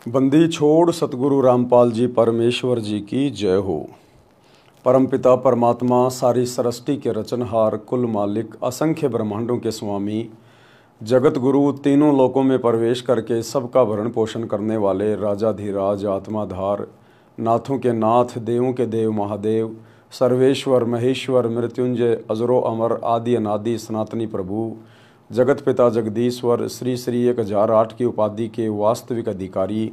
बंदी छोड़ सतगुरु रामपाल जी परमेश्वर जी की जय हो। परमपिता परमात्मा सारी सृष्टि के रचनहार, कुल मालिक, असंख्य ब्रह्मांडों के स्वामी, जगत गुरु, तीनों लोकों में प्रवेश करके सबका भरण पोषण करने वाले राजाधिराज, आत्माधार, नाथों के नाथ, देवों के देव महादेव, सर्वेश्वर महेश्वर, मृत्युंजय, अजरो अमर, आदि अनादि सनातनी प्रभु, जगत पिता जगदीश्वर, श्री श्री 1008 की उपाधि के वास्तविक अधिकारी,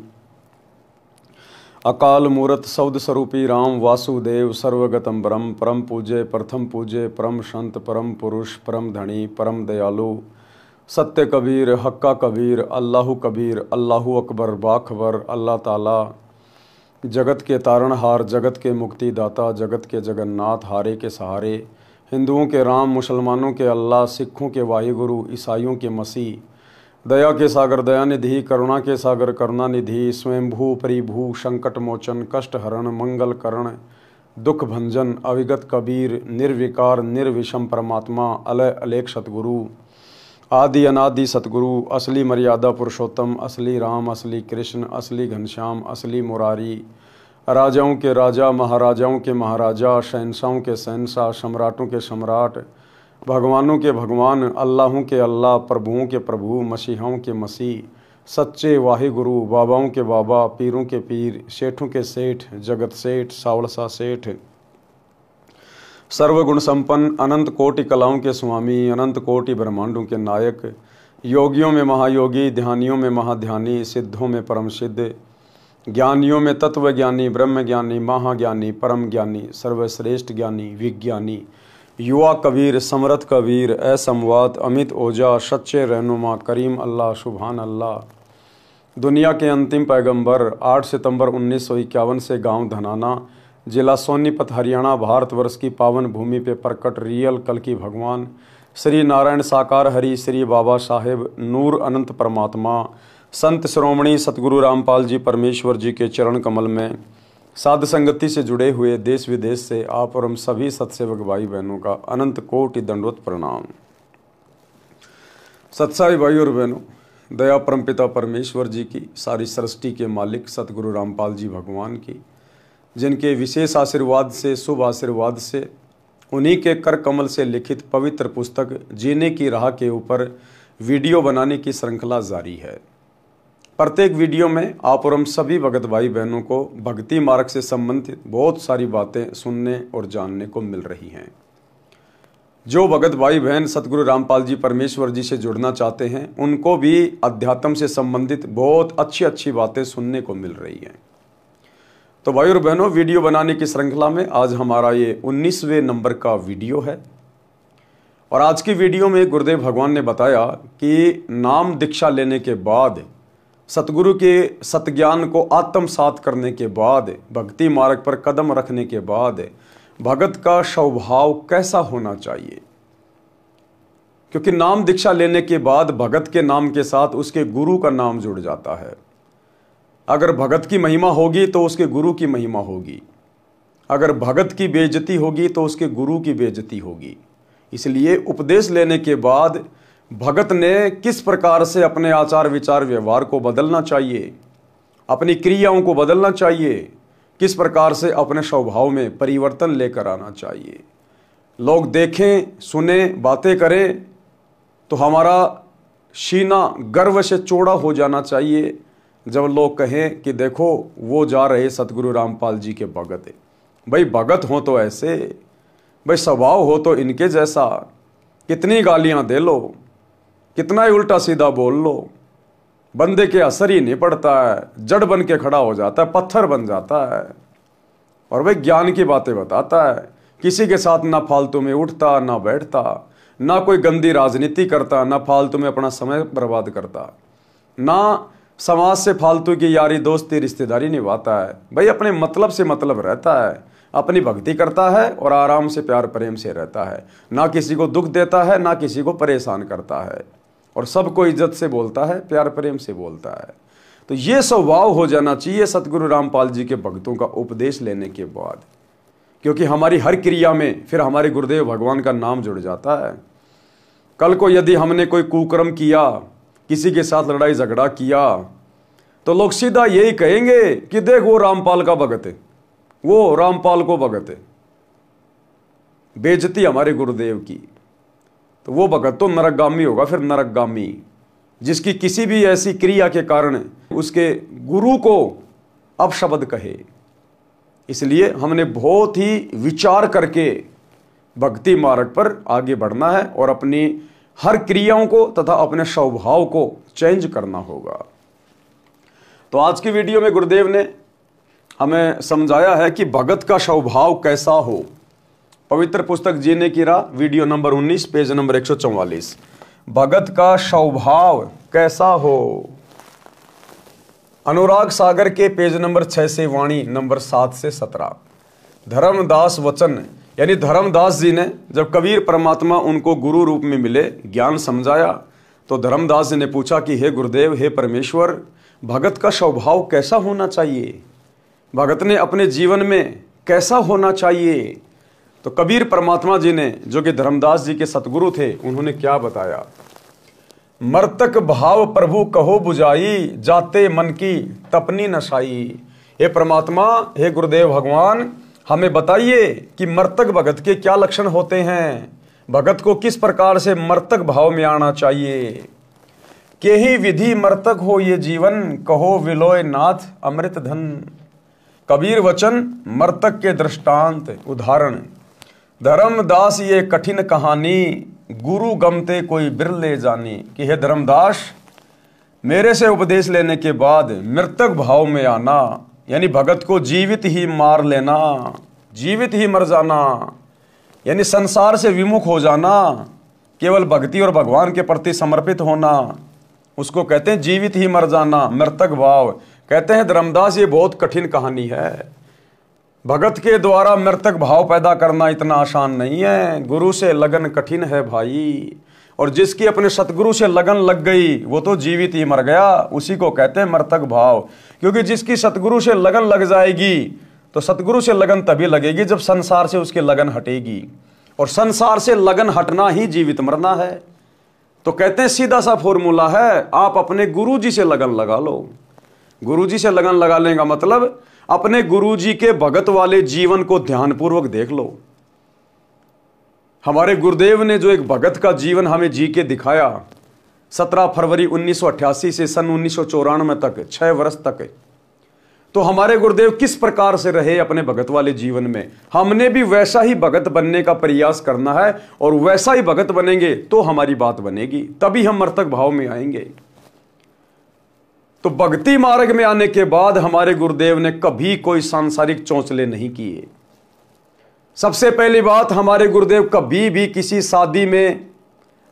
अकाल मूर्त शब्द स्वरूपी राम वासुदेव, सर्वगतम ब्रह्म, परम पूज्य, प्रथम पूज्य, परम संत, परम पुरुष, परम धनी, परम दयालु, सत्य कबीर, हक्का कबीर, अल्लाहु कबीर, अल्लाहु अकबर, बाखबर, अल्लाह ताला, जगत के तारणहार, जगत के मुक्तिदाता, जगत के जगन्नाथ, हारे के सहारे, हिंदुओं के राम, मुसलमानों के अल्लाह, सिखों के वाहिगुरु, ईसाइयों के मसीह, दया के सागर दयानिधि, करुणा के सागर करुणानिधि, स्वयंभू परिभू, संकट मोचन, कष्ट हरण, मंगल करण, दुख भंजन, अविगत कबीर, निर्विकार निर्विषम परमात्मा, अलय अलेख सतगुरु, आदि अनादि सतगुरु, असली मर्यादा पुरुषोत्तम, असली राम, असली कृष्ण, असली घनश्याम, असली मुरारी, राजाओं के राजा, महाराजाओं के महाराजा, शहंशाहों के शहंशाह, सम्राटों के सम्राट, भगवानों के भगवान, अल्लाहों के अल्लाह, प्रभुओं के प्रभु, मसीहाओं के मसीह, सच्चे वाहिगुरु, बाबाओं के बाबा, पीरों के पीर, सेठों के सेठ, जगत सेठ, सावड़सा सेठ, सर्वगुण संपन्न, अनंत कोटि कलाओं के स्वामी, अनंत कोटि ब्रह्मांडों के नायक, योगियों में महायोगी, ध्यानियों में महाध्यानी, सिद्धों में परम सिद्ध, ज्ञानियों में तत्व ज्ञानी, ब्रह्म ज्ञानी, महाज्ञानी, परम ज्ञानी, सर्वश्रेष्ठ ज्ञानी, विज्ञानी, युवा कबीर, समरथ कबीर, असमवात, अमित ओजा, सच्चे रहनुमा, करीम अल्लाह, सुभान अल्लाह, दुनिया के अंतिम पैगंबर, 8 सितंबर 1951 से गांव धनाना, जिला सोनीपत, हरियाणा, भारतवर्ष की पावन भूमि पे प्रकट रियल कल की भगवान श्री नारायण साकार हरि, श्री बाबा साहेब नूर अनंत परमात्मा, संत श्रोमणी सतगुरु रामपाल जी परमेश्वर जी के चरण कमल में साध संगति से जुड़े हुए देश विदेश से आप और हम सभी सत्सेवक भाई बहनों का अनंत कोटि दंडवत प्रणाम। सत्साई भाई और बहनों, दया परमपिता परमेश्वर जी की, सारी सृष्टि के मालिक सतगुरु रामपाल जी भगवान की, जिनके विशेष आशीर्वाद से, शुभ आशीर्वाद से, उन्हीं के कर कमल से लिखित पवित्र पुस्तक जीने की राह के ऊपर वीडियो बनाने की श्रृंखला जारी है। प्रत्येक वीडियो में आप और हम सभी भगत भाई बहनों को भक्ति मार्ग से संबंधित बहुत सारी बातें सुनने और जानने को मिल रही हैं। जो भगत भाई बहन सतगुरु रामपाल जी परमेश्वर जी से जुड़ना चाहते हैं, उनको भी अध्यात्म से संबंधित बहुत अच्छी अच्छी बातें सुनने को मिल रही हैं। तो भाई और बहनों, वीडियो बनाने की श्रृंखला में आज हमारा ये 19वें नंबर का वीडियो है। और आज की वीडियो में गुरुदेव भगवान ने बताया कि नाम दीक्षा लेने के बाद, सतगुरु के सतज्ञान को आत्मसात करने के बाद, भक्ति मार्ग पर कदम रखने के बाद भगत का स्वभाव कैसा होना चाहिए। क्योंकि नाम दीक्षा लेने के बाद भगत के नाम के साथ उसके गुरु का नाम जुड़ जाता है। अगर भगत की महिमा होगी तो उसके गुरु की महिमा होगी, अगर भगत की बेइज्जती होगी तो उसके गुरु की बेइज्जती होगी। इसलिए उपदेश लेने के बाद भगत ने किस प्रकार से अपने आचार विचार व्यवहार को बदलना चाहिए, अपनी क्रियाओं को बदलना चाहिए, किस प्रकार से अपने स्वभाव में परिवर्तन लेकर आना चाहिए। लोग देखें, सुने, बातें करें तो हमारा सीना गर्व से चौड़ा हो जाना चाहिए। जब लोग कहें कि देखो वो जा रहे सतगुरु रामपाल जी के भगत। भाई भगत हो तो ऐसे, भाई स्वभाव हो तो इनके जैसा। कितनी गालियां दे लो, कितना ही उल्टा सीधा बोल लो, बंदे के असर ही नहीं पड़ता है। जड़ बन के खड़ा हो जाता है, पत्थर बन जाता है। और भाई ज्ञान की बातें बताता है, किसी के साथ ना फालतू में उठता ना बैठता, ना कोई गंदी राजनीति करता, ना फालतू में अपना समय बर्बाद करता, ना समाज से फालतू की यारी दोस्ती रिश्तेदारी निभाता है। भाई अपने मतलब से मतलब रहता है, अपनी भक्ति करता है और आराम से प्यार प्रेम से रहता है। ना किसी को दुख देता है, ना किसी को परेशान करता है, और सबको इज्जत से बोलता है, प्यार प्रेम से बोलता है। तो ये स्वभाव हो जाना चाहिए सतगुरु रामपाल जी के भक्तों का उपदेश लेने के बाद। क्योंकि हमारी हर क्रिया में फिर हमारे गुरुदेव भगवान का नाम जुड़ जाता है। कल को यदि हमने कोई कुकर्म किया, किसी के साथ लड़ाई झगड़ा किया, तो लोग सीधा यही कहेंगे कि देख वो रामपाल का भगत है, वो रामपाल को भगत है। बेइज्जती हमारे गुरुदेव की, तो वो भगत तो नरकगामी होगा, फिर नरकगामी, जिसकी किसी भी ऐसी क्रिया के कारण उसके गुरु को अपशब्द कहे। इसलिए हमने बहुत ही विचार करके भक्ति मार्ग पर आगे बढ़ना है और अपनी हर क्रियाओं को तथा अपने स्वभाव को चेंज करना होगा। तो आज की वीडियो में गुरुदेव ने हमें समझाया है कि भगत का स्वभाव कैसा हो। पवित्र पुस्तक जीने की राह, वीडियो नंबर 19, पेज नंबर 144। भगत का स्वभाव कैसा हो। अनुराग सागर के पेज नंबर 6 से वाणी नंबर 7 से 17। धर्मदास वचन, यानी धर्मदास जी ने जब कबीर परमात्मा उनको गुरु रूप में मिले, ज्ञान समझाया, तो धर्मदास जी ने पूछा कि हे गुरुदेव, हे परमेश्वर, भगत का स्वभाव कैसा होना चाहिए, भगत ने अपने जीवन में कैसा होना चाहिए। तो कबीर परमात्मा जी ने, जो कि धर्मदास जी के सतगुरु थे, उन्होंने क्या बताया। मर्तक भाव प्रभु कहो बुझाई, जाते मन की तपनी नशाई। हे परमात्मा, हे गुरुदेव भगवान, हमें बताइए कि मर्तक भगत के क्या लक्षण होते हैं, भगत को किस प्रकार से मर्तक भाव में आना चाहिए। के ही विधि मर्तक हो ये जीवन, कहो विलोय नाथ अमृत धन। कबीर वचन, मर्तक के दृष्टांत उदाहरण। धर्मदास ये कठिन कहानी, गुरु गमते कोई बिरले जानी। कि हे धर्मदास, मेरे से उपदेश लेने के बाद मृतक भाव में आना, यानी भगत को जीवित ही मार लेना, जीवित ही मर जाना, यानी संसार से विमुख हो जाना, केवल भक्ति और भगवान के प्रति समर्पित होना, उसको कहते हैं जीवित ही मर जाना, मृतक भाव। कहते हैं धर्मदास, ये बहुत कठिन कहानी है। भगत के द्वारा मृतक भाव पैदा करना इतना आसान नहीं है। गुरु से लगन कठिन है भाई, और जिसकी अपने सतगुरु से लगन लग गई वो तो जीवित ही मर गया, उसी को कहते हैं मृतक भाव। क्योंकि जिसकी सतगुरु से लगन लग जाएगी, तो सतगुरु से लगन तभी लगेगी जब संसार से उसकी लगन हटेगी, और संसार से लगन हटना ही जीवित मरना है। तो कहते हैं सीधा सा फॉर्मूला है, आप अपने गुरु जी से लगन लगा लो। गुरु जी से लगन लगा लेने का मतलब अपने गुरु जी के भगत वाले जीवन को ध्यानपूर्वक देख लो। हमारे गुरुदेव ने जो एक भगत का जीवन हमें जी के दिखाया, 17 फरवरी 1988 से सन 1994 तक, 6 वर्ष तक, तो हमारे गुरुदेव किस प्रकार से रहे अपने भगत वाले जीवन में, हमने भी वैसा ही भगत बनने का प्रयास करना है। और वैसा ही भगत बनेंगे तो हमारी बात बनेगी, तभी हम मर्तक भाव में आएंगे। तो भक्ति मार्ग में आने के बाद हमारे गुरुदेव ने कभी कोई सांसारिक चौंचले नहीं किए। सबसे पहली बात, हमारे गुरुदेव कभी भी किसी शादी में,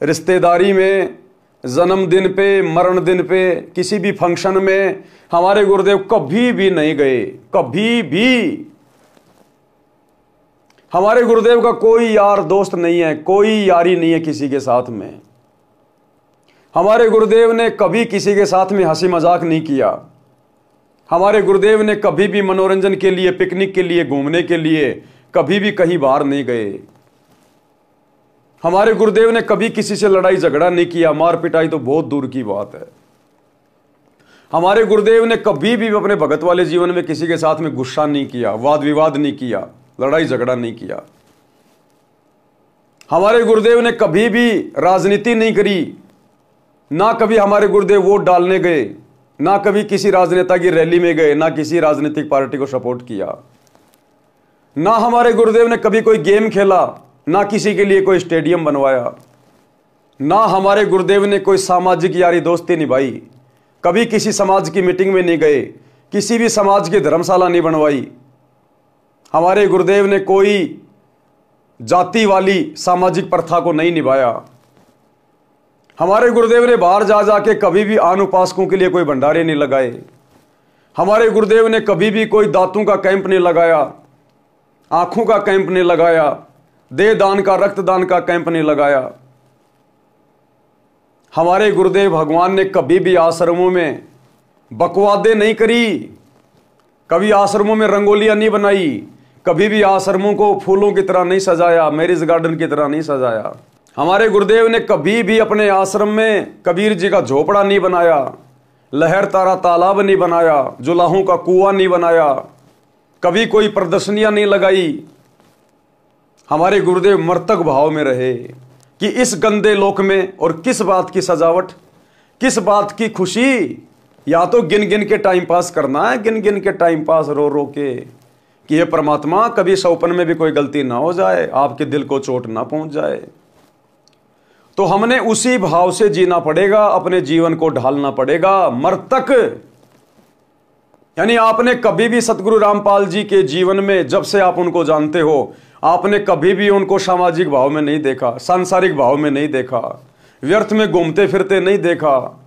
रिश्तेदारी में, जन्मदिन पे, मरण दिन पे, किसी भी फंक्शन में हमारे गुरुदेव कभी भी नहीं गए। कभी भी हमारे गुरुदेव का कोई यार दोस्त नहीं है, कोई यारी नहीं है किसी के साथ में। हमारे गुरुदेव ने कभी किसी के साथ में हंसी मजाक नहीं किया। हमारे गुरुदेव ने कभी भी मनोरंजन के लिए, पिकनिक के लिए, घूमने के लिए कभी भी कहीं बाहर नहीं गए। हमारे गुरुदेव ने कभी किसी से लड़ाई झगड़ा नहीं किया, मार पिटाई तो बहुत दूर की बात है। हमारे गुरुदेव ने कभी भी अपने भगत वाले जीवन में किसी के साथ में गुस्सा नहीं किया, वाद विवाद नहीं किया, लड़ाई झगड़ा नहीं किया। हमारे गुरुदेव ने कभी भी राजनीति नहीं करी, ना कभी हमारे गुरुदेव वोट डालने गए, ना कभी किसी राजनेता की रैली में गए, ना किसी राजनीतिक पार्टी को सपोर्ट किया। ना हमारे गुरुदेव ने कभी कोई गेम खेला, ना किसी के लिए कोई स्टेडियम बनवाया। ना हमारे गुरुदेव ने कोई सामाजिक यारी दोस्ती निभाई, कभी किसी समाज की मीटिंग में नहीं गए, किसी भी समाज की धर्मशाला नहीं बनवाई। हमारे गुरुदेव ने कोई जाति वाली सामाजिक प्रथा को नहीं निभाया। हमारे गुरुदेव ने बाहर जा जाके कभी भी आन उपासकों के लिए कोई भंडारे नहीं लगाए। हमारे गुरुदेव ने कभी भी कोई दातों का कैंप नहीं लगाया, आंखों का कैंप नहीं लगाया, देह दान का, रक्तदान का कैंप नहीं लगाया। हमारे गुरुदेव भगवान ने कभी भी आश्रमों में बकवादे नहीं करी, कभी आश्रमों में रंगोलियां नहीं बनाई, कभी भी आश्रमों को फूलों की तरह नहीं सजाया, मैरिज गार्डन की तरह नहीं सजाया। हमारे गुरुदेव ने कभी भी अपने आश्रम में कबीर जी का झोपड़ा नहीं बनाया, लहर तारा तालाब नहीं बनाया, जुलाहों का कुआं नहीं बनाया, कभी कोई प्रदर्शनियां नहीं लगाई। हमारे गुरुदेव मर्तक भाव में रहे कि इस गंदे लोक में और किस बात की सजावट, किस बात की खुशी। या तो गिन गिन के टाइम पास करना है, गिन गिन के टाइम पास रो रो के, कि ये परमात्मा कभी सौपन में भी कोई गलती ना हो जाए, आपके दिल को चोट ना पहुंच जाए। तो हमने उसी भाव से जीना पड़ेगा, अपने जीवन को ढालना पड़ेगा। मर्तक यानी आपने कभी भी सतगुरु रामपाल जी के जीवन में, जब से आप उनको जानते हो, आपने कभी भी उनको सामाजिक भाव में नहीं देखा, सांसारिक भाव में नहीं देखा, व्यर्थ में घूमते फिरते नहीं देखा।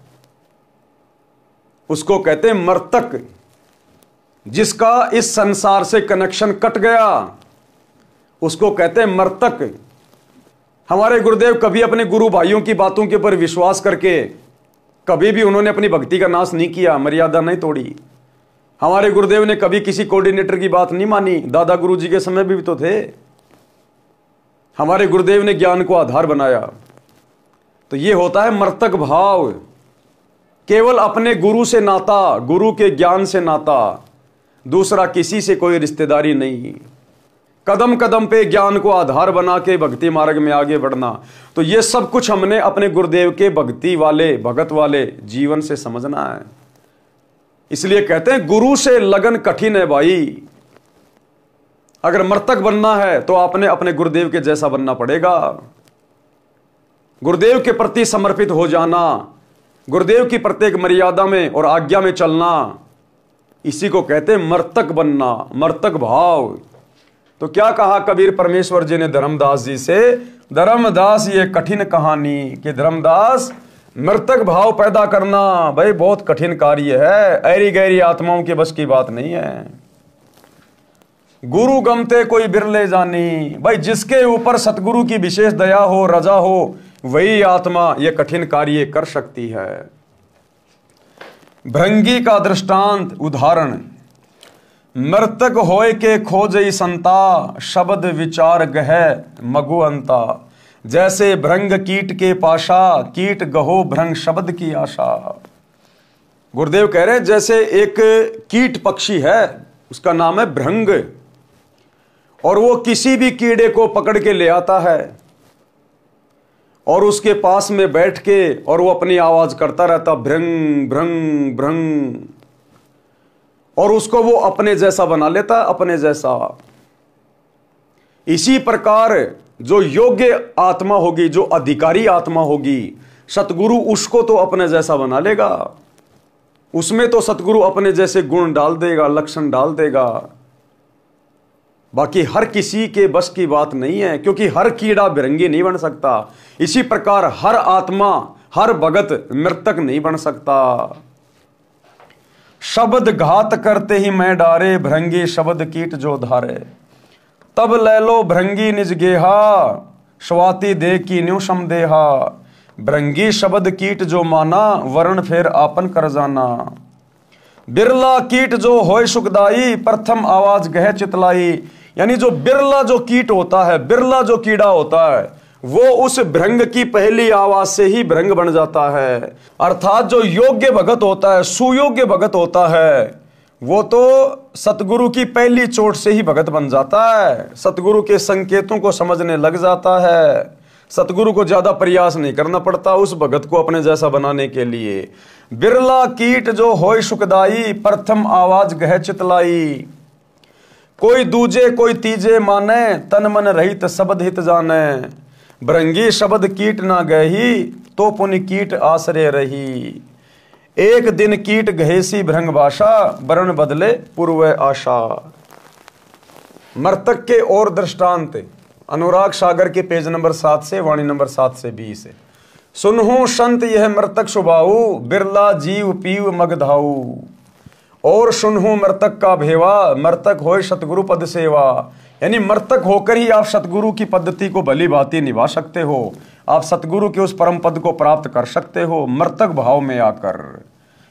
उसको कहते हैं मर्तक, जिसका इस संसार से कनेक्शन कट गया, उसको कहते हैं मर्तक। हमारे गुरुदेव कभी अपने गुरु भाइयों की बातों के ऊपर विश्वास करके कभी भी उन्होंने अपनी भक्ति का नाश नहीं किया, मर्यादा नहीं तोड़ी। हमारे गुरुदेव ने कभी किसी कोऑर्डिनेटर की बात नहीं मानी, दादा गुरु जी के समय भी तो थे। हमारे गुरुदेव ने ज्ञान को आधार बनाया। तो ये होता है मर्तक भाव, केवल अपने गुरु से नाता, गुरु के ज्ञान से नाता, दूसरा किसी से कोई रिश्तेदारी नहीं। कदम कदम पे ज्ञान को आधार बना के भक्ति मार्ग में आगे बढ़ना। तो ये सब कुछ हमने अपने गुरुदेव के भक्ति वाले, भगत वाले जीवन से समझना है। इसलिए कहते हैं गुरु से लगन कठिन है भाई। अगर मर्तक बनना है तो आपने अपने गुरुदेव के जैसा बनना पड़ेगा। गुरुदेव के प्रति समर्पित हो जाना, गुरुदेव की प्रत्येक मर्यादा में और आज्ञा में चलना, इसी को कहते हैं मर्तक बनना, मर्तक भाव। तो क्या कहा कबीर परमेश्वर जी ने धर्मदास जी से, धर्मदास ये कठिन कहानी कि धर्मदास मर्तक भाव पैदा करना भाई बहुत कठिन कार्य है, ऐरी गैरी आत्माओं के बस की बात नहीं है। गुरु गमते कोई बिरले जानी, भाई जिसके ऊपर सतगुरु की विशेष दया हो, रजा हो, वही आत्मा ये कठिन कार्य कर सकती है। भृंगी का दृष्टांत उदाहरण, मर्तक होय के खोजई संता, शब्द विचार गह मगु अंता। जैसे भृंग कीट के पाशा, कीट गहो भृंग शब्द की आशा। गुरुदेव कह रहे हैं जैसे एक कीट पक्षी है, उसका नाम है भृंग, और वो किसी भी कीड़े को पकड़ के ले आता है और उसके पास में बैठ के और वो अपनी आवाज करता रहता, भृंग भृंग भृंग, और उसको वो अपने जैसा बना लेता, अपने जैसा। इसी प्रकार जो योग्य आत्मा होगी, जो अधिकारी आत्मा होगी, सतगुरु उसको तो अपने जैसा बना लेगा। उसमें तो सतगुरु अपने जैसे गुण डाल देगा, लक्षण डाल देगा। बाकी हर किसी के बस की बात नहीं है, क्योंकि हर कीड़ा भृंगी नहीं बन सकता। इसी प्रकार हर आत्मा, हर भगत मृतक नहीं बन सकता। शब्द घात करते ही मैं डारे, भृंगी शब्द कीट जो धारे। तब ले लो भृंगी निज गेहा, स्वाति दे की न्यू समदेहा। भृंगी शब्द कीट जो माना, वर्ण फेर आपन कर जाना। बिरला कीट जो होय सुखदाई, प्रथम आवाज गह चितलाई। यानी जो बिरला जो कीट होता है, बिरला जो कीड़ा होता है, वो उस भृंग की पहली आवाज से ही भृंग बन जाता है। अर्थात जो योग्य भगत होता है, सुयोग्य भगत होता है, वो तो सतगुरु की पहली चोट से ही भगत बन जाता है। सतगुरु के संकेतों को समझने लग जाता है। सतगुरु को ज्यादा प्रयास नहीं करना पड़ता उस भगत को अपने जैसा बनाने के लिए। बिरला कीट जो होय सुखदाई, प्रथम आवाज गह चितलाई। कोई दूजे कोई तीजे माने, तन मन रहित शब्द हित जाने। भृंगी शब्द कीट ना गही, तो पुनि कीट आश्रय रही। एक दिन कीट गहेसी भृंग भाषा, वर्ण बदले पूर्व आशा। मर्तक के और दृष्टांत अनुराग सागर के पेज नंबर 7 से वाणी नंबर 7 से 20। सुनहु संत यह मर्तक सुभाऊ, बिरला जीव पीव मगधाऊ। और सुनहु मर्तक का भेवा, मर्तक होय सतगुरु पद सेवा। यानी मर्तक होकर ही आप सतगुरु की पद्धति को भली भांति निभा सकते हो। आप सतगुरु के उस परम पद को प्राप्त कर सकते हो मर्तक भाव में आकर।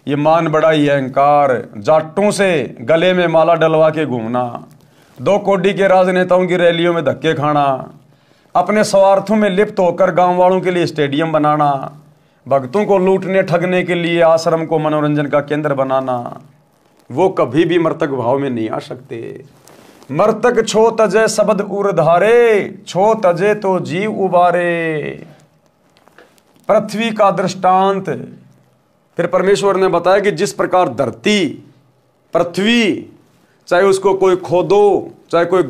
ये मान बड़ाई अहंकार, जाटों से गले में माला डलवा के घूमना, 2 कोडी के राजनेताओं की रैलियों में धक्के खाना, अपने स्वार्थों में लिप्त होकर गांव वालों के लिए स्टेडियम बनाना, भक्तों को लूटने ठगने के लिए आश्रम को मनोरंजन का केंद्र बनाना, वो कभी भी मर्तक भाव में नहीं आ सकते। मर्तक छो तजे शब्द उर्धारे, छो तजे तो जीव उबारे। पृथ्वी का दृष्टांत फिर परमेश्वर ने बताया कि जिस प्रकार धरती, पृथ्वी, चाहे उसको कोई खोदो, चाहे कोई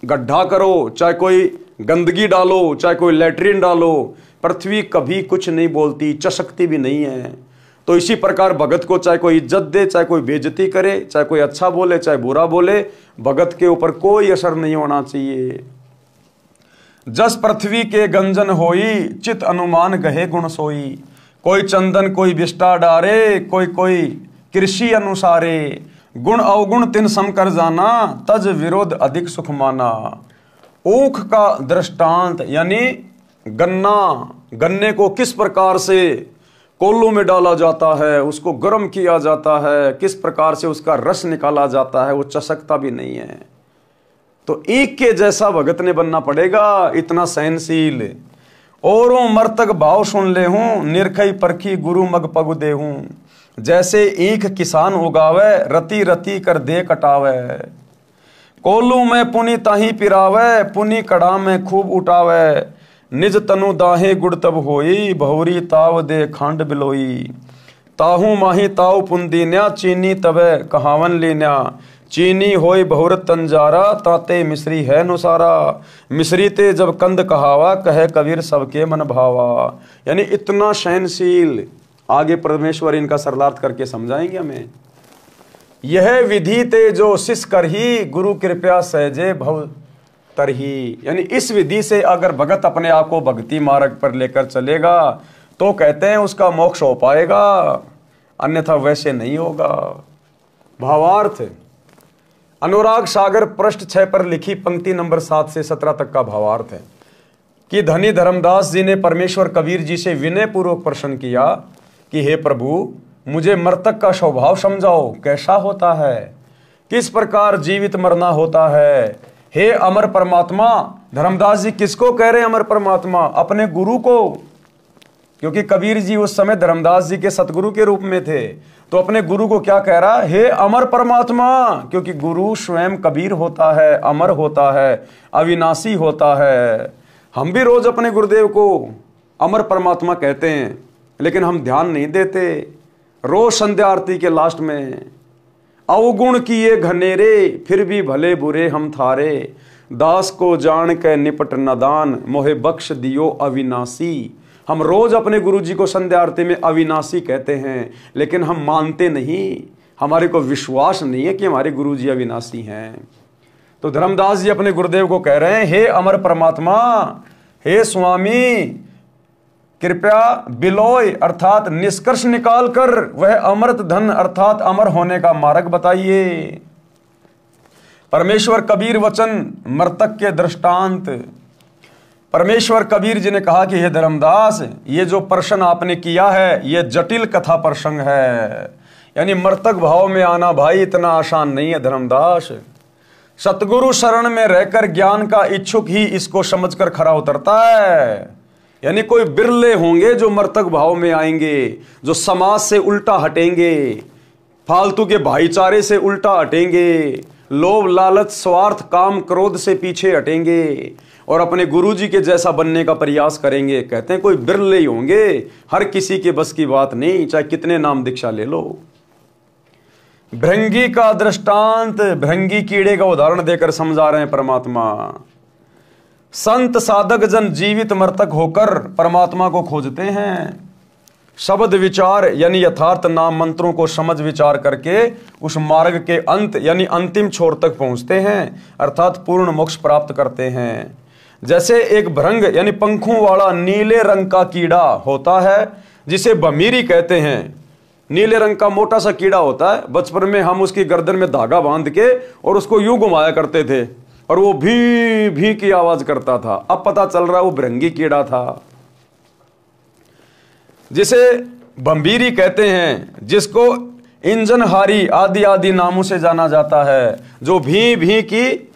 गड्ढा करो, चाहे कोई गंदगी डालो, चाहे कोई लैट्रिन डालो, पृथ्वी कभी कुछ नहीं बोलती, चसकती भी नहीं है। तो इसी प्रकार भगत को चाहे कोई इज्जत दे, चाहे कोई बेइज्जती करे, चाहे कोई अच्छा बोले, चाहे बुरा बोले, भगत के ऊपर कोई असर नहीं होना चाहिए। जस पृथ्वी के गंजन होई, चित अनुमान गहे गुण सोई। कोई चंदन कोई विष्टा डारे, कोई कोई कृषि अनुसारे। गुण अवगुण तिन सम कर जाना, तज विरोध अधिक सुख माना। ऊख का दृष्टांत यानी गन्ने को किस प्रकार से कोल्लू में डाला जाता है, उसको गर्म किया जाता है, किस प्रकार से उसका रस निकाला जाता है, वो चसकता भी नहीं है। तो एक के जैसा भगत ने बनना पड़ेगा, इतना सहनशील। औरों मर्तक भाव सुन ले हूं, निरखई परखी गुरु मग पग दे हूं। जैसे ईख किसान उगावे, रति रति कर दे कटावे। कोल्लू में पुनी ताही पिरावे, पुनी कड़ा में खूब उठावे। निज तनु दाहे गुड़ तब होई, बहुरी ताव दे खांड बिलोई। ताहू माही ताऊ पुंदीन्या, चीनी तबे कहावन लीन्या। चीनी होई बहुरत तंजारा, ताते मिश्री है नुसारा। मिश्री ते जब कंद कहावा, कहे कबीर सबके मन भावा। यानी इतना सहनशील। आगे परमेश्वर इनका सरलार्थ करके समझाएंगे हमें। यह विधि ते जो शिष कर ही, गुरु कृपया सहजे भव तरही। यानी इस विधि से अगर भगत अपने आप को भक्ति मार्ग पर लेकर चलेगा तो कहते हैं उसका मोक्ष हो पाएगा, अन्यथा वैसे नहीं होगा। भावार्थ अनुराग सागर पृष्ठ 6 पर लिखी पंक्ति नंबर 7 से 17 तक का भावार्थ है कि धनी धर्मदास जी ने परमेश्वर कबीर जी से विनय पूर्वक प्रश्न किया कि हे प्रभु, मुझे मर्तक का स्वभाव समझाओ, कैसा होता है, किस प्रकार जीवित मरना होता है। हे अमर परमात्मा, धर्मदास जी किसको कह रहे हैं अमर परमात्मा? अपने गुरु को, क्योंकि कबीर जी उस समय धर्मदास जी के सतगुरु के रूप में थे। तो अपने गुरु को क्या कह रहा है? हे अमर परमात्मा, क्योंकि गुरु स्वयं कबीर होता है, अमर होता है, अविनाशी होता है। हम भी रोज अपने गुरुदेव को अमर परमात्मा कहते हैं, लेकिन हम ध्यान नहीं देते। रोज संध्या आरती के लास्ट में अवगुण किए घनेरे, फिर भी भले बुरे हम थारे। दास को जान के निपट नदान, मोहे बख्श दियो अविनाशी। हम रोज अपने गुरु जी को संध्या आरती में अविनाशी कहते हैं, लेकिन हम मानते नहीं, हमारे को विश्वास नहीं है कि हमारे गुरु जी अविनाशी हैं। तो धर्मदास जी अपने गुरुदेव को कह रहे हैं, हे अमर परमात्मा, हे स्वामी, कृपया बिलोय अर्थात निष्कर्ष निकाल कर वह अमृत धन अर्थात अमर होने का मार्ग बताइए। परमेश्वर कबीर वचन मर्तक के दृष्टांत। परमेश्वर कबीर जी ने कहा कि हे धर्मदास, ये जो प्रश्न आपने किया है ये जटिल कथा प्रसंग है। यानी मर्तक भाव में आना भाई इतना आसान नहीं है धर्मदास। सतगुरु शरण में रहकर ज्ञान का इच्छुक ही इसको समझकर खरा उतरता है। यानी कोई बिरले होंगे जो मर्तक भाव में आएंगे, जो समाज से उल्टा हटेंगे, फालतू के भाईचारे से उल्टा हटेंगे, लोभ लालच स्वार्थ काम क्रोध से पीछे हटेंगे और अपने गुरुजी के जैसा बनने का प्रयास करेंगे। कहते हैं कोई बिरले ही होंगे, हर किसी के बस की बात नहीं, चाहे कितने नाम दीक्षा ले लो। भृंगी का दृष्टांत, भृंगी कीड़े का उदाहरण देकर समझा रहे हैं परमात्मा। संत साधक जन जीवित मर्तक होकर परमात्मा को खोजते हैं। शब्द विचार यानी यथार्थ नाम मंत्रों को समझ विचार करके उस मार्ग के अंत यानी अंतिम छोर तक पहुंचते हैं, अर्थात पूर्ण मोक्ष प्राप्त करते हैं। जैसे एक भृंग यानी पंखों वाला नीले रंग का कीड़ा होता है, जिसे भमीरी कहते हैं। नीले रंग का मोटा सा कीड़ा होता है। बचपन में हम उसकी गर्दन में धागा बांध के और उसको यूं घुमाया करते थे और वो भी भी की आवाज करता था। अब पता चल रहा है वो भृंगी कीड़ा था, जिसे भंबीरी कहते हैं, जिसको इंजनहारी आदि आदि नामों से जाना जाता है, जो भी की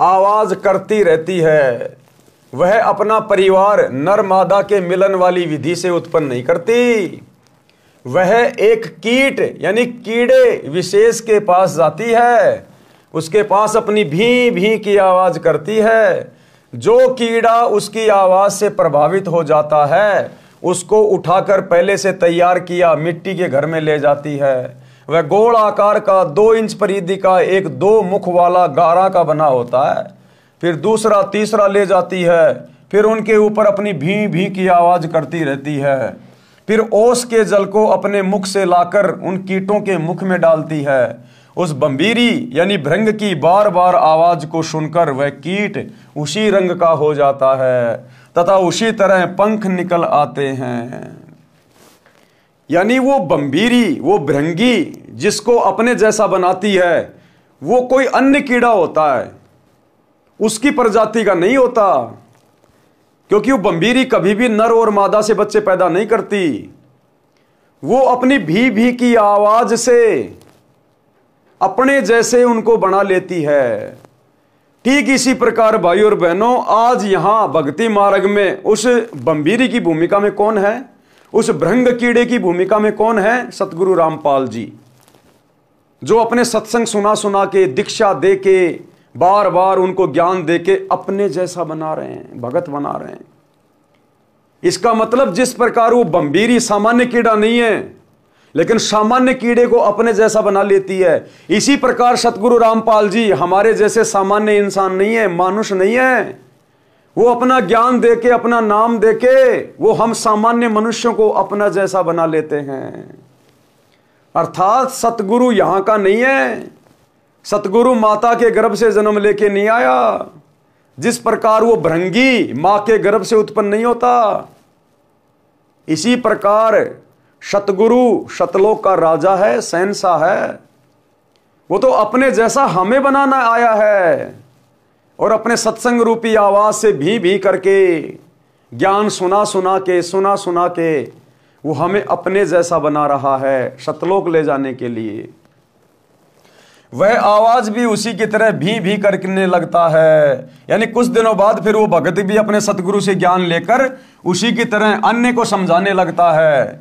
आवाज करती रहती है। वह अपना परिवार नर मादा के मिलन वाली विधि से उत्पन्न नहीं करती। वह एक कीट यानी कीड़े विशेष के पास जाती है, उसके पास अपनी भी भी की आवाज करती है। जो कीड़ा उसकी आवाज से प्रभावित हो जाता है उसको उठाकर पहले से तैयार किया मिट्टी के घर में ले जाती है। वह गोल आकार का 2 इंच परिधि का एक 2 मुख वाला गारा का बना होता है। फिर दूसरा तीसरा ले जाती है, फिर उनके ऊपर अपनी भी भी की आवाज करती रहती है। फिर ओस के जल को अपने मुख से लाकर उन कीटों के मुख में डालती है। उस बंबीरी यानी भृंग की बार बार आवाज को सुनकर वह कीट उसी रंग का हो जाता है तथा उसी तरह पंख निकल आते हैं। यानी वो बंबीरी, वो भृंगी जिसको अपने जैसा बनाती है, वो कोई अन्य कीड़ा होता है, उसकी प्रजाति का नहीं होता। क्योंकि वो बंबीरी कभी भी नर और मादा से बच्चे पैदा नहीं करती। वो अपनी भी की आवाज से अपने जैसे उनको बना लेती है। ठीक इसी प्रकार भाई और बहनों, आज यहां भक्ति मार्ग में उस बंबीरी की भूमिका में कौन है, उस भृंग कीड़े की भूमिका में कौन है? सतगुरु रामपाल जी, जो अपने सत्संग सुना सुना के, दीक्षा दे के, बार बार उनको ज्ञान दे के अपने जैसा बना रहे हैं, भगत बना रहे हैं। इसका मतलब जिस प्रकार वो बंबीरी सामान्य कीड़ा नहीं है, लेकिन सामान्य कीड़े को अपने जैसा बना लेती है, इसी प्रकार सतगुरु रामपाल जी हमारे जैसे सामान्य इंसान नहीं है, मानुष नहीं है। वो अपना ज्ञान देके, अपना नाम देके वो हम सामान्य मनुष्यों को अपना जैसा बना लेते हैं। अर्थात सतगुरु यहां का नहीं है। सतगुरु माता के गर्भ से जन्म लेके नहीं आया। जिस प्रकार वो भृंगी मां के गर्भ से उत्पन्न नहीं होता, इसी प्रकार सतगुरु सतलोक का राजा है, शहंशाह है। वो तो अपने जैसा हमें बनाना आया है और अपने सत्संग रूपी आवाज से भी करके, ज्ञान सुना सुना के वो हमें अपने जैसा बना रहा है सतलोक ले जाने के लिए। वह आवाज भी उसी की तरह भी करने लगता है। यानी कुछ दिनों बाद फिर वो भगत भी अपने सतगुरु से ज्ञान लेकर उसी की तरह अन्य को समझाने लगता है।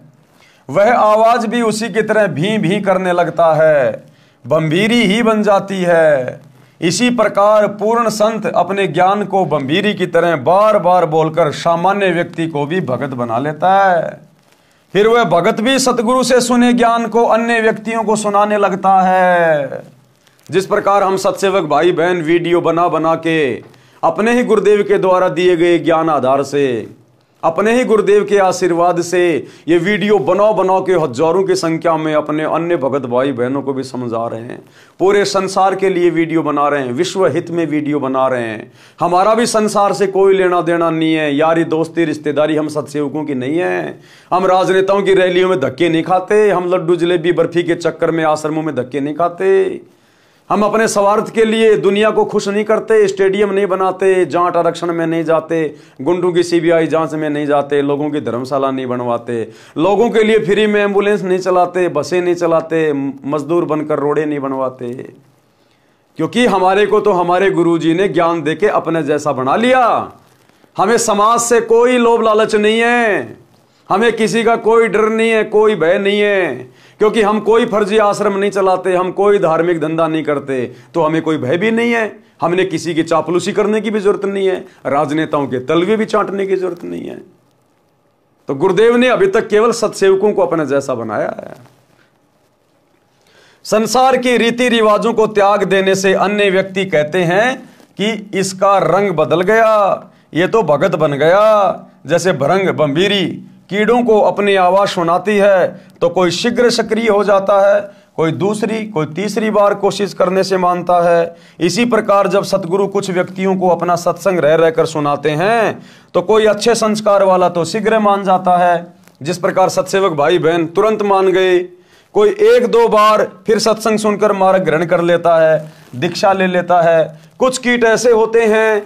वह आवाज भी उसी की तरह भी करने लगता है, बंबीरी ही बन जाती है। इसी प्रकार पूर्ण संत अपने ज्ञान को बंबीरी की तरह बार बार बोलकर सामान्य व्यक्ति को भी भगत बना लेता है। फिर वह भगत भी सतगुरु से सुने ज्ञान को अन्य व्यक्तियों को सुनाने लगता है। जिस प्रकार हम सत्सेवक भाई बहन वीडियो बना के अपने ही गुरुदेव के द्वारा दिए गए ज्ञान आधार से, अपने ही गुरुदेव के आशीर्वाद से ये वीडियो बना के हजारों की संख्या में अपने अन्य भगत भाई बहनों को भी समझा रहे हैं। पूरे संसार के लिए वीडियो बना रहे हैं, विश्व हित में वीडियो बना रहे हैं। हमारा भी संसार से कोई लेना देना नहीं है, यारी दोस्ती रिश्तेदारी हम सत्सेवकों की नहीं है। हम राजनेताओं की रैलियों में धक्के नहीं खाते, हम लड्डू जलेबी बर्फी के चक्कर में आश्रमों में धक्के नहीं खाते। हम अपने स्वार्थ के लिए दुनिया को खुश नहीं करते, स्टेडियम नहीं बनाते, जांच आरक्षण में नहीं जाते, गुंडों की सीबीआई जांच में नहीं जाते, लोगों की धर्मशाला नहीं बनवाते, लोगों के लिए फ्री में एम्बुलेंस नहीं चलाते, बसें नहीं चलाते, मजदूर बनकर रोडे नहीं बनवाते। क्योंकि हमारे को तो हमारे गुरुजी ने ज्ञान देके अपने जैसा बना लिया। हमें समाज से कोई लोभ लालच नहीं है, हमें किसी का कोई डर नहीं है, कोई भय नहीं है। क्योंकि हम कोई फर्जी आश्रम नहीं चलाते, हम कोई धार्मिक धंधा नहीं करते, तो हमें कोई भय भी नहीं है। हमने किसी की चापलूसी करने की भी जरूरत नहीं है, राजनेताओं के तलवे भी चाटने की जरूरत नहीं है। तो गुरुदेव ने अभी तक केवल सत्सेवकों को अपने जैसा बनाया है। संसार की रीति रिवाजों को त्याग देने से अन्य व्यक्ति कहते हैं कि इसका रंग बदल गया, ये तो भगत बन गया। जैसे भृंग बंबीरी कीड़ों को अपनी आवाज सुनाती है तो कोई शीघ्र सक्रिय हो जाता है, कोई दूसरी कोई तीसरी बार कोशिश करने से मानता है। इसी प्रकार जब सतगुरु कुछ व्यक्तियों को अपना सत्संग रह रहकर सुनाते हैं तो कोई अच्छे संस्कार वाला तो शीघ्र मान जाता है। जिस प्रकार सत्सेवक भाई बहन तुरंत मान गए, कोई 1-2 बार फिर सत्संग सुनकर मार्ग ग्रहण कर लेता है, दीक्षा ले लेता है। कुछ कीट ऐसे होते हैं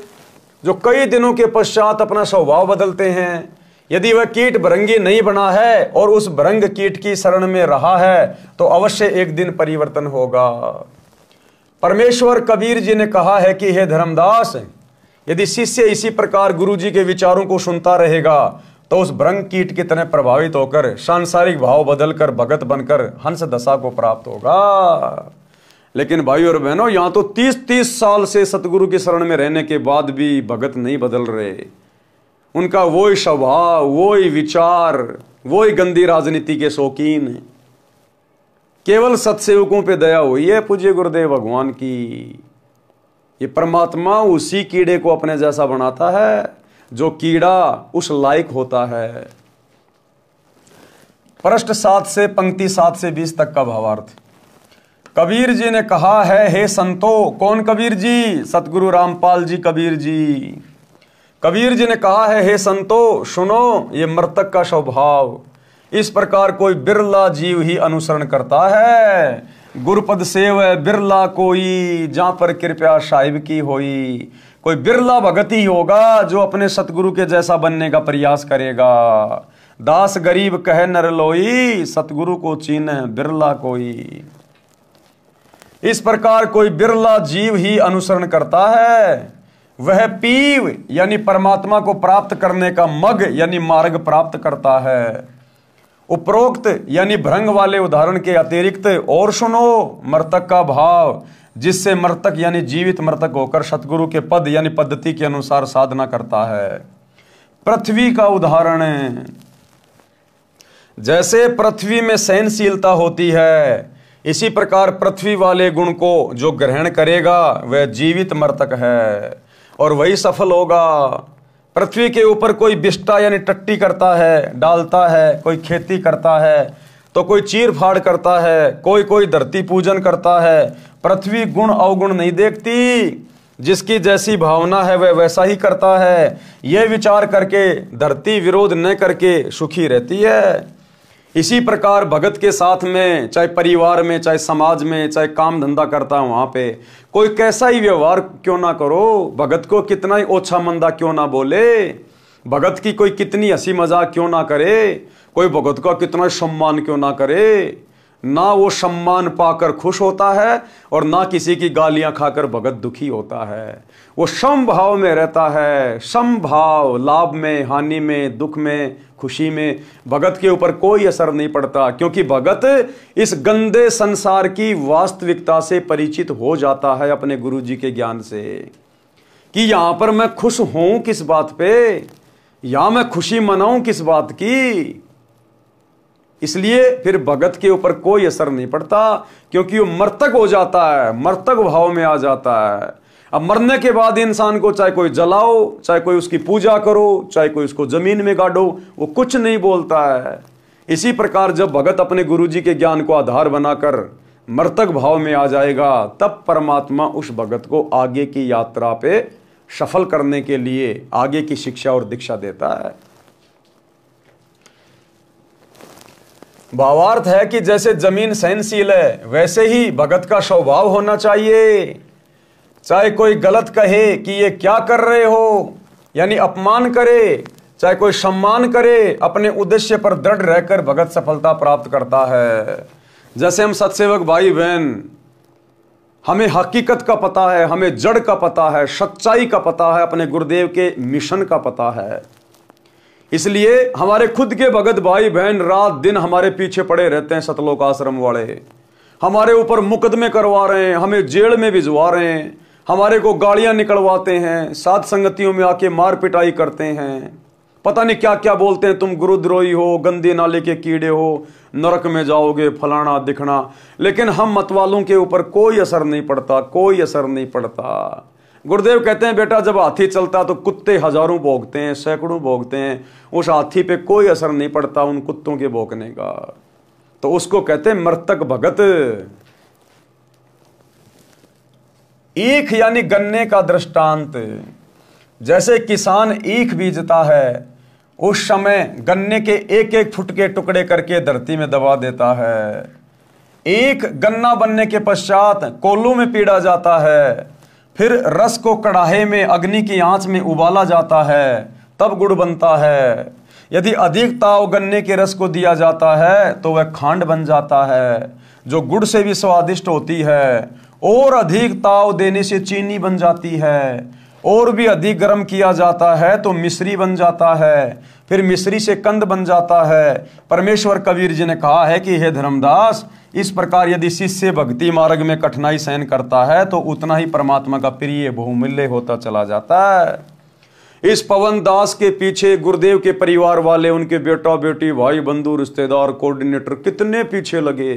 जो कई दिनों के पश्चात अपना स्वभाव बदलते हैं। यदि वह कीट भृंगी नहीं बना है और उस भृंग कीट की शरण में रहा है तो अवश्य एक दिन परिवर्तन होगा। परमेश्वर कबीर जी ने कहा है कि हे धर्मदास, यदि शिष्य इसी प्रकार गुरु जी के विचारों को सुनता रहेगा तो उस भृंग कीट की तरह प्रभावित होकर सांसारिक भाव बदलकर भगत बनकर हंस दशा को प्राप्त होगा। लेकिन भाई और बहनों, यहां तो 30-30 साल से सतगुरु की शरण में रहने के बाद भी भगत नहीं बदल रहे। उनका वही स्वभाव, वही विचार, वही गंदी राजनीति के शौकीन। केवल सत्सेवकों पे दया हुई है पूज्य गुरुदेव भगवान की। ये परमात्मा उसी कीड़े को अपने जैसा बनाता है जो कीड़ा उस लायक होता है। पृष्ठ 7 से पंक्ति 7 से 20 तक का भावार्थ। कबीर जी ने कहा है, हे संतो। कौन कबीर जी? सतगुरु रामपाल जी कबीर जी। कबीर जी ने कहा है, हे संतो सुनो, ये मृतक का स्वभाव इस प्रकार कोई बिरला जीव ही अनुसरण करता है। गुरुपद सेव बिरला कोई, जहां पर कृपया साहिब की होई। कोई बिरला भगत ही होगा जो अपने सतगुरु के जैसा बनने का प्रयास करेगा। दास गरीब कहे नर लोई, सतगुरु को चीन बिरला कोई। इस प्रकार कोई बिरला जीव ही अनुसरण करता है। वह पीव यानी परमात्मा को प्राप्त करने का मग यानी मार्ग प्राप्त करता है। उपरोक्त यानी भ्रंग वाले उदाहरण के अतिरिक्त और सुनो मृतक का भाव, जिससे मृतक यानी जीवित मृतक होकर सतगुरु के पद यानी पद्धति के अनुसार साधना करता है। पृथ्वी का उदाहरण है। जैसे पृथ्वी में सहनशीलता होती है, इसी प्रकार पृथ्वी वाले गुण को जो ग्रहण करेगा वह जीवित मृतक है और वही सफल होगा। पृथ्वी के ऊपर कोई बिष्टा यानी टट्टी करता है, डालता है, कोई खेती करता है तो कोई चीर फाड़ करता है, कोई धरती पूजन करता है। पृथ्वी गुण अवगुण नहीं देखती, जिसकी जैसी भावना है वह वैसा ही करता है। यह विचार करके धरती विरोध न करके सुखी रहती है। इसी प्रकार भगत के साथ में, चाहे परिवार में, चाहे समाज में, चाहे काम धंधा करता है, वहां पे कोई कैसा ही व्यवहार क्यों ना करो, भगत को कितना ही ओछा मंदा क्यों ना बोले, भगत की कोई कितनी हंसी मजाक क्यों ना करे, कोई भगत का कितना सम्मान क्यों ना करे, ना वो सम्मान पाकर खुश होता है और ना किसी की गालियां खाकर भगत दुखी होता है। वो समभाव में रहता है। समभाव, लाभ में, हानि में, दुख में, खुशी में भगत के ऊपर कोई असर नहीं पड़ता, क्योंकि भगत इस गंदे संसार की वास्तविकता से परिचित हो जाता है अपने गुरु जी के ज्ञान से कि यहां पर मैं खुश हूं किस बात पे, यहां मैं खुशी मनाऊं किस बात की। इसलिए फिर भगत के ऊपर कोई असर नहीं पड़ता, क्योंकि वो मर्तक हो जाता है, मर्तक भाव में आ जाता है। अब मरने के बाद इंसान को चाहे कोई जलाओ, चाहे कोई उसकी पूजा करो, चाहे कोई उसको जमीन में गाड़ो, वो कुछ नहीं बोलता है। इसी प्रकार जब भगत अपने गुरु जी के ज्ञान को आधार बनाकर मर्तक भाव में आ जाएगा, तब परमात्मा उस भगत को आगे की यात्रा पे सफल करने के लिए आगे की शिक्षा और दीक्षा देता है। भावार्थ है कि जैसे जमीन सहनशील है, वैसे ही भगत का स्वभाव होना चाहिए। चाहे कोई गलत कहे कि ये क्या कर रहे हो, यानी अपमान करे, चाहे कोई सम्मान करे, अपने उद्देश्य पर दृढ़ रहकर भगत सफलता प्राप्त करता है। जैसे हम सत्सेवक भाई बहन, हमें हकीकत का पता है, हमें जड़ का पता है, सच्चाई का पता है, अपने गुरुदेव के मिशन का पता है। इसलिए हमारे खुद के भगत भाई बहन रात दिन हमारे पीछे पड़े रहते हैं। सतलोक आश्रम वाले हमारे ऊपर मुकदमे करवा रहे हैं, हमें जेल में भिजवा रहे हैं, हमारे को गालियां निकलवाते हैं, साध संगतियों में आके मार पिटाई करते हैं, पता नहीं क्या क्या बोलते हैं, तुम गुरुद्रोही हो, गंदे नाले के कीड़े हो, नरक में जाओगे, फलाना दिखना। लेकिन हम मतवालों के ऊपर कोई असर नहीं पड़ता, कोई असर नहीं पड़ता। गुरुदेव कहते हैं, बेटा जब हाथी चलता तो कुत्ते हजारों भोगते हैं, सैकड़ों भोगते हैं, उस हाथी पे कोई असर नहीं पड़ता उन कुत्तों के भोगने का। तो उसको कहते हैं मर्तक भगत। ईख यानी गन्ने का दृष्टांत। जैसे किसान ईख बीजता है, उस समय गन्ने के एक एक फुट के टुकड़े करके धरती में दबा देता है। ईख गन्ना बनने के पश्चात कोल्हू में पीड़ा जाता है, फिर रस को कड़ाहे में अग्नि की आंच में उबाला जाता है, तब गुड़ बनता है। यदि अधिक ताव गन्ने के रस को दिया जाता है तो वह खांड बन जाता है, जो गुड़ से भी स्वादिष्ट होती है। और अधिक ताव देने से चीनी बन जाती है, और भी अधिक गर्म किया जाता है तो मिश्री बन जाता है, फिर मिश्री से कंद बन जाता है। परमेश्वर कबीर जी ने कहा है कि हे धर्मदास, इस प्रकार यदि शिष्य भक्ति मार्ग में कठिनाई सहन करता है तो उतना ही परमात्मा का प्रिय बहुमूल्य होता चला जाता है। इस पवन दास के पीछे गुरुदेव के परिवार वाले, उनके बेटा बेटी, भाई बंधु, रिश्तेदार, कोऑर्डिनेटर कितने पीछे लगे।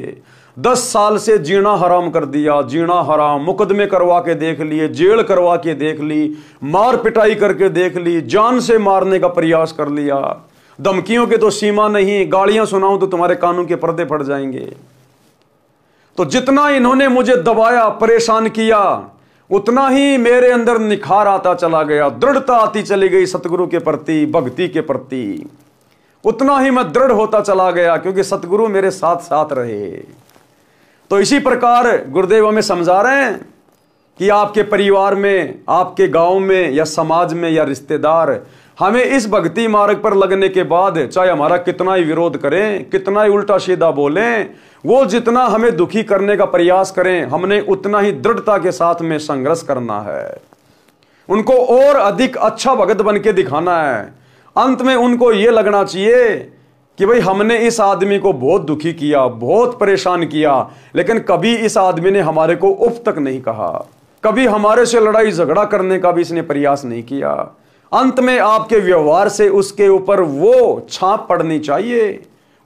10 साल से जीना हराम कर दिया, जीना हराम, मुकदमे करवा के देख लिए, जेल करवा के देख ली, मार पिटाई करके देख ली, जान से मारने का प्रयास कर लिया। धमकियों के तो सीमा नहीं, गालियां सुनाऊं तो तुम्हारे कानों के पर्दे फट जाएंगे। तो जितना इन्होंने मुझे दबाया, परेशान किया, उतना ही मेरे अंदर निखार आता चला गया, दृढ़ता आती चली गई सतगुरु के प्रति, भक्ति के प्रति। उतना ही मैं दृढ़ होता चला गया क्योंकि सतगुरु मेरे साथ साथ रहे। तो इसी प्रकार गुरुदेव हमें समझा रहे हैं कि आपके परिवार में, आपके गांव में या समाज में या रिश्तेदार हमें इस भक्ति मार्ग पर लगने के बाद चाहे हमारा कितना ही विरोध करें, कितना ही उल्टा सीधा बोलें, वो जितना हमें दुखी करने का प्रयास करें, हमने उतना ही दृढ़ता के साथ में संघर्ष करना है। उनको और अधिक अच्छा भगत बन के दिखाना है। अंत में उनको ये लगना चाहिए कि भाई हमने इस आदमी को बहुत दुखी किया, बहुत परेशान किया, लेकिन कभी इस आदमी ने हमारे को उफ तक नहीं कहा, कभी हमारे से लड़ाई झगड़ा करने का भी इसने प्रयास नहीं किया। अंत में आपके व्यवहार से उसके ऊपर वो छाप पड़नी चाहिए,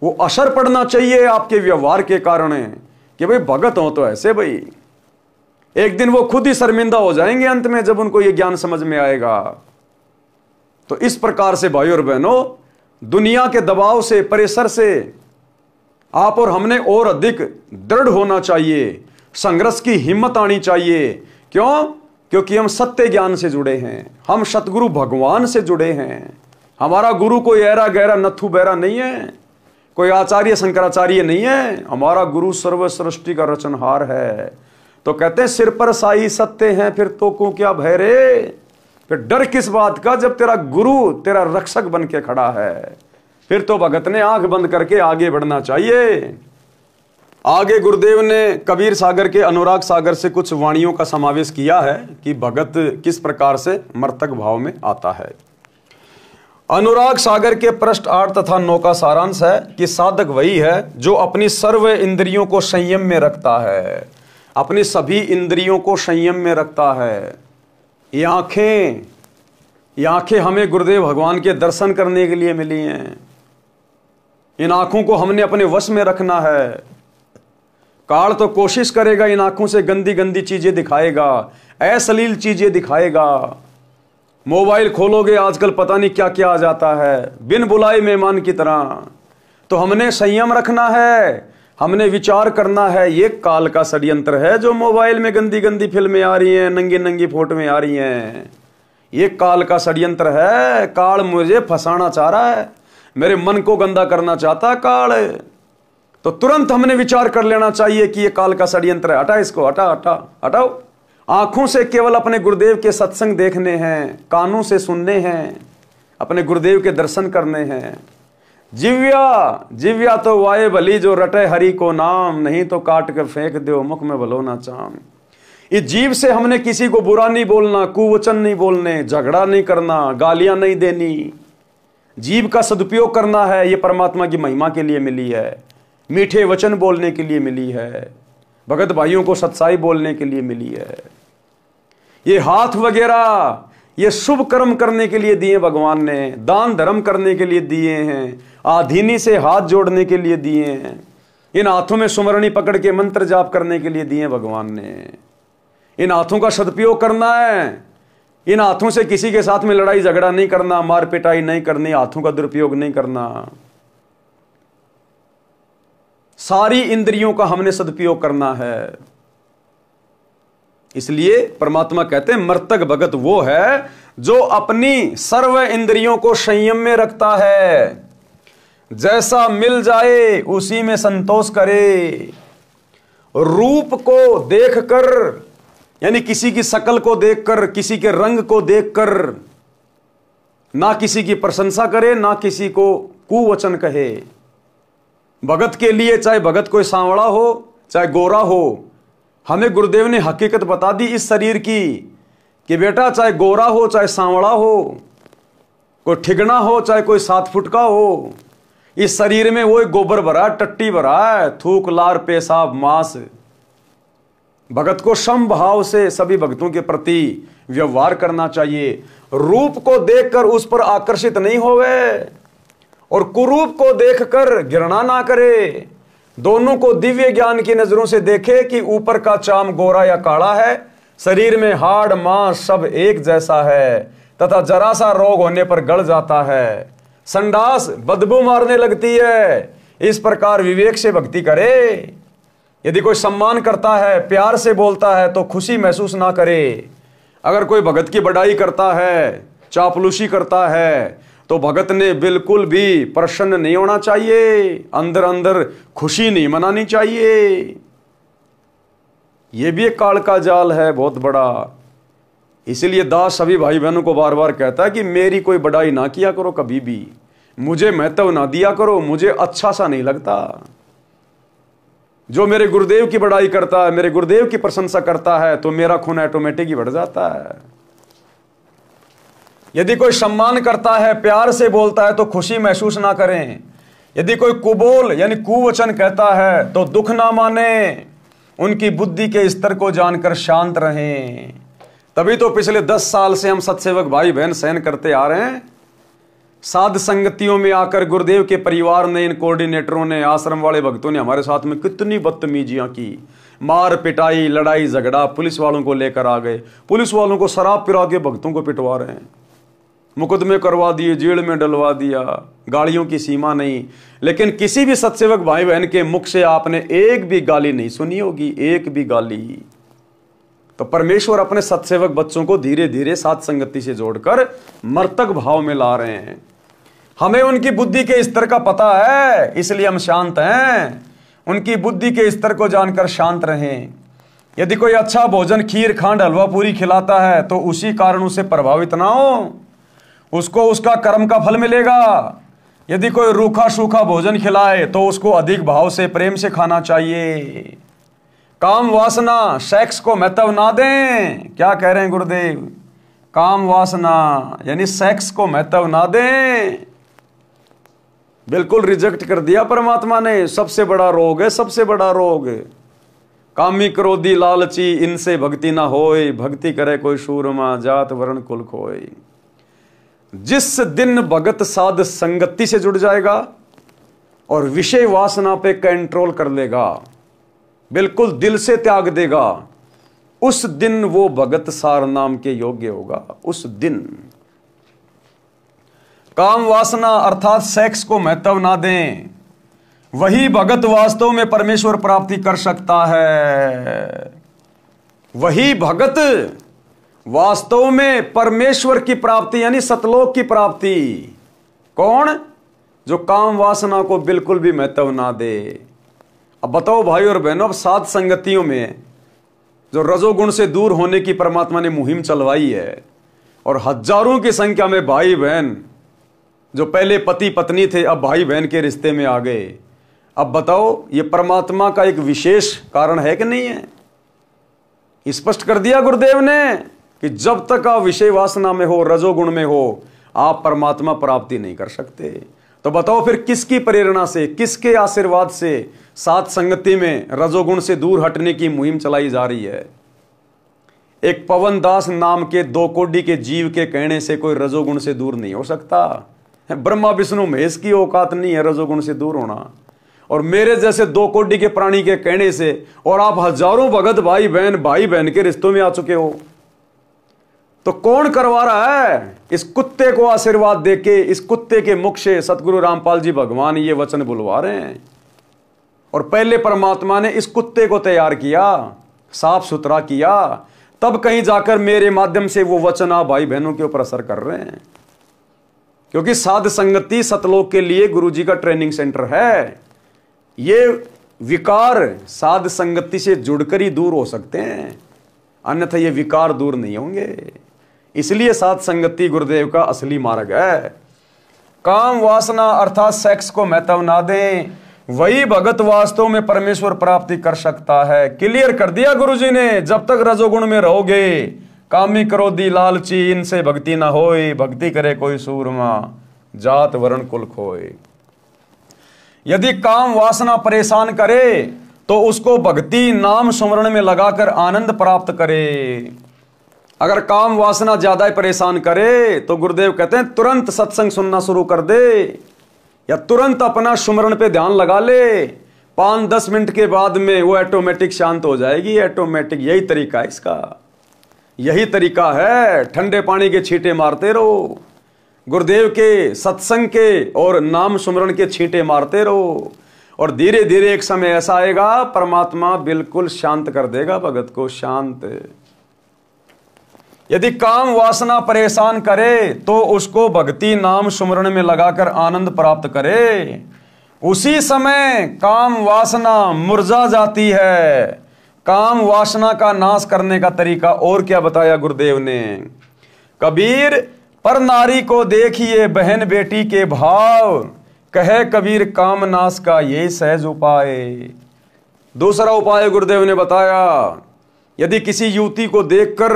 वो असर पड़ना चाहिए आपके व्यवहार के कारण कि भाई भगत हो तो ऐसे। भाई एक दिन वो खुद ही शर्मिंदा हो जाएंगे अंत में, जब उनको ये ज्ञान समझ में आएगा। तो इस प्रकार से भाई और बहनों, दुनिया के दबाव से, प्रेशर से आप और हमने और अधिक दृढ़ होना चाहिए, संघर्ष की हिम्मत आनी चाहिए। क्यों? क्योंकि हम सत्य ज्ञान से जुड़े हैं, हम सतगुरु भगवान से जुड़े हैं। हमारा गुरु कोई ऐरा गहरा नथु बैरा नहीं है, कोई आचार्य शंकराचार्य नहीं है। हमारा गुरु सर्व सृष्टि का रचनहार है। तो कहते हैं सिर पर साई सत्य हैं, फिर तो को क्या भय रे। फिर डर किस बात का जब तेरा गुरु तेरा रक्षक बन के खड़ा है। फिर तो भगत ने आंख बंद करके आगे बढ़ना चाहिए। आगे गुरुदेव ने कबीर सागर के अनुराग सागर से कुछ वाणियों का समावेश किया है कि भगत किस प्रकार से मर्तक भाव में आता है। अनुराग सागर के पृष्ठ 8 तथा 9 का सारांश है कि साधक वही है जो अपनी सर्व इंद्रियों को संयम में रखता है, अपनी सभी इंद्रियों को संयम में रखता है। ये आंखें हमें गुरुदेव भगवान के दर्शन करने के लिए मिली हैं। इन आंखों को हमने अपने वश में रखना है। काल तो कोशिश करेगा इन आंखों से गंदी गंदी चीजें दिखाएगा, अश्लील चीजें दिखाएगा। मोबाइल खोलोगे आजकल पता नहीं क्या क्या आ जाता है, बिन बुलाए मेहमान की तरह। तो हमने संयम रखना है, हमने विचार करना है। ये काल का षड्यंत्र है जो मोबाइल में गंदी गंदी फिल्में आ रही हैं, नंगी नंगी फोटोएं आ रही हैं। ये काल का षड्यंत्र है। काल मुझे फंसाना चाह रहा है, मेरे मन को गंदा करना चाहता काल। तो तुरंत हमने विचार कर लेना चाहिए कि ये काल का षड्यंत्र है, हटा इसको, हटाओ। आंखों से केवल अपने गुरुदेव के सत्संग देखने हैं, कानों से सुनने हैं, अपने गुरुदेव के दर्शन करने हैं। जिव्या तो वाये भली जो रटे हरि को नाम, नहीं तो काट कर फेंक दो मुख में भलो ना चाम। इस जीव से हमने किसी को बुरा नहीं बोलना, कुवचन नहीं बोलने, झगड़ा नहीं करना, गालियां नहीं देनी। जीव का सदुपयोग करना है। ये परमात्मा की महिमा के लिए मिली है, मीठे वचन बोलने के लिए मिली है, भगत भाइयों को सच्चाई बोलने के लिए मिली है। ये हाथ वगैरह ये शुभ कर्म करने के लिए दिए भगवान ने, दान धर्म करने के लिए दिए हैं, आधीनी से हाथ जोड़ने के लिए दिए हैं। इन हाथों में सुमरणी पकड़ के मंत्र जाप करने के लिए दिए भगवान ने। इन हाथों का सदुपयोग करना है। इन हाथों से किसी के साथ में लड़ाई झगड़ा नहीं करना, मार पिटाई नहीं करनी, हाथों का दुरुपयोग नहीं करना। सारी इंद्रियों का हमने सदुपयोग करना है। इसलिए परमात्मा कहते हैं मर्तक भगत वो है जो अपनी सर्व इंद्रियों को संयम में रखता है। जैसा मिल जाए उसी में संतोष करे। रूप को देखकर, यानी किसी की शकल को देखकर, किसी के रंग को देखकर ना किसी की प्रशंसा करे, ना किसी को कुवचन कहे। भगत के लिए चाहे भगत कोई सांवड़ा हो चाहे गोरा हो, हमें गुरुदेव ने हकीकत बता दी इस शरीर की कि बेटा चाहे गोरा हो चाहे सांवला हो, कोई ठिगना हो चाहे कोई 7 फुट का हो, इस शरीर में वो गोबर भरा है, टट्टी भरा है, थूक लार पेशाब मांस। भगत को सम भाव से सभी भक्तों के प्रति व्यवहार करना चाहिए। रूप को देखकर उस पर आकर्षित नहीं होवे और कुरूप को देखकर घृणा ना करे। दोनों को दिव्य ज्ञान की नजरों से देखे कि ऊपर का चाम गोरा या काला है, शरीर में हाड़ मांस सब एक जैसा है तथा जरा सा रोग होने पर गल जाता है, संडास बदबू मारने लगती है। इस प्रकार विवेक से भक्ति करे। यदि कोई सम्मान करता है, प्यार से बोलता है तो खुशी महसूस ना करे। अगर कोई भगत की बड़ाई करता है, चापलूसी करता है, तो भगत ने बिल्कुल भी प्रसन्न नहीं होना चाहिए, अंदर अंदर खुशी नहीं मनानी चाहिए। यह भी एक काल का जाल है बहुत बड़ा। इसीलिए दास सभी भाई बहनों को बार बार कहता है कि मेरी कोई बड़ाई ना किया करो, कभी भी मुझे महत्व ना दिया करो, मुझे अच्छा सा नहीं लगता। जो मेरे गुरुदेव की बड़ाई करता है, मेरे गुरुदेव की प्रशंसा करता है, तो मेरा खून ऑटोमेटिक ही बढ़ जाता है। यदि कोई सम्मान करता है, प्यार से बोलता है, तो खुशी महसूस ना करें। यदि कोई कुबोल यानी कुवचन कहता है तो दुख ना माने, उनकी बुद्धि के स्तर को जानकर शांत रहें। तभी तो पिछले 10 साल से हम सत्सेवक भाई बहन सहन करते आ रहे हैं। साध संगतियों में आकर गुरुदेव के परिवार ने, इन कोऑर्डिनेटरों ने, आश्रम वाले भक्तों ने हमारे साथ में कितनी बदतमीजियां की, मार पिटाई, लड़ाई झगड़ा, पुलिस वालों को लेकर आ गए, पुलिस वालों को शराब पिला के भक्तों को पिटवा रहे हैं, मुकदमे करवा दिए, जेल में डलवा दिया, गालियों की सीमा नहीं। लेकिन किसी भी सत्सेवक भाई बहन के मुख से आपने एक भी गाली नहीं सुनी होगी, एक भी गाली। तो परमेश्वर अपने सत्सेवक बच्चों को धीरे धीरे साथ संगति से जोड़कर मर्तक भाव में ला रहे हैं। हमें उनकी बुद्धि के स्तर का पता है, इसलिए हम शांत हैं। उनकी बुद्धि के स्तर को जानकर शांत रहें। यदि कोई अच्छा भोजन, खीर खांड हलवा पूरी खिलाता है तो उसी कारण उसे प्रभावित ना हो, उसको उसका कर्म का फल मिलेगा। यदि कोई रूखा सूखा भोजन खिलाए तो उसको अधिक भाव से, प्रेम से खाना चाहिए। काम वासना, सेक्स को महत्व ना दें। क्या कह रहे हैं गुरुदेव? काम वासना यानी सेक्स को महत्व ना दें। बिल्कुल रिजेक्ट कर दिया परमात्मा ने। सबसे बड़ा रोग है, सबसे बड़ा रोग। कामी क्रोधी लालची इनसे भक्ति ना होए, भक्ति करे कोई शूरमा, जात वर्ण कुल खोए। जिस दिन भगत साध संगति से जुड़ जाएगा और विषय वासना पे कंट्रोल कर लेगा, बिल्कुल दिल से त्याग देगा, उस दिन वो भगत सार नाम के योग्य होगा। उस दिन काम वासना अर्थात सेक्स को महत्व ना दें, वही भगत वास्तव में परमेश्वर प्राप्ति कर सकता है। वही भगत वास्तव में परमेश्वर की प्राप्ति यानी सतलोक की प्राप्ति। कौन? जो काम वासना को बिल्कुल भी महत्व ना दे। अब बताओ भाई और बहनों, अब साध संगतियों में जो रजोगुण से दूर होने की परमात्मा ने मुहिम चलवाई है और हजारों की संख्या में भाई बहन जो पहले पति पत्नी थे अब भाई बहन के रिश्ते में आ गए। अब बताओ ये परमात्मा का एक विशेष कारण है कि नहीं है? स्पष्ट कर दिया गुरुदेव ने कि जब तक आप विषय वासना में हो, रजोगुण में हो, आप परमात्मा प्राप्ति नहीं कर सकते। तो बताओ फिर किसकी प्रेरणा से, किसके आशीर्वाद से साथ संगति में रजोगुण से दूर हटने की मुहिम चलाई जा रही है? एक पवन दास नाम के 2 कोटि के जीव के कहने से कोई रजोगुण से दूर नहीं हो सकता। ब्रह्मा विष्णु महेश की औकात नहीं है रजोगुण से दूर होना। और मेरे जैसे 2 कोटि के प्राणी के कहने से, और आप हजारों भगत भाई बहन के रिश्तों में आ चुके हो, तो कौन करवा रहा है? इस कुत्ते को आशीर्वाद देके, इस कुत्ते के मुख से सतगुरु रामपाल जी भगवान ये वचन बुलवा रहे हैं। और पहले परमात्मा ने इस कुत्ते को तैयार किया, साफ सुथरा किया, तब कहीं जाकर मेरे माध्यम से वो वचन आप भाई बहनों के ऊपर असर कर रहे हैं। क्योंकि साध संगति सतलोक के लिए गुरुजी का ट्रेनिंग सेंटर है। ये विकार साध संगति से जुड़कर ही दूर हो सकते हैं, अन्यथा ये विकार दूर नहीं होंगे। इसलिए साध संगति गुरुदेव का असली मार्ग है। काम वासना अर्थात सेक्स को महत्व ना दें, वही भगत वास्तव में परमेश्वर प्राप्ति कर सकता है। क्लियर कर दिया गुरुजी ने। जब तक रजोगुण में रहोगे, कामी क्रोधी लालची इनसे भक्ति न होए, भक्ति करे कोई सूरमा, जात वर्ण कुल खोए। यदि काम वासना परेशान करे तो उसको भक्ति नाम सुमरण में लगाकर आनंद प्राप्त करे। अगर काम वासना ज्यादा परेशान करे तो गुरुदेव कहते हैं तुरंत सत्संग सुनना शुरू कर दे, या तुरंत अपना सुमरण पे ध्यान लगा ले। 5-10 मिनट के बाद में वो ऑटोमेटिक शांत हो जाएगी। ऑटोमेटिक यही तरीका है इसका, यही तरीका है। ठंडे पानी के छींटे मारते रहो, गुरुदेव के सत्संग के और नाम सुमरण के छींटे मारते रहो, और धीरे धीरे एक समय ऐसा आएगा परमात्मा बिल्कुल शांत कर देगा भगत को, शांत। यदि काम वासना परेशान करे तो उसको भक्ति नाम सुमरण में लगाकर आनंद प्राप्त करे। उसी समय काम वासना मुरझा जाती है। काम वासना का नाश करने का तरीका और क्या बताया गुरुदेव ने? कबीर पर नारी को देखिए बहन बेटी के भाव, कहे कबीर काम नाश का ये सहज उपाय। दूसरा उपाय गुरुदेव ने बताया, यदि किसी युवती को देखकर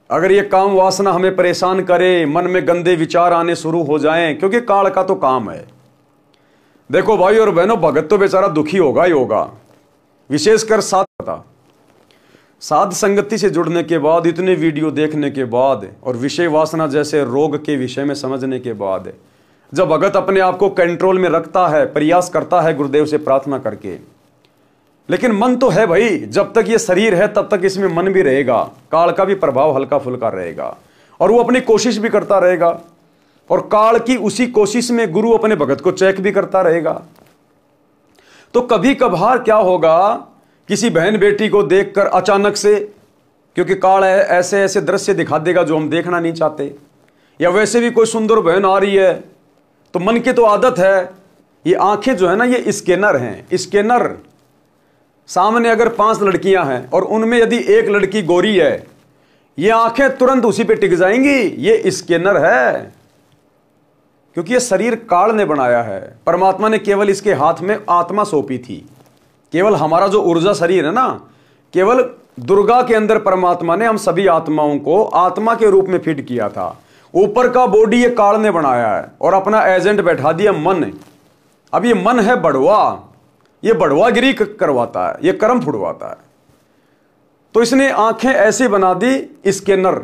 अगर ये काम वासना हमें परेशान करे, मन में गंदे विचार आने शुरू हो जाएं, क्योंकि काल का तो काम है। देखो भाई और बहनों, भगत तो बेचारा दुखी होगा ही होगा, विशेषकर साध संगति से जुड़ने के बाद, इतने वीडियो देखने के बाद और विषय वासना जैसे रोग के विषय में समझने के बाद, जब भगत अपने आप को कंट्रोल में रखता है, प्रयास करता है गुरुदेव से प्रार्थना करके, लेकिन मन तो है भाई, जब तक ये शरीर है तब तक इसमें मन भी रहेगा, काल का भी प्रभाव हल्का फुल्का रहेगा, और वो अपनी कोशिश भी करता रहेगा, और काल की उसी कोशिश में गुरु अपने भगत को चेक भी करता रहेगा। तो कभी कभार क्या होगा, किसी बहन बेटी को देखकर अचानक से, क्योंकि काल ऐसे ऐसे दृश्य दिखा देगा जो हम देखना नहीं चाहते, या वैसे भी कोई सुंदर बहन आ रही है तो मन की तो आदत है, ये आंखें जो है ना ये स्कैनर हैं, स्कैनर। सामने अगर 5 लड़कियां हैं और उनमें यदि एक लड़की गोरी है, ये आंखें तुरंत उसी पे टिक जाएंगी, ये स्कैनर है। क्योंकि ये शरीर काल ने बनाया है, परमात्मा ने केवल इसके हाथ में आत्मा सौंपी थी। केवल हमारा जो ऊर्जा शरीर है ना, केवल दुर्गा के अंदर परमात्मा ने हम सभी आत्माओं को आत्मा के रूप में फिट किया था। ऊपर का बॉडी ये काल ने बनाया है और अपना एजेंट बैठा दिया मन। अब ये मन है बढ़वा, ये बढ़वागिरी करवाता है, ये कर्म फुड़वाता है। तो इसने आंखें ऐसे बना दी स्कैनर।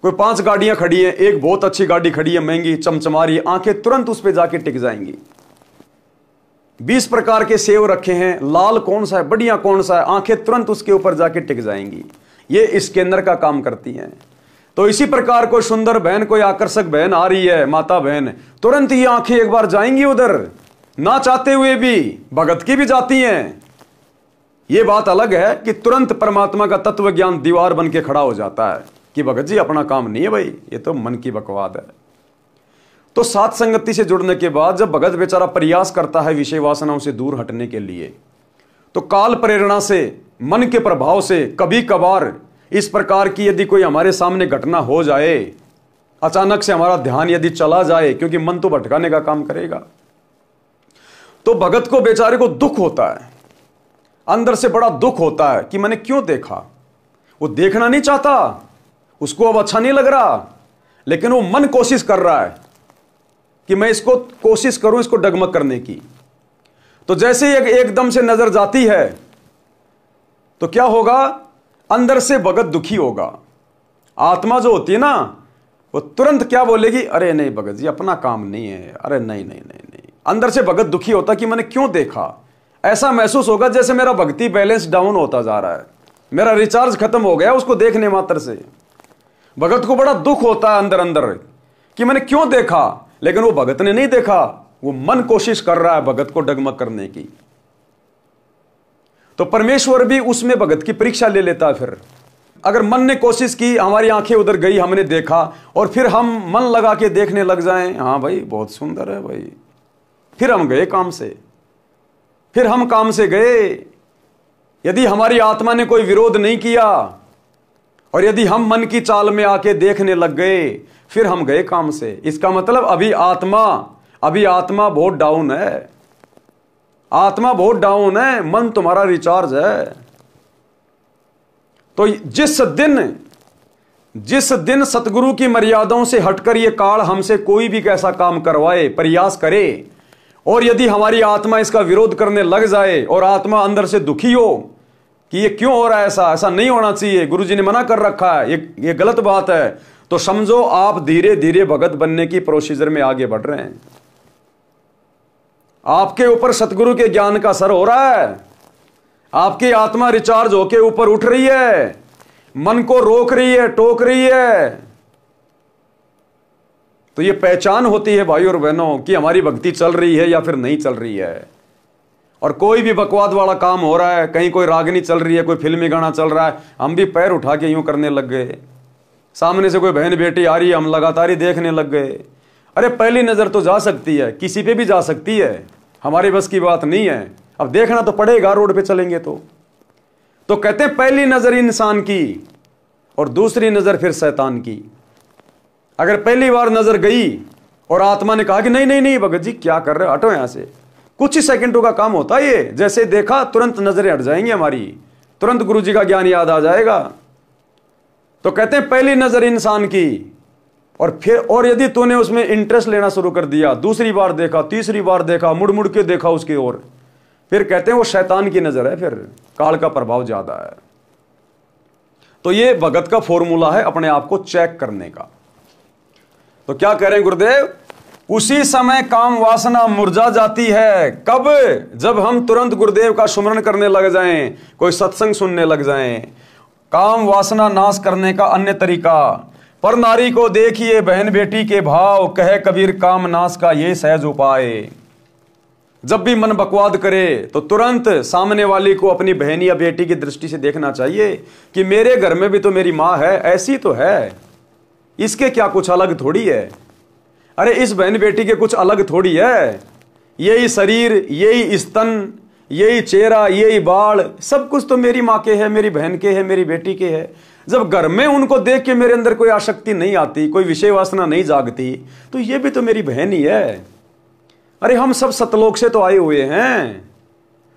कोई 5 गाड़ियां खड़ी हैं, एक बहुत अच्छी गाड़ी खड़ी है, महंगी चमचमा रही है, आंखें तुरंत उस पर जाके टिक जाएंगी। 20 प्रकार के सेव रखे हैं, लाल कौन सा है, बढ़िया कौन सा है, आंखें तुरंत उसके ऊपर जाके टिक जाएंगी। ये स्कैनर का काम करती हैं। तो इसी प्रकार कोई सुंदर बहन, कोई आकर्षक बहन आ रही है, माता बहन, तुरंत ही आंखें एक बार जाएंगी उधर, ना चाहते हुए भी, भगत की भी जाती हैं। यह बात अलग है कि तुरंत परमात्मा का तत्व ज्ञान दीवार बन के खड़ा हो जाता है कि भगत जी अपना काम नहीं है भाई, ये तो मन की बकवाद है। तो साथ संगति से जुड़ने के बाद जब भगत बेचारा प्रयास करता है विषय वासनाओं से दूर हटने के लिए, तो काल प्रेरणा से, मन के प्रभाव से कभी कभार इस प्रकार की यदि कोई हमारे सामने घटना हो जाए, अचानक से हमारा ध्यान यदि चला जाए, क्योंकि मन तो भटकाने का काम करेगा, तो भगत को बेचारे को दुख होता है, अंदर से बड़ा दुख होता है कि मैंने क्यों देखा। वो देखना नहीं चाहता, उसको अब अच्छा नहीं लग रहा, लेकिन वो मन कोशिश कर रहा है कि मैं इसको कोशिश करूं इसको डगमग करने की। तो जैसे ही एकदम से नजर जाती है तो क्या होगा, अंदर से भगत दुखी होगा। आत्मा जो होती है ना, वो तुरंत क्या बोलेगी, अरे नहीं भगत जी अपना काम नहीं है, अरे नहीं नहीं नहीं नहीं। अंदर से भगत दुखी होता कि मैंने क्यों देखा। ऐसा महसूस होगा जैसे मेरा भक्ति बैलेंस डाउन होता जा रहा है, मेरा रिचार्ज खत्म हो गया उसको देखने मात्र से। भगत को बड़ा दुख होता है अंदर अंदर कि मैंने क्यों देखा, लेकिन वो भगत ने नहीं देखा, वो मन कोशिश कर रहा है भगत को डगमग करने की। तो परमेश्वर भी उसमें भगत की परीक्षा ले लेता है। फिर अगर मन ने कोशिश की, हमारी आंखें उधर गई, हमने देखा, और फिर हम मन लगा के देखने लग जाएं, हाँ भाई बहुत सुंदर है भाई, फिर हम गए काम से, फिर हम काम से गए। यदि हमारी आत्मा ने कोई विरोध नहीं किया और यदि हम मन की चाल में आके देखने लग गए, फिर हम गए काम से। इसका मतलब अभी आत्मा बहुत डाउन है, आत्मा बहुत डाउन है, मन तुम्हारा रिचार्ज है। तो जिस दिन सतगुरु की मर्यादाओं से हटकर ये काल हमसे कोई भी कैसा काम करवाए, प्रयास करे, और यदि हमारी आत्मा इसका विरोध करने लग जाए और आत्मा अंदर से दुखी हो कि ये क्यों हो रहा है, ऐसा नहीं होना चाहिए, गुरुजी ने मना कर रखा है, ये गलत बात है, तो समझो आप धीरे धीरे भगत बनने की प्रोसीजर में आगे बढ़ रहे हैं। आपके ऊपर सतगुरु के ज्ञान का असर हो रहा है, आपकी आत्मा रिचार्ज होके ऊपर उठ रही है, मन को रोक रही है, टोक रही है। तो ये पहचान होती है भाई और बहनों कि हमारी भक्ति चल रही है या फिर नहीं चल रही है। और कोई भी बकवाद वाला काम हो रहा है, कहीं कोई रागनी चल रही है, कोई फिल्मी गाना चल रहा है, हम भी पैर उठा के यूं करने लग गए। सामने से कोई बहन बेटी आ रही है, हम लगातार ही देखने लग गए। अरे पहली नजर तो जा सकती है, किसी पे भी जा सकती है, हमारे बस की बात नहीं है। अब देखना तो पड़ेगा, रोड पे चलेंगे तो कहते हैं पहली नजर इंसान की और दूसरी नजर फिर शैतान की। अगर पहली बार नजर गई और आत्मा ने कहा कि नहीं नहीं नहीं भगत जी क्या कर रहे हो, हटो यहां से, कुछ ही सेकंडों का काम होता है ये, जैसे देखा तुरंत नजरें हट जाएंगी हमारी, तुरंत गुरु जी का ज्ञान याद आ जाएगा। तो कहते हैं पहली नजर इंसान की, और यदि तूने उसमें इंटरेस्ट लेना शुरू कर दिया, दूसरी बार देखा, तीसरी बार देखा, मुड़ मुड़ के देखा उसकी ओर, फिर कहते हैं वो शैतान की नजर है, फिर काल का प्रभाव ज्यादा है। तो ये भगत का फॉर्मूला है अपने आप को चेक करने का। तो क्या कह रहे हैं गुरुदेव, उसी समय काम वासना मुरझा जाती है। कब? जब हम तुरंत गुरुदेव का सुमरण करने लग जाएं, कोई सत्संग सुनने लग जाएं। काम वासना नाश करने का अन्य तरीका, पर नारी को देखिए बहन बेटी के भाव, कहे कबीर काम नाश का ये सहज उपाय। जब भी मन बकवाद करे तो तुरंत सामने वाली को अपनी बहन या बेटी की दृष्टि से देखना चाहिए कि मेरे घर में भी तो मेरी माँ है, ऐसी तो है, इसके क्या कुछ अलग थोड़ी है। अरे इस बहन बेटी के कुछ अलग थोड़ी है, यही शरीर, यही स्तन, यही चेहरा, यही बाल, सब कुछ तो मेरी माँ के है, मेरी बहन के है, मेरी बेटी के है। जब घर में उनको देख के मेरे अंदर कोई आसक्ति नहीं आती, कोई विषय वासना नहीं जागती, तो ये भी तो मेरी बहन ही है। अरे हम सब सतलोक से तो आए हुए हैं,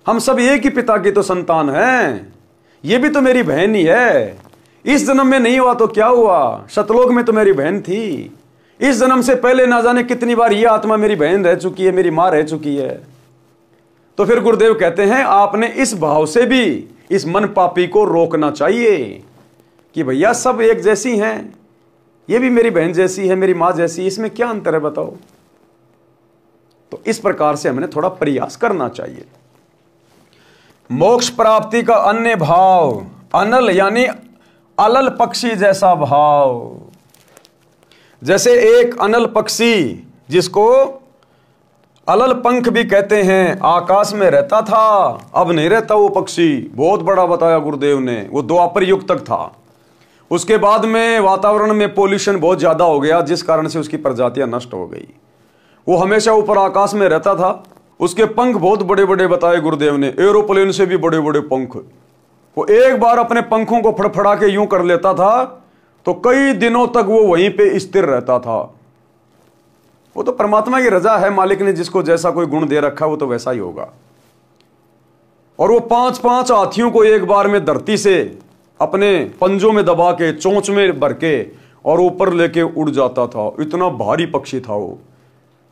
हम सब एक ही पिता की तो संतान हैं, ये भी तो मेरी बहन ही है। इस जन्म में नहीं हुआ तो क्या हुआ, सतलोक में तो मेरी बहन थी। इस जन्म से पहले ना जाने कितनी बार ये आत्मा मेरी बहन रह चुकी है, मेरी मां रह चुकी है। तो फिर गुरुदेव कहते हैं आपने इस भाव से भी इस मन पापी को रोकना चाहिए कि भैया सब एक जैसी हैं, ये भी मेरी बहन जैसी है, मेरी मां जैसी, इसमें क्या अंतर है बताओ। तो इस प्रकार से हमें थोड़ा प्रयास करना चाहिए। मोक्ष प्राप्ति का अन्य भाव, अनल यानी अलल पक्षी जैसा भाव। जैसे एक अनल पक्षी जिसको अलल पंख भी कहते हैं, आकाश में रहता था, अब नहीं रहता वो पक्षी। बहुत बड़ा बताया गुरुदेव ने, वो द्वापर युग तक था। उसके बाद में वातावरण में पोल्यूशन बहुत ज्यादा हो गया, जिस कारण से उसकी प्रजातियां नष्ट हो गई। वो हमेशा ऊपर आकाश में रहता था, उसके पंख बहुत बड़े बड़े बताए गुरुदेव ने, एरोप्लेन से भी बड़े बड़े पंख। वो एक बार अपने पंखों को फड़फड़ा के यूं कर लेता था तो कई दिनों तक वो वहीं पे स्थिर रहता था। वो तो परमात्मा की रजा है, मालिक ने जिसको जैसा कोई गुण दे रखा वो तो वैसा ही होगा। और वो 5-5 हाथियों को एक बार में धरती से अपने पंजों में दबा के, चोंच में भर के और ऊपर लेके उड़ जाता था। इतना भारी पक्षी था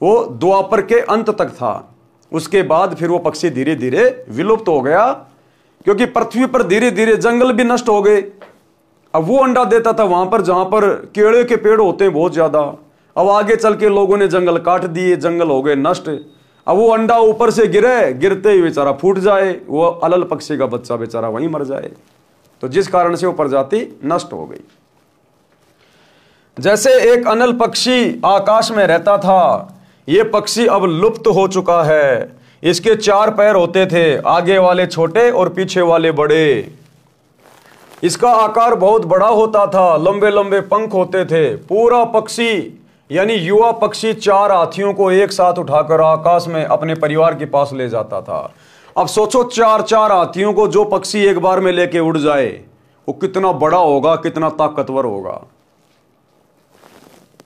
वो द्वापर के अंत तक था। उसके बाद फिर वो पक्षी धीरे धीरे विलुप्त हो गया, क्योंकि पृथ्वी पर धीरे धीरे जंगल भी नष्ट हो गए। अब वो अंडा देता था वहां पर जहां पर केले के पेड़ होते हैं बहुत ज्यादा। अब आगे चल के लोगों ने जंगल काट दिए, जंगल हो गए नष्ट। अब वो अंडा ऊपर से गिरते ही बेचारा फूट जाए, वो अलल पक्षी का बच्चा बेचारा वहीं मर जाए। तो जिस कारण से वो प्रजाति नष्ट हो गई। जैसे एक अनल पक्षी आकाश में रहता था, ये पक्षी अब लुप्त हो चुका है। इसके 4 पैर होते थे, आगे वाले छोटे और पीछे वाले बड़े। इसका आकार बहुत बड़ा होता था, लंबे लंबे पंख होते थे। पूरा पक्षी यानी युवा पक्षी 4 हाथियों को एक साथ उठाकर आकाश में अपने परिवार के पास ले जाता था। अब सोचो 4-4 हाथियों को जो पक्षी एक बार में लेके उड़ जाए, वो कितना बड़ा होगा, कितना ताकतवर होगा।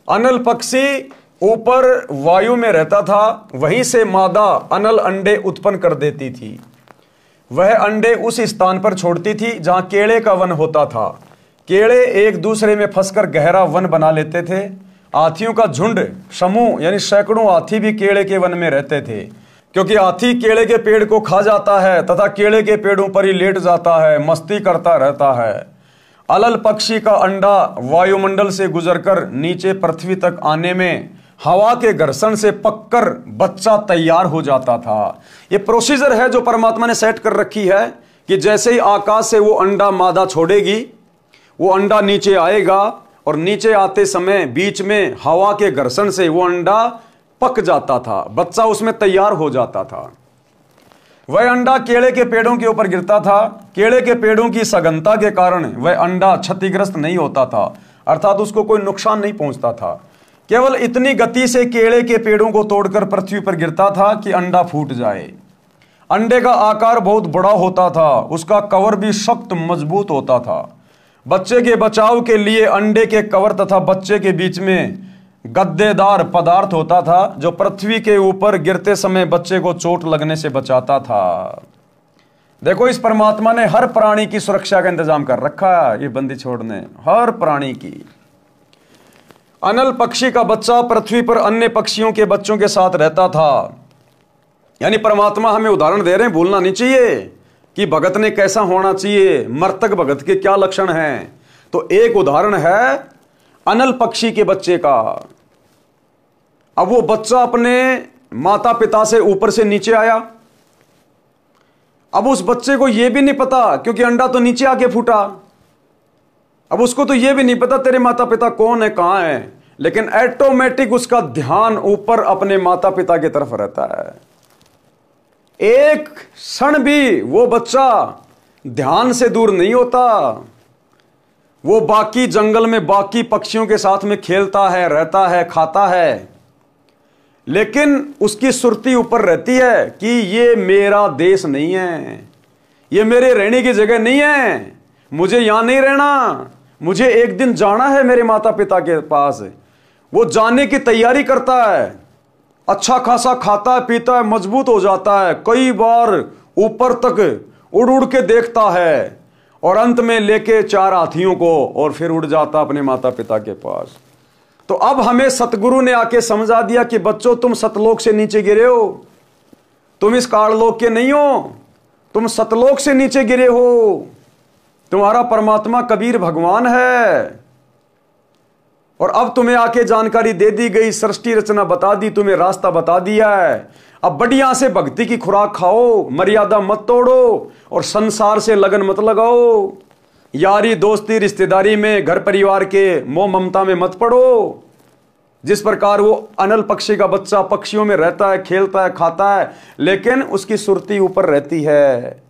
अनल पक्षी ऊपर वायु में रहता था, वहीं से मादा अनल अंडे उत्पन्न कर देती थी। वह अंडे उस स्थान पर छोड़ती थी जहां केले का वन होता था। केड़े एक दूसरे में फंसकर गहरा वन बना लेते थे। हाथियों का झुंड, समूह यानी सैकड़ों हाथी भी केले के वन में रहते थे, क्योंकि हाथी केले के पेड़ को खा जाता है तथा केले के पेड़ों पर ही लेट जाता है, मस्ती करता रहता है। अलल पक्षी का अंडा वायुमंडल से गुजरकर नीचे पृथ्वी तक आने में हवा के घर्षण से पककर बच्चा तैयार हो जाता था। यह प्रोसीजर है जो परमात्मा ने सेट कर रखी है कि जैसे ही आकाश से वो अंडा मादा छोड़ेगी, वो अंडा नीचे आएगा और नीचे आते समय बीच में हवा के घर्षण से वो अंडा पक जाता था, बच्चा उसमें तैयार हो जाता था। वह अंडा केले के पेड़ों के ऊपर गिरता था। केले के पेड़ों की सघनता के कारण वह अंडा क्षतिग्रस्त नहीं होता था, अर्थात उसको कोई नुकसान नहीं पहुंचता था। केवल इतनी गति से केले के पेड़ों को तोड़कर पृथ्वी पर गिरता था कि अंडा फूट जाए। अंडे का आकार बहुत बड़ा होता था, उसका कवर भी सख्त मजबूत होता था। बच्चे के बचाव के लिए अंडे के कवर तथा बच्चे के बीच में गद्देदार पदार्थ होता था जो पृथ्वी के ऊपर गिरते समय बच्चे को चोट लगने से बचाता था। देखो, इस परमात्मा ने हर प्राणी की सुरक्षा का इंतजाम कर रखा है। ये बंदी छोड़ने हर प्राणी की। अनल पक्षी का बच्चा पृथ्वी पर अन्य पक्षियों के बच्चों के साथ रहता था। यानी परमात्मा हमें उदाहरण दे रहे हैं, भूलना नहीं चाहिए कि भगत ने कैसा होना चाहिए, मर्तक भगत के क्या लक्षण हैं। तो एक उदाहरण है अनल पक्षी के बच्चे का। अब वो बच्चा अपने माता पिता से ऊपर से नीचे आया। अब उस बच्चे को यह भी नहीं पता, क्योंकि अंडा तो नीचे आके फूटा, अब उसको तो यह भी नहीं पता तेरे माता पिता कौन है, कहां है, लेकिन ऑटोमेटिक उसका ध्यान ऊपर अपने माता पिता की तरफ रहता है। एक क्षण भी वो बच्चा ध्यान से दूर नहीं होता। वो बाकी जंगल में बाकी पक्षियों के साथ में खेलता है, रहता है, खाता है, लेकिन उसकी सुरती ऊपर रहती है कि ये मेरा देश नहीं है, ये मेरे रहने की जगह नहीं है, मुझे यहां नहीं रहना, मुझे एक दिन जाना है मेरे माता पिता के पास। वो जाने की तैयारी करता है, अच्छा खासा खाता है, पीता है, मजबूत हो जाता है, कई बार ऊपर तक उड़ उड़ के देखता है और अंत में लेके 4 हाथियों को और फिर उड़ जाता अपने माता पिता के पास। तो अब हमें सतगुरु ने आके समझा दिया कि बच्चों, तुम सतलोक से नीचे गिरे हो, तुम इस काललोक के नहीं हो, तुम सतलोक से नीचे गिरे हो। तुम्हारा परमात्मा कबीर भगवान है और अब तुम्हें आके जानकारी दे दी गई, सृष्टि रचना बता दी, तुम्हें रास्ता बता दिया है। अब बढ़िया से भक्ति की खुराक खाओ, मर्यादा मत तोड़ो और संसार से लगन मत लगाओ। यारी दोस्ती रिश्तेदारी में, घर परिवार के मोह ममता में मत पड़ो। जिस प्रकार वो अनल पक्षी का बच्चा पक्षियों में रहता है, खेलता है, खाता है, लेकिन उसकी सुरती ऊपर रहती है।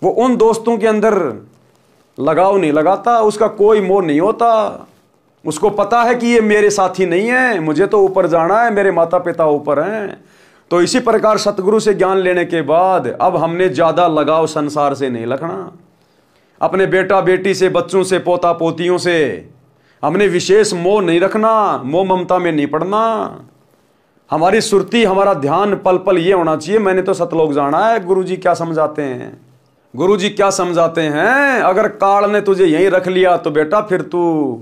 वो उन दोस्तों के अंदर लगाव नहीं लगाता, उसका कोई मोह नहीं होता। उसको पता है कि ये मेरे साथी नहीं है, मुझे तो ऊपर जाना है, मेरे माता पिता ऊपर हैं। तो इसी प्रकार सतगुरु से ज्ञान लेने के बाद अब हमने ज्यादा लगाव संसार से नहीं रखना। अपने बेटा बेटी से, बच्चों से, पोता पोतियों से हमने विशेष मोह नहीं रखना, मोह ममता में नहीं पड़ना। हमारी सुरती, हमारा ध्यान पल पल ये होना चाहिए, मैंने तो सतलोक जाना है। गुरुजी क्या समझाते हैं, गुरुजी क्या समझाते हैं, अगर काल ने तुझे यहीं रख लिया तो बेटा फिर तू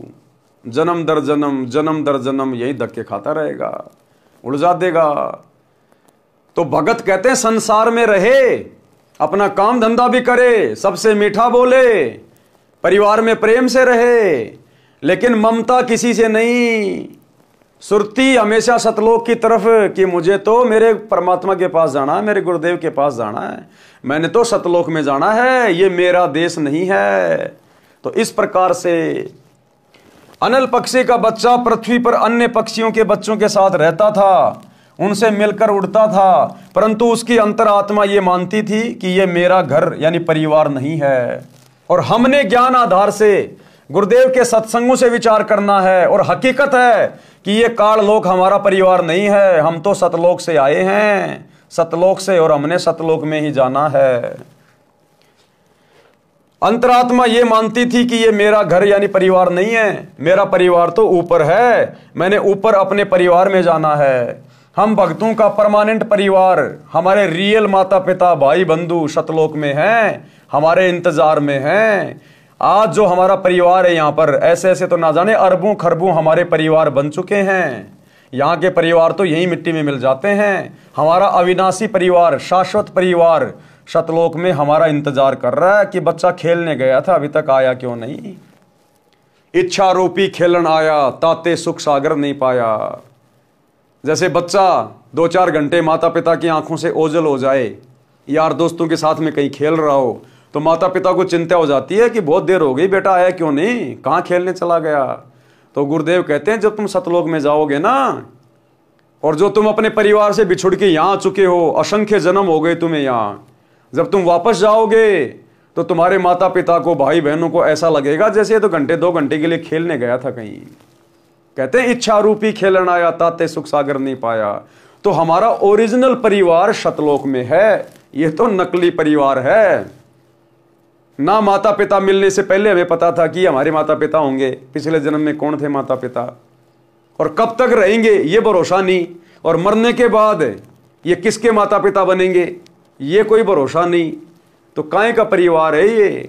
जन्म दर जन्म, जन्म दर जन्म यही धक्के खाता रहेगा, उलझा देगा। तो भगत कहते हैं संसार में रहे, अपना काम धंधा भी करे, सबसे मीठा बोले, परिवार में प्रेम से रहे, लेकिन ममता किसी से नहीं। सुरती हमेशा सतलोक की तरफ कि मुझे तो मेरे परमात्मा के पास जाना है, मेरे गुरुदेव के पास जाना है, मैंने तो सतलोक में जाना है, ये मेरा देश नहीं है। तो इस प्रकार से अनल पक्षी का बच्चा पृथ्वी पर अन्य पक्षियों के बच्चों के साथ रहता था, उनसे मिलकर उड़ता था, परंतु उसकी अंतरात्मा ये मानती थी कि ये मेरा घर यानी परिवार नहीं है। और हमने ज्ञान आधार से गुरुदेव के सत्संगों से विचार करना है, और हकीकत है कि ये काललोक हमारा परिवार नहीं है, हम तो सतलोक से आए हैं, सतलोक से, और हमने सतलोक में ही जाना है। अंतरात्मा ये मानती थी कि ये मेरा घर यानी परिवार नहीं है, मेरा परिवार तो ऊपर है, मैंने ऊपर अपने परिवार में जाना है। हम भक्तों का परमानेंट परिवार, हमारे रियल माता पिता भाई बंधु सतलोक में हैं, हमारे इंतजार में हैं। आज जो हमारा परिवार है यहाँ पर, ऐसे ऐसे तो ना जाने अरबों खरबों हमारे परिवार बन चुके हैं। यहाँ के परिवार तो यही मिट्टी में मिल जाते हैं। हमारा अविनाशी परिवार, शाश्वत परिवार सतलोक में हमारा इंतजार कर रहा है कि बच्चा खेलने गया था, अभी तक आया क्यों नहीं। इच्छा रूपी खेलन आया, ताते सुख सागर नहीं पाया। जैसे बच्चा 2-4 घंटे माता पिता की आंखों से ओझल हो जाए, यार दोस्तों के साथ में कहीं खेल रहा हो, तो माता पिता को चिंता हो जाती है कि बहुत देर हो गई, बेटा आया क्यों नहीं, कहाँ खेलने चला गया। तो गुरुदेव कहते हैं जब तुम सतलोक में जाओगे ना, और जो तुम अपने परिवार से बिछुड़ के यहाँ आ चुके हो, असंख्य जन्म हो गए तुम्हें यहाँ, जब तुम वापस जाओगे तो तुम्हारे माता पिता को, भाई बहनों को ऐसा लगेगा जैसे ये तो 1-2 घंटे के लिए खेलने गया था कहीं। कहते हैं इच्छा रूपी खेलन आया, ताते सुख सागर नहीं पाया। तो हमारा ओरिजिनल परिवार सतलोक में है, ये तो नकली परिवार है ना। माता पिता मिलने से पहले हमें पता था कि हमारे माता पिता होंगे, पिछले जन्म में कौन थे माता पिता, और कब तक रहेंगे ये भरोसा नहीं, और मरने के बाद ये किसके माता पिता बनेंगे ये कोई भरोसा नहीं। तो काहे का परिवार है ये।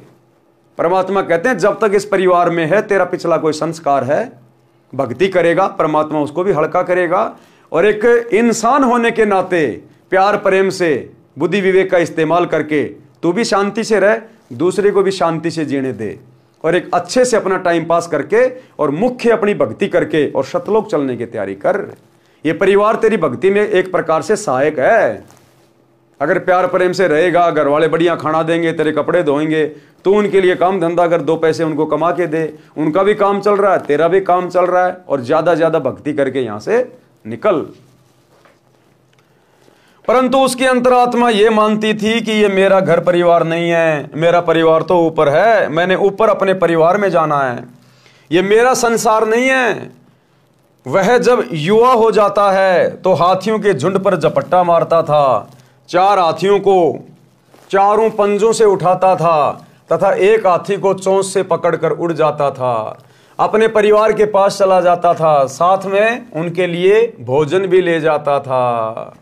परमात्मा कहते हैं जब तक इस परिवार में है, तेरा पिछला कोई संस्कार है, भक्ति करेगा, परमात्मा उसको भी हल्का करेगा। और एक इंसान होने के नाते प्यार प्रेम से, बुद्धि विवेक का इस्तेमाल करके तू भी शांति से रह, दूसरे को भी शांति से जीने दे, और एक अच्छे से अपना टाइम पास करके और मुख्य अपनी भक्ति करके और सतलोक चलने की तैयारी कर। ये परिवार तेरी भक्ति में एक प्रकार से सहायक है। अगर प्यार प्रेम से रहेगा, घर वाले बढ़िया खाना देंगे, तेरे कपड़े धोएंगे, तू उनके लिए काम धंधा कर, 2 पैसे उनको कमा के दे, उनका भी काम चल रहा है, तेरा भी काम चल रहा है, और ज्यादा ज्यादा भक्ति करके यहां से निकल। परंतु उसकी अंतरात्मा ये मानती थी कि ये मेरा घर परिवार नहीं है, मेरा परिवार तो ऊपर है, मैंने ऊपर अपने परिवार में जाना है, ये मेरा संसार नहीं है। वह जब युवा हो जाता है तो हाथियों के झुंड पर झपट्टा मारता था, 4 हाथियों को चारों पंजों से उठाता था, तथा एक हाथी को चोंच से पकड़कर उड़ जाता था, अपने परिवार के पास चला जाता था, साथ में उनके लिए भोजन भी ले जाता था।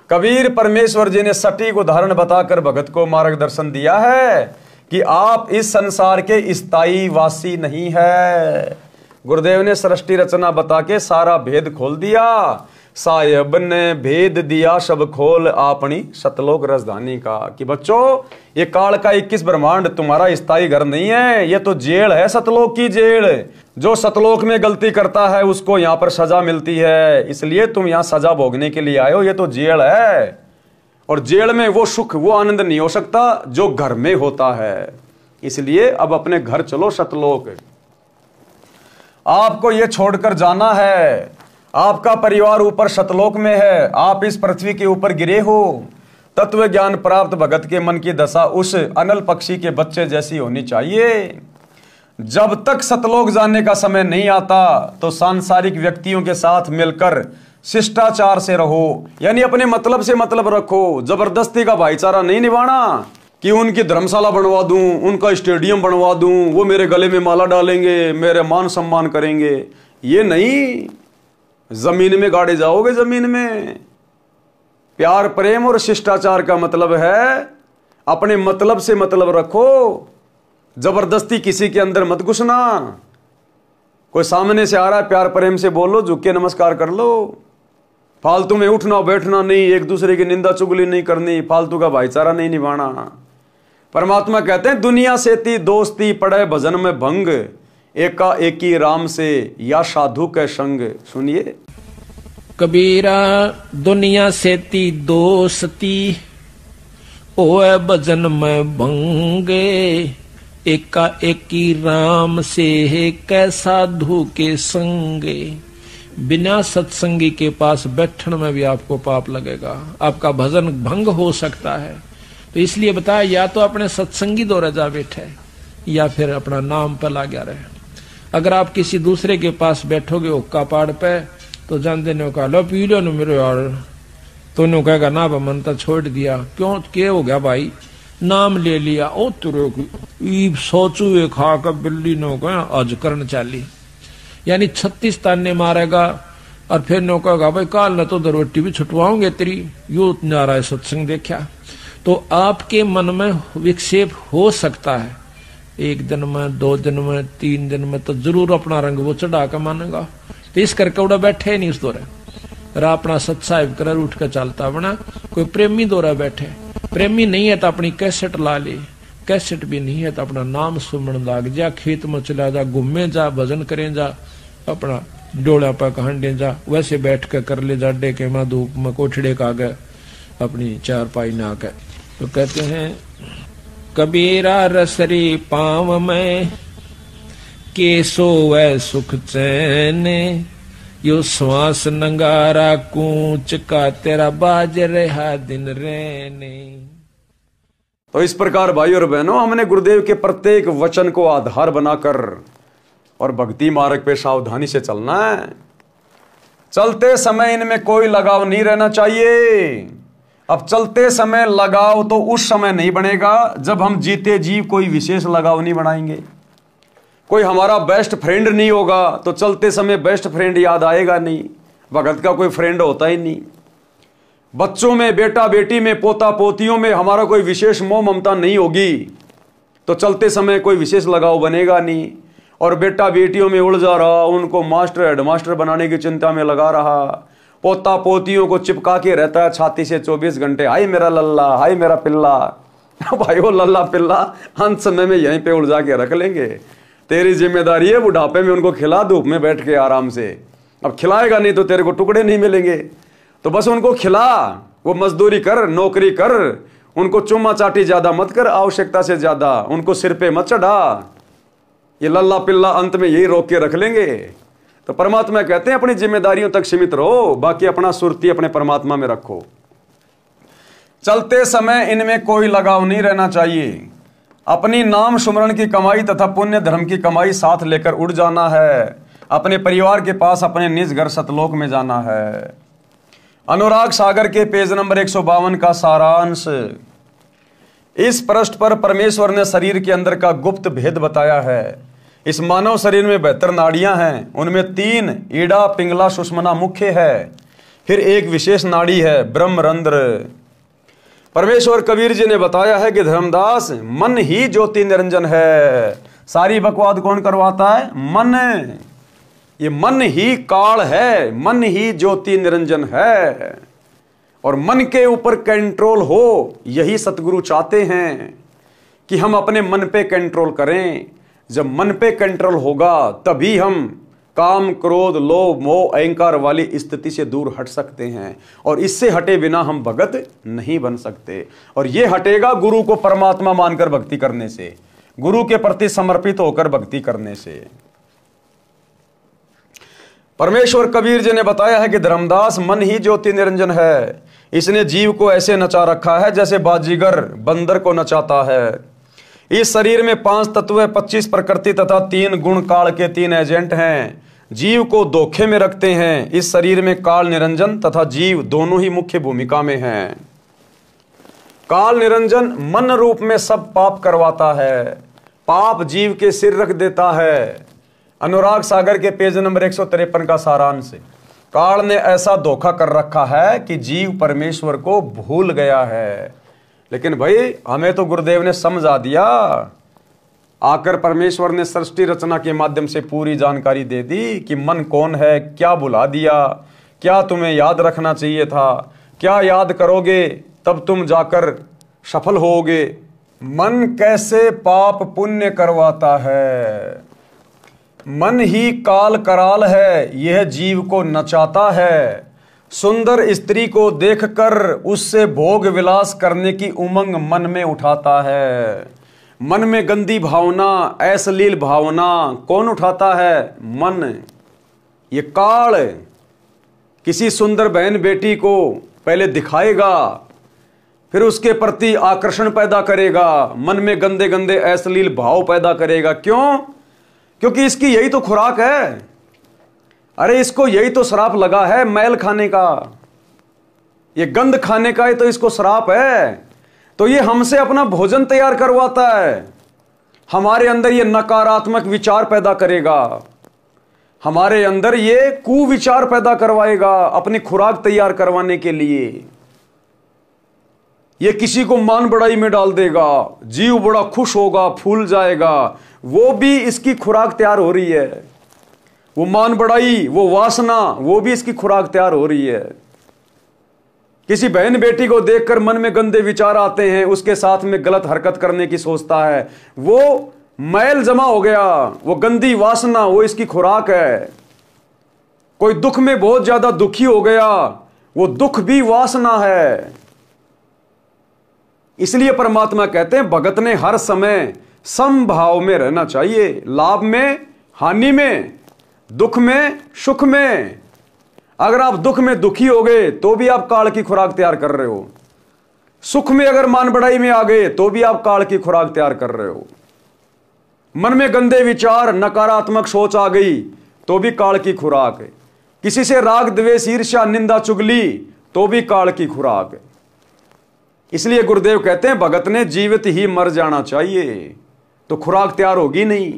कबीर परमेश्वर जी ने सटीक उदाहरण बताकर भगत को मार्गदर्शन दिया है कि आप इस संसार के स्थायी वासी नहीं है। गुरुदेव ने सृष्टि रचना बता के सारा भेद खोल दिया। साहेब ने भेद दिया सब खोल अपनी सतलोक राजधानी का, कि बच्चों ये काल का 21 ब्रह्मांड तुम्हारा स्थायी घर नहीं है, ये तो जेल है, सतलोक की जेल। जो सतलोक में गलती करता है उसको यहाँ पर सजा मिलती है, इसलिए तुम यहाँ सजा भोगने के लिए आए हो, ये तो जेल है। और जेल में वो सुख, वो आनंद नहीं हो सकता जो घर में होता है। इसलिए अब अपने घर चलो सतलोक। आपको ये छोड़कर जाना है, आपका परिवार ऊपर सतलोक में है, आप इस पृथ्वी के ऊपर गिरे हो। तत्व ज्ञान प्राप्त भगत के मन की दशा उस अनल पक्षी के बच्चे जैसी होनी चाहिए। जब तक सतलोक जाने का समय नहीं आता तो सांसारिक व्यक्तियों के साथ मिलकर शिष्टाचार से रहो, यानी अपने मतलब से मतलब रखो। जबरदस्ती का भाईचारा नहीं निभाना कि उनकी धर्मशाला बनवा दूं, उनका स्टेडियम बनवा दूं, वो मेरे गले में माला डालेंगे, मेरे मान सम्मान करेंगे, ये नहीं। जमीन में गाड़े जाओगे, जमीन में। प्यार प्रेम और शिष्टाचार का मतलब है अपने मतलब से मतलब रखो, जबरदस्ती किसी के अंदर मत घुसना। कोई सामने से आ रहा है, प्यार प्रेम से बोलो, झुक के नमस्कार कर लो। फालतू में उठना बैठना नहीं, एक दूसरे की निंदा चुगली नहीं करनी, फालतू का भाईचारा नहीं निभाना। परमात्मा कहते हैं दुनिया से ती दोस्ती पड़े भजन में भंग, एका एकी राम से या साधु के संग। सुनिए कबीरा, दुनिया से ती दोस्ती ओए भजन में भंगे, एका एकी राम से है कै साधु के संगे। बिना सत्संगी के पास बैठने में भी आपको पाप लगेगा, आपका भजन भंग हो सकता है। तो इसलिए बताया, या तो अपने सत्संगी दौरे जा बैठे या फिर अपना नाम पर ला गया रहे। अगर आप किसी दूसरे के पास बैठोगे हुक्का पाड़ पे, तो जानते ने कहा लो पी लो मेरे यार, तो उन्होंने कहेगा ना मन तो छोड़ दिया। क्यों, क्या हो गया भाई, नाम ले लिया, ओ तुरे की सोचू खा कर बिल्ली ने कहा आज करण चाली, यानी 36 ताने मारेगा, और फिर नो कहा भाई काल न तो दरवट्टी भी छुटवाओगे तेरी, यो नारा सत्संग देखा। तो आपके मन में विक्षेप हो सकता है, 1 दिन में, 2 दिन में, 3 दिन में, तो जरूर अपना रंग वो चढ़ा कर मानेगा। तो इस करके उड़ा बैठे नहीं उस दौरे, अपना सत्साहिब कर उठ कर चलता बना। कोई प्रेमी दौरा बैठे, प्रेमी नहीं है तो अपनी कैसेट ला ले, कैसेट भी नहीं है तो अपना नाम सुमन लाग जा, खेत में चला जा, घूमे जा, भजन करें जा, अपना डोला पर कहंडे जा, वैसे बैठ कर ले जा, डे के माँ धूप में कोठड़े का गए अपनी चारपाई ना कर। तो कहते हैं कबीरा रसरी पाँव में केसो वै सुख चैन, यो श्वास नंगारा कूच का तेरा बाज रहा दिन रहने। तो इस प्रकार भाई और बहनों, हमने गुरुदेव के प्रत्येक वचन को आधार बनाकर और भक्ति मार्ग पे सावधानी से चलना है। चलते समय इनमें कोई लगाव नहीं रहना चाहिए। अब चलते समय लगाव तो उस समय नहीं बनेगा जब हम जीते जी कोई विशेष लगाव नहीं बनाएंगे। कोई हमारा बेस्ट फ्रेंड नहीं होगा तो चलते समय बेस्ट फ्रेंड याद आएगा नहीं। भगत का कोई फ्रेंड होता ही नहीं। बच्चों में, बेटा बेटी में, पोता पोतियों में हमारा कोई विशेष मोह ममता नहीं होगी तो चलते समय कोई विशेष लगाव बनेगा नहीं। और बेटा बेटियों में उलझा रहा, उनको मास्टर हेडमास्टर बनाने की चिंता में लगा रहा, पोता पोतियों को चिपका के रहता है छाती से 24 घंटे, हाय मेरा लल्ला, हाय मेरा पिल्ला। भाई वो लल्ला पिल्ला अंत समय में यहीं पे उलझा के रख लेंगे। तेरी जिम्मेदारी है बुढ़ापे में उनको खिला, धूप में बैठ के आराम से। अब खिलाएगा नहीं तो तेरे को टुकड़े नहीं मिलेंगे, तो बस उनको खिला, वो मजदूरी कर, नौकरी कर, उनको चुम्मा चाटी ज्यादा मत कर, आवश्यकता से ज्यादा उनको सिर पे मत चढ़ा। ये लल्ला पिल्ला अंत में यही रोक के रख लेंगे। तो परमात्मा कहते हैं अपनी जिम्मेदारियों तक सीमित रहो, बाकी अपना सुरती अपने परमात्मा में रखो। चलते समय इनमें कोई लगाव नहीं रहना चाहिए। अपनी नाम सुमरण की कमाई तथा पुण्य धर्म की कमाई साथ लेकर उड़ जाना है। अपने परिवार के पास अपने निज घर सतलोक में जाना है। अनुराग सागर के पेज नंबर 152 का सारांश। इस पृष्ठ पर परमेश्वर ने शरीर के अंदर का गुप्त भेद बताया है। इस मानव शरीर में 72 नाड़ियां हैं, उनमें 3 ईड़ा, पिंगला, सुषमना मुख्य है, फिर एक विशेष नाड़ी है ब्रह्मरंध्र। परमेश्वर कबीर जी ने बताया है कि धर्मदास मन ही ज्योति निरंजन है। सारी बकवाद कौन करवाता है? मन। ये मन ही काल है, मन ही ज्योति निरंजन है। और मन के ऊपर कंट्रोल हो, यही सतगुरु चाहते हैं कि हम अपने मन पे कंट्रोल करें। जब मन पे कंट्रोल होगा तभी हम काम, क्रोध, लोभ, मोह, अहंकार वाली स्थिति से दूर हट सकते हैं। और इससे हटे बिना हम भगत नहीं बन सकते। और ये हटेगा गुरु को परमात्मा मानकर भक्ति करने से, गुरु के प्रति समर्पित होकर भक्ति करने से। परमेश्वर कबीर जी ने बताया है कि धर्मदास मन ही ज्योति निरंजन है। इसने जीव को ऐसे नचा रखा है जैसे बाजीगर बंदर को नचाता है। इस शरीर में 5 तत्व, 25 प्रकृति तथा 3 गुण काल के 3 एजेंट हैं। जीव को धोखे में रखते हैं। इस शरीर में काल निरंजन तथा जीव दोनों ही मुख्य भूमिका में हैं। काल निरंजन मन रूप में सब पाप करवाता है, पाप जीव के सिर रख देता है। अनुराग सागर के पेज नंबर 153 का सारांश। काल ने ऐसा धोखा कर रखा है कि जीव परमेश्वर को भूल गया है। लेकिन भाई हमें तो गुरुदेव ने समझा दिया। आकर परमेश्वर ने सृष्टि रचना के माध्यम से पूरी जानकारी दे दी कि मन कौन है, क्या भुला दिया, क्या तुम्हें याद रखना चाहिए था, क्या याद करोगे तब तुम जाकर सफल होगे। मन कैसे पाप पुण्य करवाता है। मन ही काल कराल है, यह जीव को नचाता है। सुंदर स्त्री को देखकर उससे भोग विलास करने की उमंग मन में उठाता है। मन में गंदी भावना, अश्लील भावना कौन उठाता है? मन। ये काल किसी सुंदर बहन बेटी को पहले दिखाएगा, फिर उसके प्रति आकर्षण पैदा करेगा, मन में गंदे गंदे अश्लील भाव पैदा करेगा। क्यों? क्योंकि इसकी यही तो खुराक है। अरे इसको यही तो श्राप लगा है मैल खाने का, ये गंध खाने का ही तो इसको श्राप है। तो ये हमसे अपना भोजन तैयार करवाता है, हमारे अंदर ये नकारात्मक विचार पैदा करेगा, हमारे अंदर ये कुविचार पैदा करवाएगा अपनी खुराक तैयार करवाने के लिए। ये किसी को मान बढ़ाई में डाल देगा, जीव बड़ा खुश होगा, फूल जाएगा, वो भी इसकी खुराक तैयार हो रही है। वो मान बढ़ाई, वो वासना, वो भी इसकी खुराक तैयार हो रही है। किसी बहन बेटी को देखकर मन में गंदे विचार आते हैं, उसके साथ में गलत हरकत करने की सोचता है, वो मैल जमा हो गया, वो गंदी वासना, वो इसकी खुराक है। कोई दुख में बहुत ज्यादा दुखी हो गया, वो दुख भी वासना है। इसलिए परमात्मा कहते हैं भगत ने हर समय समभाव में रहना चाहिए, लाभ में, हानि में, दुख में, सुख में। अगर आप दुख में दुखी हो गए तो भी आप काल की खुराक तैयार कर रहे हो, सुख में अगर मान बढ़ाई में आ गए तो भी आप काल की खुराक तैयार कर रहे हो। मन में गंदे विचार, नकारात्मक सोच आ गई तो भी काल की खुराक है। किसी से राग द्वेष ईर्ष्या निंदा चुगली तो भी काल की खुराक है। इसलिए गुरुदेव कहते हैं भगत ने जीवित ही मर जाना चाहिए, तो खुराक तैयार होगी नहीं।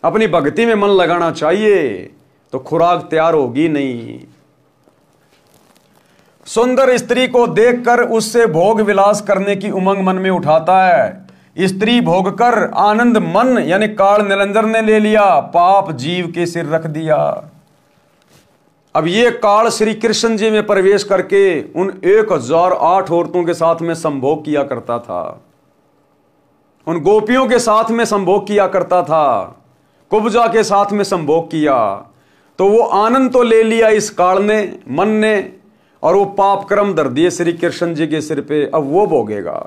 अपनी भक्ति में मन लगाना चाहिए तो खुराक तैयार होगी नहीं। सुंदर स्त्री को देखकर उससे भोग विलास करने की उमंग मन में उठाता है। स्त्री भोग कर आनंद मन यानी काल निरंजन ने ले लिया, पाप जीव के सिर रख दिया। अब ये काल श्री कृष्ण जी में प्रवेश करके उन 1008 औरतों के साथ में संभोग किया करता था, उन गोपियों के साथ में संभोग किया करता था, कुब्जा के साथ में संभोग किया। तो वो आनंद तो ले लिया इस काल ने, मन ने, और वो पाप कर्म धर दिए श्री कृष्ण जी के सिर पे। अब वो भोगेगा।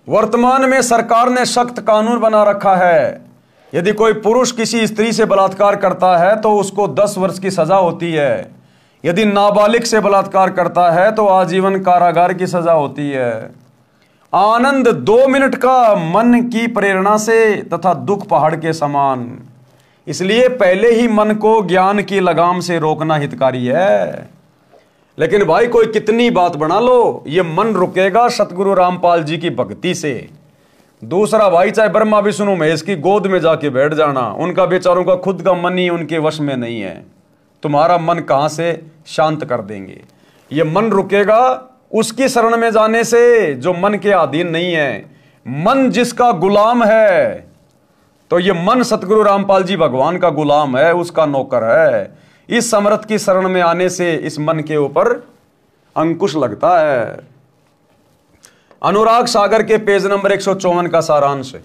वर्तमान में सरकार ने सख्त कानून बना रखा है, यदि कोई पुरुष किसी स्त्री से बलात्कार करता है तो उसको 10 वर्ष की सजा होती है। यदि नाबालिग से बलात्कार करता है तो आजीवन कारागार की सजा होती है। आनंद 2 मिनट का मन की प्रेरणा से तथा दुख पहाड़ के समान। इसलिए पहले ही मन को ज्ञान की लगाम से रोकना हितकारी है। लेकिन भाई कोई कितनी बात बना लो, ये मन रुकेगा सतगुरु रामपाल जी की भक्ति से। दूसरा भाई चाहे ब्रह्मा विष्णु महेश की गोद में जाके बैठ जाना, उनका बेचारों का खुद का मन ही उनके वश में नहीं है। तुम्हारा मन कहां से शांत कर देंगे? ये मन रुकेगा उसकी शरण में जाने से जो मन के अधीन नहीं है। मन जिसका गुलाम है, तो ये मन सतगुरु रामपाल जी भगवान का गुलाम है, उसका नौकर है। इस समर्थ की शरण में आने से इस मन के ऊपर अंकुश लगता है। अनुराग सागर के पेज नंबर 154 का सारांश है।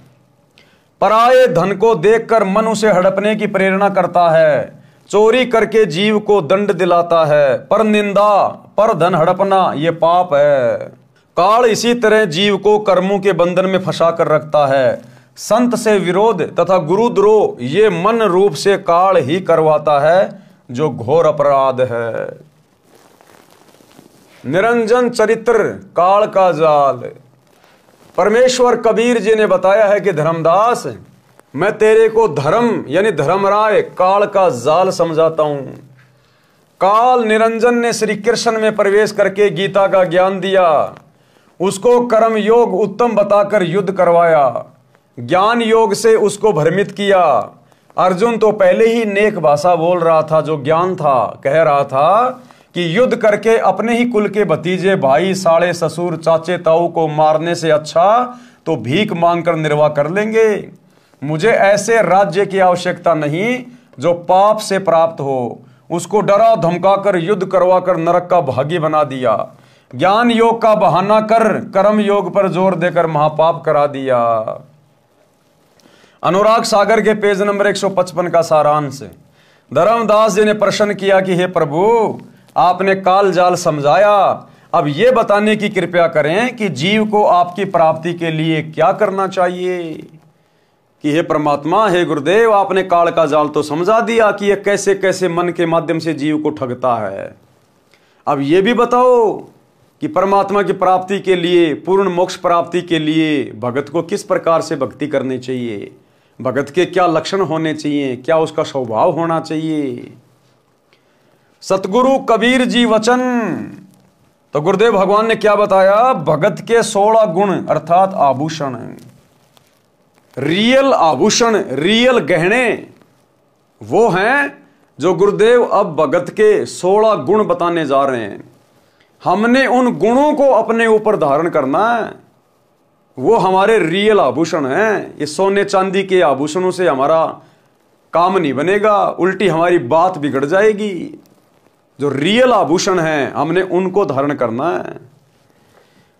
पराये धन को देखकर मन उसे हड़पने की प्रेरणा करता है, चोरी करके जीव को दंड दिलाता है, पर निंदा पर धन हड़पना ये पाप है। काल इसी तरह जीव को कर्मों के बंधन में फंसा कर रखता है। संत से विरोध तथा गुरुद्रोह ये मन रूप से काल ही करवाता है, जो घोर अपराध है। निरंजन चरित्र काल का जाल। परमेश्वर कबीर जी ने बताया है कि धर्मदास, मैं तेरे को धर्म यानी धर्मराय काल का जाल समझाता हूं। काल निरंजन ने श्री कृष्ण में प्रवेश करके गीता का ज्ञान दिया, उसको कर्म योग उत्तम बताकर युद्ध करवाया, ज्ञान योग से उसको भ्रमित किया। अर्जुन तो पहले ही नेक भाषा बोल रहा था, जो ज्ञान था, कह रहा था कि युद्ध करके अपने ही कुल के भतीजे भाई साले ससुर चाचे ताऊ को मारने से अच्छा तो भीख मांगकर निर्वाह कर लेंगे। मुझे ऐसे राज्य की आवश्यकता नहीं जो पाप से प्राप्त हो। उसको डरा धमकाकर युद्ध करवाकर नरक का भागी बना दिया। ज्ञान योग का बहाना कर कर्म योग पर जोर देकर महापाप करा दिया। अनुराग सागर के पेज नंबर 155 का सारांश। धर्मदास जी ने प्रश्न किया कि हे प्रभु, आपने काल जाल समझाया, अब यह बताने की कृपया करें कि जीव को आपकी प्राप्ति के लिए क्या करना चाहिए। कि हे परमात्मा, हे गुरुदेव, आपने काल का जाल तो समझा दिया कि यह कैसे कैसे मन के माध्यम से जीव को ठगता है। अब यह भी बताओ कि परमात्मा की प्राप्ति के लिए, पूर्ण मोक्ष प्राप्ति के लिए भगत को किस प्रकार से भक्ति करनी चाहिए, भगत के क्या लक्षण होने चाहिए, क्या उसका स्वभाव होना चाहिए। सतगुरु कबीर जी वचन। तो गुरुदेव भगवान ने क्या बताया? भगत के 16 गुण अर्थात आभूषण, रियल आभूषण, रियल गहने वो हैं जो गुरुदेव अब भगत के 16 गुण बताने जा रहे हैं। हमने उन गुणों को अपने ऊपर धारण करना है। वो हमारे रियल आभूषण हैं। ये सोने चांदी के आभूषणों से हमारा काम नहीं बनेगा, उल्टी हमारी बात बिगड़ जाएगी। जो रियल आभूषण हैं हमने उनको धारण करना है।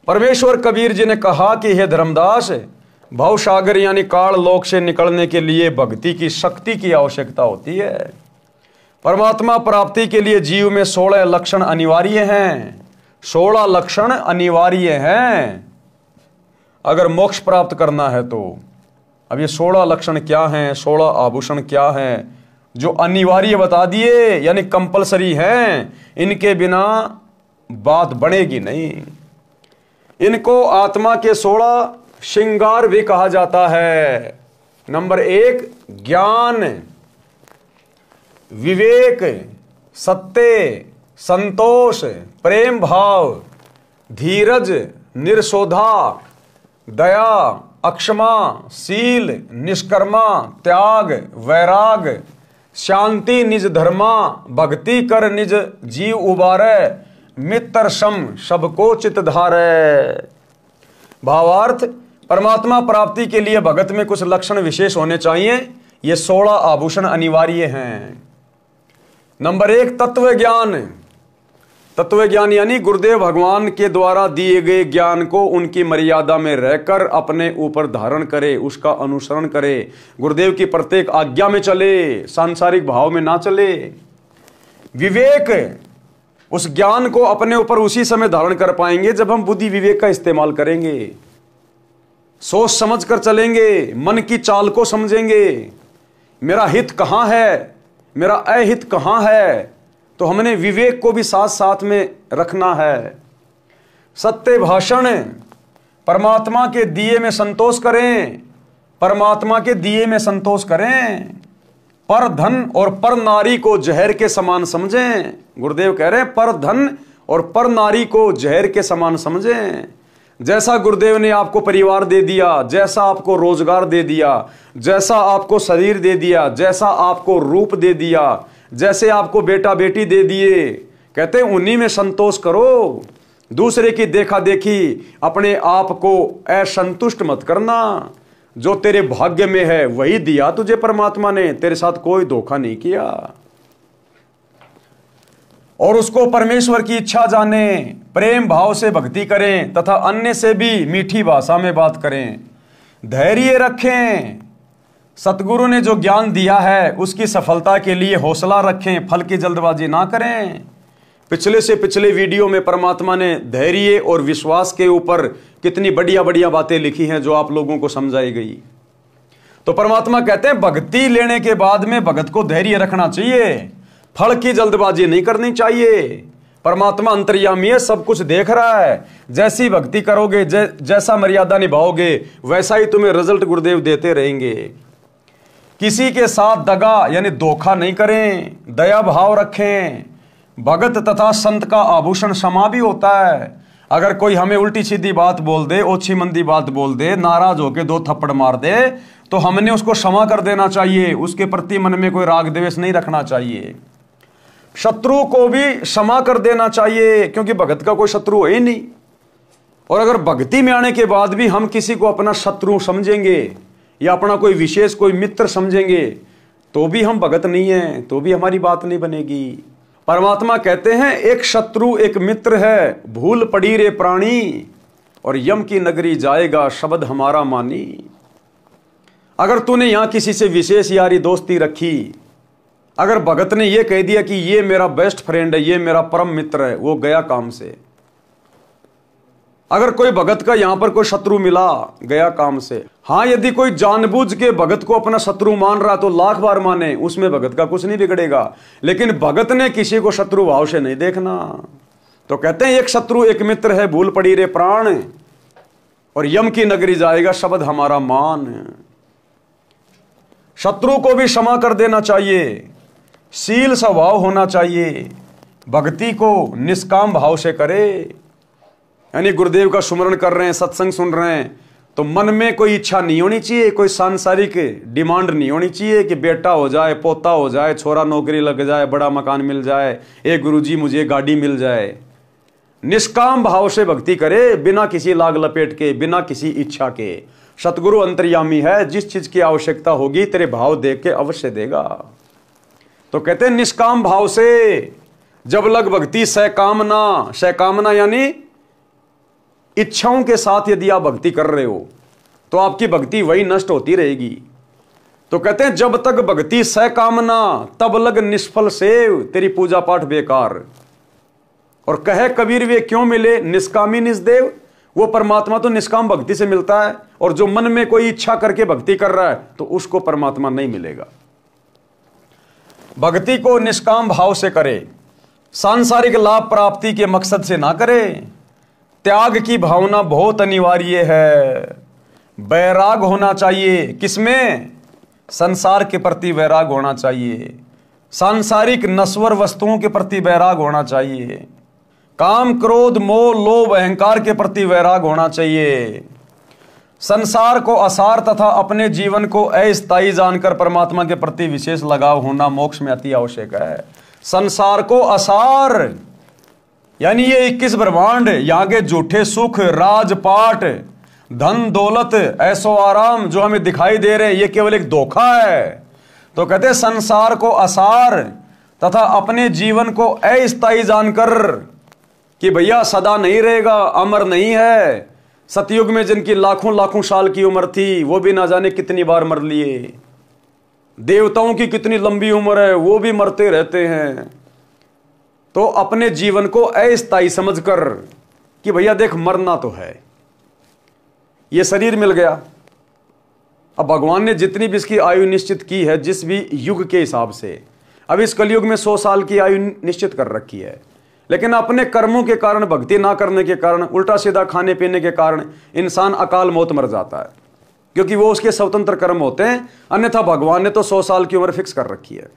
परमेश्वर कबीर जी ने कहा कि हे धर्मदास, भवसागर यानी काल लोक से निकलने के लिए भक्ति की शक्ति की आवश्यकता होती है। परमात्मा प्राप्ति के लिए जीव में 16 लक्षण अनिवार्य हैं। 16 लक्षण अनिवार्य हैं अगर मोक्ष प्राप्त करना है तो। अब ये 16 लक्षण क्या हैं, 16 आभूषण क्या हैं जो अनिवार्य बता दिए, यानी कंपलसरी हैं। इनके बिना बात बनेगी नहीं। इनको आत्मा के 16 श्रृंगार भी कहा जाता है। नंबर 1 ज्ञान, विवेक, सत्य, संतोष, प्रेम भाव, धीरज, निर्शोधा, दया, अक्षमा, शील, निष्कर्मा, त्याग, वैराग, शांति निज धर्मा, भक्ति कर निज जीव उबारे, मित्र सम सबको चित धारे। भावार्थ, परमात्मा प्राप्ति के लिए भगत में कुछ लक्षण विशेष होने चाहिए। ये 16 आभूषण अनिवार्य हैं। नंबर 1 तत्व ज्ञान। तत्व ज्ञान यानी गुरुदेव भगवान के द्वारा दिए गए ज्ञान को उनकी मर्यादा में रहकर अपने ऊपर धारण करे, उसका अनुसरण करे, गुरुदेव की प्रत्येक आज्ञा में चले, सांसारिक भाव में ना चले। विवेक, उस ज्ञान को अपने ऊपर उसी समय धारण कर पाएंगे जब हम बुद्धि विवेक का इस्तेमाल करेंगे, सोच समझ कर चलेंगे, मन की चाल को समझेंगे, मेरा हित कहां है, मेरा अहित कहां है, तो हमने विवेक को भी साथ साथ में रखना है। सत्य भाषण, परमात्मा के दिए में संतोष करें, परमात्मा के दिए में संतोष करें। पर धन और पर नारी को जहर के समान समझें। गुरुदेव कह रहे हैं पर धन और पर नारी को जहर के समान समझें। जैसा गुरुदेव ने आपको परिवार दे दिया, जैसा आपको रोजगार दे दिया, जैसा आपको शरीर दे दिया, जैसा आपको रूप दे दिया, जैसे आपको बेटा बेटी दे दिए, कहते हैं उन्हीं में संतोष करो। दूसरे की देखा देखी अपने आप को असंतुष्ट मत करना। जो तेरे भाग्य में है वही दिया तुझे परमात्मा ने, तेरे साथ कोई धोखा नहीं किया। और उसको परमेश्वर की इच्छा जाने, प्रेम भाव से भक्ति करें तथा अन्य से भी मीठी भाषा में बात करें। धैर्य रखें, सतगुरु ने जो ज्ञान दिया है उसकी सफलता के लिए हौसला रखें, फल की जल्दबाजी ना करें। पिछले से पिछले वीडियो में परमात्मा ने धैर्य और विश्वास के ऊपर कितनी बढ़िया बढ़िया बातें लिखी हैं जो आप लोगों को समझाई गई। तो परमात्मा कहते हैं भक्ति लेने के बाद में भगत को धैर्य रखना चाहिए, फल की जल्दबाजी नहीं करनी चाहिए। परमात्मा अंतर्यामी है, सब कुछ देख रहा है। जैसी भक्ति करोगे, जैसा मर्यादा निभाओगे, वैसा ही तुम्हें रिजल्ट गुरुदेव देते रहेंगे। किसी के साथ दगा यानी धोखा नहीं करें, दया भाव रखें। भगत तथा संत का आभूषण क्षमा भी होता है। अगर कोई हमें उल्टी सीधी बात बोल दे, ओछी मंदी बात बोल दे, नाराज होके 2 थप्पड़ मार दे, तो हमने उसको क्षमा कर देना चाहिए। उसके प्रति मन में कोई राग द्वेष नहीं रखना चाहिए। शत्रु को भी क्षमा कर देना चाहिए, क्योंकि भगत का कोई शत्रु है ही नहीं। और अगर भक्ति में आने के बाद भी हम किसी को अपना शत्रु समझेंगे या अपना कोई विशेष कोई मित्र समझेंगे, तो भी हम भगत नहीं है, तो भी हमारी बात नहीं बनेगी। परमात्मा कहते हैं एक शत्रु एक मित्र है, भूल पड़ी रे प्राणी, और यम की नगरी जाएगा शब्द हमारा मानी। अगर तूने यहां किसी से विशेष यारी दोस्ती रखी, अगर भगत ने यह कह दिया कि ये मेरा बेस्ट फ्रेंड है, ये मेरा परम मित्र है, वो गया काम से। अगर कोई भगत का यहां पर कोई शत्रु मिला, गया काम से। हां, यदि कोई जानबूझ के भगत को अपना शत्रु मान रहा तो लाख बार माने, उसमें भगत का कुछ नहीं बिगड़ेगा। लेकिन भगत ने किसी को शत्रु भाव से नहीं देखना। तो कहते हैं एक शत्रु एक मित्र है, भूल पड़ी रे प्राण, और यम की नगरी जाएगा शब्द हमारा मान। शत्रु को भी क्षमा कर देना चाहिए, शील स्वभाव होना चाहिए, भक्ति को निष्काम भाव से करे। यानी गुरुदेव का सुमरण कर रहे हैं, सत्संग सुन रहे हैं, तो मन में कोई इच्छा नहीं होनी चाहिए, कोई सांसारिक डिमांड नहीं होनी चाहिए कि बेटा हो जाए, पोता हो जाए, छोरा नौकरी लग जाए, बड़ा मकान मिल जाए, ए गुरुजी मुझे गाड़ी मिल जाए। निष्काम भाव से भक्ति करे, बिना किसी लाग लपेट के, बिना किसी इच्छा के। सतगुरु अंतर्यामी है, जिस चीज की आवश्यकता होगी तेरे भाव देख के अवश्य देगा। तो कहते हैं निष्काम भाव से जब लग भक्ति सकामना, सकामना यानी इच्छाओं के साथ यदि आप भक्ति कर रहे हो तो आपकी भक्ति वही नष्ट होती रहेगी। तो कहते हैं जब तक भक्ति सकामना तब लग निष्फल सेव, तेरी पूजा पाठ बेकार। और कहे कबीर वे क्यों मिले निष्कामी निष्देव, वो परमात्मा तो निष्काम भक्ति से मिलता है, और जो मन में कोई इच्छा करके भक्ति कर रहा है तो उसको परमात्मा नहीं मिलेगा। भक्ति को निष्काम भाव से करे, सांसारिक लाभ प्राप्ति के मकसद से ना करे। त्याग की भावना बहुत अनिवार्य है, वैराग होना चाहिए। किसमें? संसार के प्रति वैराग होना चाहिए, सांसारिक नश्वर वस्तुओं के प्रति वैराग होना चाहिए, काम क्रोध मोह लोभ अहंकार के प्रति वैराग होना चाहिए। संसार को असार तथा अपने जीवन को अस्थायी जानकर परमात्मा के प्रति विशेष लगाव होना मोक्ष में अति आवश्यक है। संसार को असार यानी ये 21 ब्रह्मांड, यहाँ के झूठे सुख राजपाट धन दौलत ऐसो आराम जो हमें दिखाई दे रहे हैं, ये केवल एक धोखा है। तो कहते हैं संसार को असार तथा अपने जीवन को अस्थायी जानकर कि भैया सदा नहीं रहेगा, अमर नहीं है। सतयुग में जिनकी लाखों लाखों साल की उम्र थी वो भी ना जाने कितनी बार मर लिए। देवताओं की कितनी लंबी उम्र है, वो भी मरते रहते हैं। तो अपने जीवन को अस्थायी समझकर कि भैया देख मरना तो है, ये शरीर मिल गया। अब भगवान ने जितनी भी इसकी आयु निश्चित की है जिस भी युग के हिसाब से, अब इस कलयुग में 100 साल की आयु निश्चित कर रखी है, लेकिन अपने कर्मों के कारण, भक्ति ना करने के कारण, उल्टा सीधा खाने पीने के कारण इंसान अकाल मौत मर जाता है, क्योंकि वो उसके स्वतंत्र कर्म होते हैं। अन्यथा भगवान ने तो 100 साल की उम्र फिक्स कर रखी है।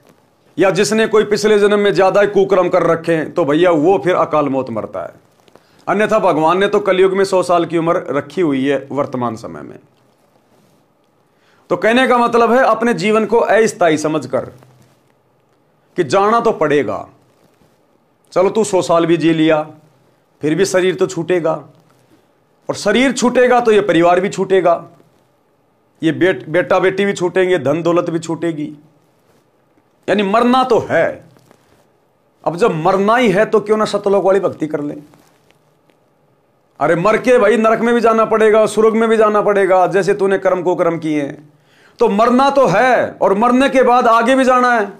या जिसने कोई पिछले जन्म में ज्यादा कुकर्म कर रखे हैं तो भैया वो फिर अकाल मौत मरता है। अन्यथा भगवान ने तो कलयुग में 100 साल की उम्र रखी हुई है वर्तमान समय में। तो कहने का मतलब है अपने जीवन को अस्थायी समझकर कि जाना तो पड़ेगा। चलो तू 100 साल भी जी लिया, फिर भी शरीर तो छूटेगा, और शरीर छूटेगा तो ये परिवार भी छूटेगा, ये बेटा बेटी भी छूटेंगे, धन दौलत भी छूटेगी, यानी मरना तो है। अब जब मरना ही है तो क्यों ना सतलोक वाली भक्ति कर ले। अरे मर के भाई नरक में भी जाना पड़ेगा, स्वर्ग में भी जाना पड़ेगा, जैसे तूने कर्म को कर्म किए हैं। तो मरना तो है और मरने के बाद आगे भी जाना है,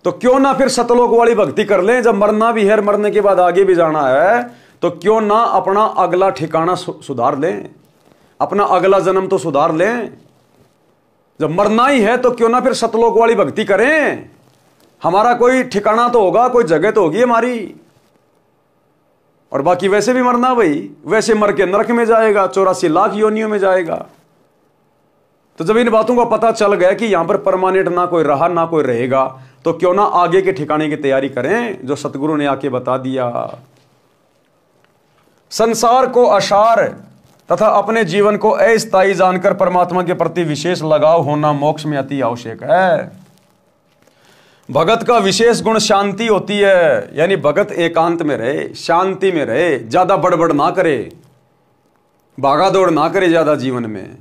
तो क्यों ना फिर सतलोक वाली भक्ति कर लें। जब मरना भी है, मरने के बाद आगे भी जाना है, तो क्यों ना अपना अगला ठिकाना सुधार लें, अपना अगला जन्म तो सुधार लें। जब मरना ही है तो क्यों ना फिर सतलोक वाली भक्ति करें। हमारा कोई ठिकाना तो होगा, कोई जगह तो होगी हमारी। और बाकी वैसे भी मरना भाई, वैसे मर के नरक में जाएगा, 84 लाख योनियों में जाएगा। तो जब इन बातों का पता चल गया कि यहां पर परमानेंट ना कोई रहा ना कोई रहेगा, तो क्यों ना आगे के ठिकाने की तैयारी करें जो सतगुरु ने आके बता दिया। संसार को असार तथा अपने जीवन को अस्थायी जानकर परमात्मा के प्रति विशेष लगाव होना मोक्ष में अति आवश्यक है। भगत का विशेष गुण शांति होती है, यानी भगत एकांत में रहे, शांति में रहे, ज्यादा बड़बड़ ना करे, भागा दौड़ ना करे ज्यादा जीवन में,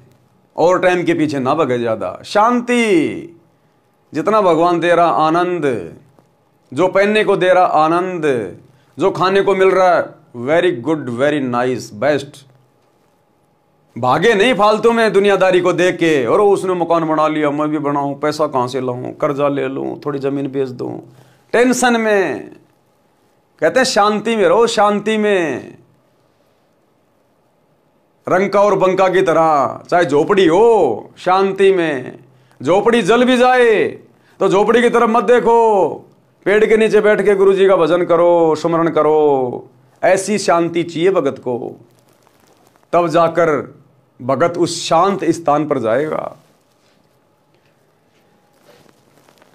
और टाइम के पीछे ना भगे ज्यादा। शांति, जितना भगवान दे रहा आनंद, जो पहनने को दे रहा आनंद, जो खाने को मिल रहा है very good, very nice, best. भागे नहीं फालतू में दुनियादारी को देख के, और उसने मकान बना लिया मैं भी बनाऊं, पैसा कहां से लाऊं, कर्जा ले लूं, थोड़ी जमीन बेच दूं, टेंशन में। कहते हैं शांति में रहो, शांति में। रंका और बंका की तरह, चाहे झोपड़ी हो, शांति में। झोपड़ी जल भी जाए तो झोपड़ी की तरफ मत देखो, पेड़ के नीचे बैठ के गुरु जी का भजन करो, स्मरण करो। ऐसी शांति चाहिए भगत को, तब जाकर भगत उस शांत स्थान पर जाएगा।